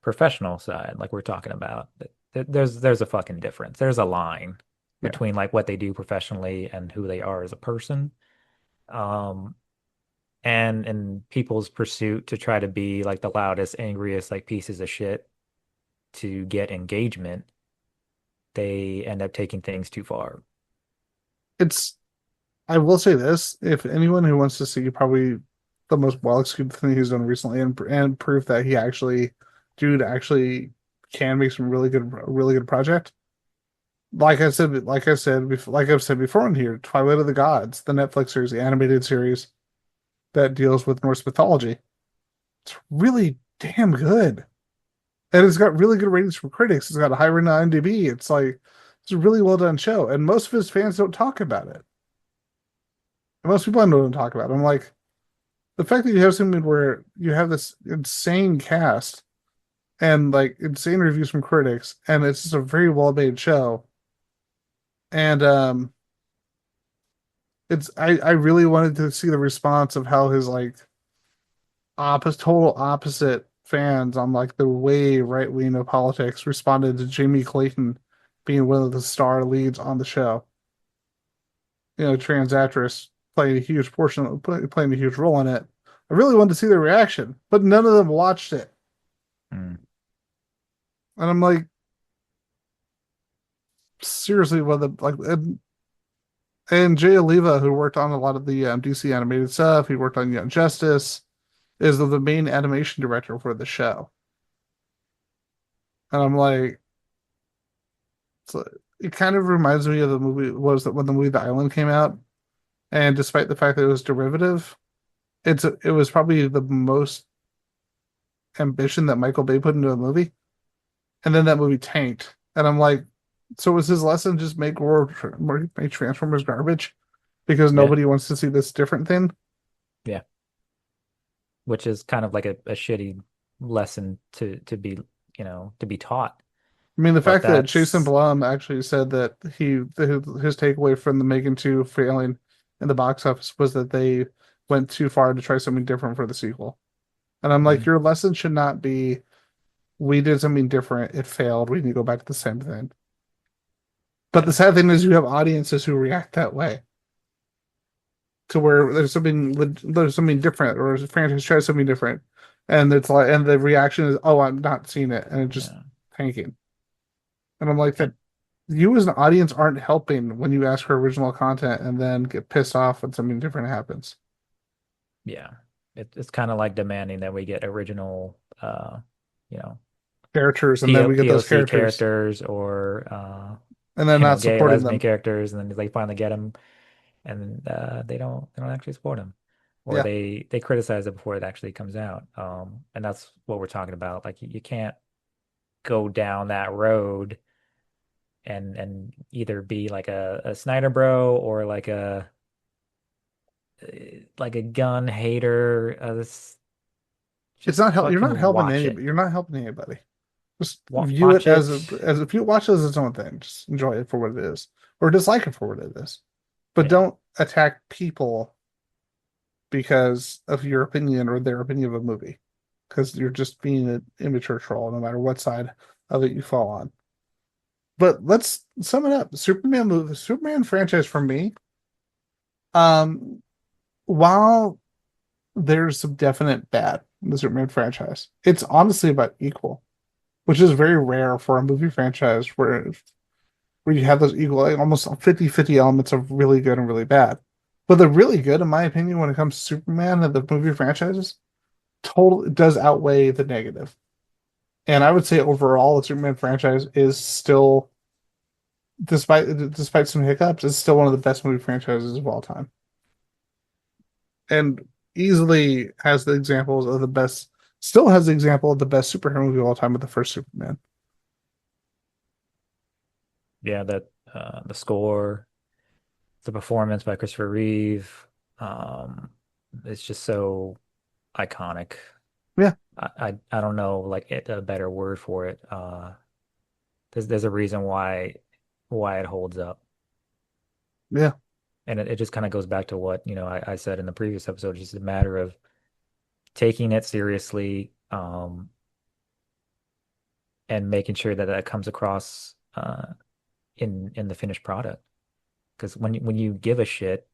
professional side, like we're talking about, there's a fucking difference. There's a line Yeah, between like what they do professionally and who they are as a person. Um, and in people's pursuit to try to be like the loudest, angriest, like pieces of shit to get engagement, they end up taking things too far. it's. I will say this: if anyone who wants to see probably the most well executed thing he's done recently, and proof that dude actually can make some really good project. Like I've said before in here, Twilight of the Gods, the Netflix series, the animated series that deals with Norse mythology. It's really damn good. And it's got really good ratings from critics. It's got a high rating on IMDb. It's a really well done show. And most of his fans don't talk about it. And most people I know don't talk about it. I'm like, the fact that you have something where you have this insane cast and like insane reviews from critics, and it's just a very well made show. And I really wanted to see the response of how his like total opposite fans on like the way right wing of politics responded to Jamie Clayton being one of the star leads on the show. You know, trans actress playing a huge playing a huge role in it. I really wanted to see their reaction, but none of them watched it. Mm. And I'm like, seriously, what the like and Jay Oliva, who worked on a lot of the DC animated stuff, he worked on Young Justice, is the main animation director for the show. And I'm like, so it kind of reminds me of the movie was that when the movie The Island came out, and despite the fact that it was derivative, it was probably the most ambition that Michael Bay put into a movie, and then that movie tanked. And I'm like, so was his lesson just make Transformers garbage because Yeah. nobody wants to see this different thing? Yeah. Which is kind of like a shitty lesson to be taught. I mean, the But fact that Jason that's Blum actually said that his takeaway from the Megan 2 failing in the box office was that they went too far to try something different for the sequel. And I'm like, Mhm. your lesson should not be we did something different, it failed, we need to go back to the same thing. But the Yeah. sad thing is you have audiences who react that way to where there's something different or a franchise tries something different. And it's like and the reaction is, oh, I'm not seeing it, and it's just Yeah. tanking. And I'm like that And you as an audience aren't helping when you ask for original content and then get pissed off when something different happens. yeah. It's kind of like demanding that we get original you know, Characters, and then we get those POC characters, characters or and then not gay supporting lesbian them. characters, and then they finally get them, and they don't actually support them, or Yeah, they criticize it before it actually comes out. And that's what we're talking about. Like you can't go down that road and either be like a Snyder bro or like a gun hater. it's Just not help. fucking watch it. You're not helping anybody. Just view it Watch as it. if you watch it as its own thing. Just enjoy it for what it is, or dislike it for what it is. But Yeah, don't attack people because of your opinion or their opinion of a movie, because you're just being an immature troll, no matter what side of it you fall on. But let's sum it up. The Superman franchise for me, um, while there's some definite bad in the Superman franchise, it's honestly about equal, which is very rare for a movie franchise where you have those equal, like almost 50-50 elements of really good and really bad. But the really good, in my opinion, when it comes to Superman and the movie franchises, totally does outweigh the negative. And I would say overall, the Superman franchise is still, despite some hiccups, is still one of the best movie franchises of all time, and easily has the examples of the best. Still has the example of the best superhero movie of all time with the first Superman. Yeah, that the score, the performance by Christopher Reeve, it's just so iconic. Yeah, I don't know like a better word for it. There's a reason why it holds up. yeah. And it just kind of goes back to what, I said in the previous episode, it's just a matter of taking it seriously, and making sure that that comes across in the finished product. Because when you give a shit,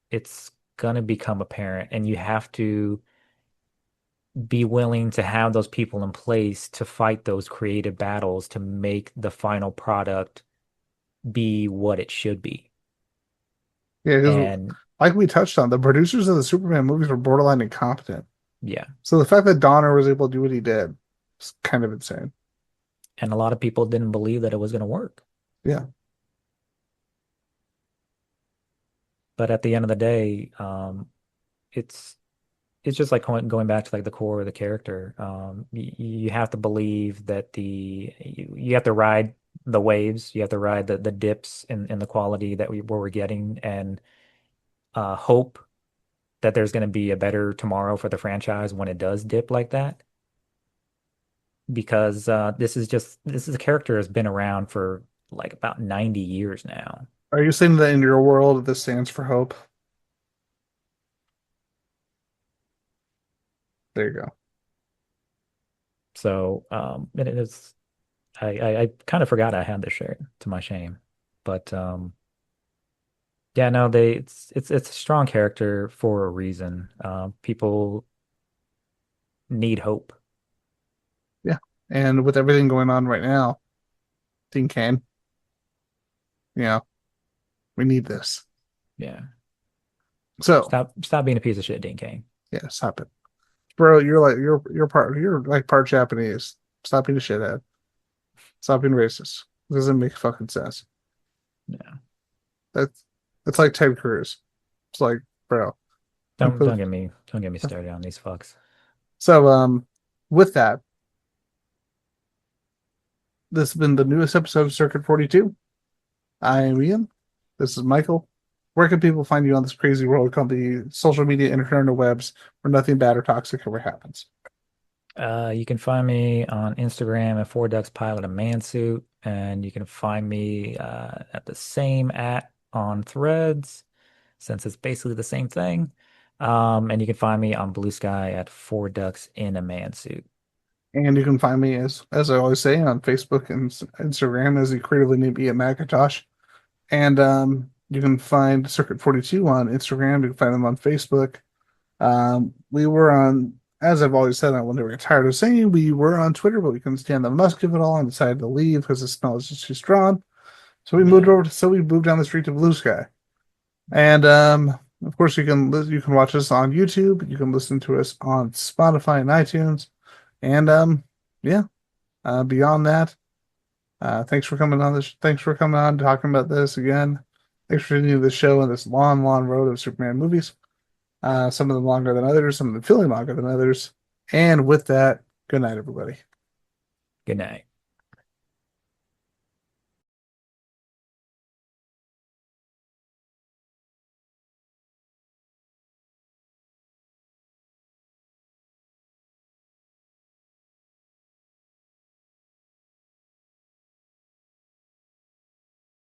it's gonna become apparent, and you have to be willing to have those people in place to fight those creative battles to make the final product be what it should be. Yeah, because And like we touched on, the producers of the Superman movies were borderline incompetent. yeah, So the fact that Donner was able to do what he did is kind of insane. and a lot of people didn't believe that it was going to work. Yeah. But at the end of the day, it's it's just like going back to like the core of the character. You have to believe that you have to ride the waves, you have to ride the dips in the quality that we're getting, and hope that there's going to be a better tomorrow for the franchise when it does dip like that. Because this is a character that's been around for like about 90 years now. Are you saying that in your world this stands for hope? There you go. So it is I kind of forgot I had this shirt to my shame. But yeah, no, it's a strong character for a reason. People need hope. Yeah. And with everything going on right now, Dean Cain, you know, we need this. Yeah. So Stop being a piece of shit, Dean Cain. yeah, stop it. Bro, you're like part Japanese. Stop being a shithead. Stop being racist. It doesn't make fucking sense. Yeah. That's that's like Ted Cruz. It's like, bro. Don't get me started on these fucks. So with that, this has been the newest episode of Circuit 42. I am Ian. This is Michael. Where can people find you on this crazy world called the social media internet webs where nothing bad or toxic ever happens? You can find me on Instagram at Four Ducks Pilot a Man Suit, and you can find me at the same on Threads, since it's basically the same thing. And you can find me on Blue Sky at Four Ducks in a Man Suit. And you can find me as I always say on Facebook and Instagram as the creatively named Ian McIntosh. And you can find Circuit 42 on Instagram. You can find them on Facebook. We were on, as I've always said, I will never get tired of saying, we were on Twitter, but we couldn't stand the musk of it all and decided to leave because the smell was just too strong. So we moved down the street to Blue Sky. And of course, you can watch us on YouTube. You can listen to us on Spotify and iTunes. And yeah, beyond that, thanks for coming on this. Thanks for coming on talking about this again. Thanks for tuning to the show and this long, long road of Superman movies. Some of them longer than others, some of them feeling longer than others. And with that, good night, everybody. Good night.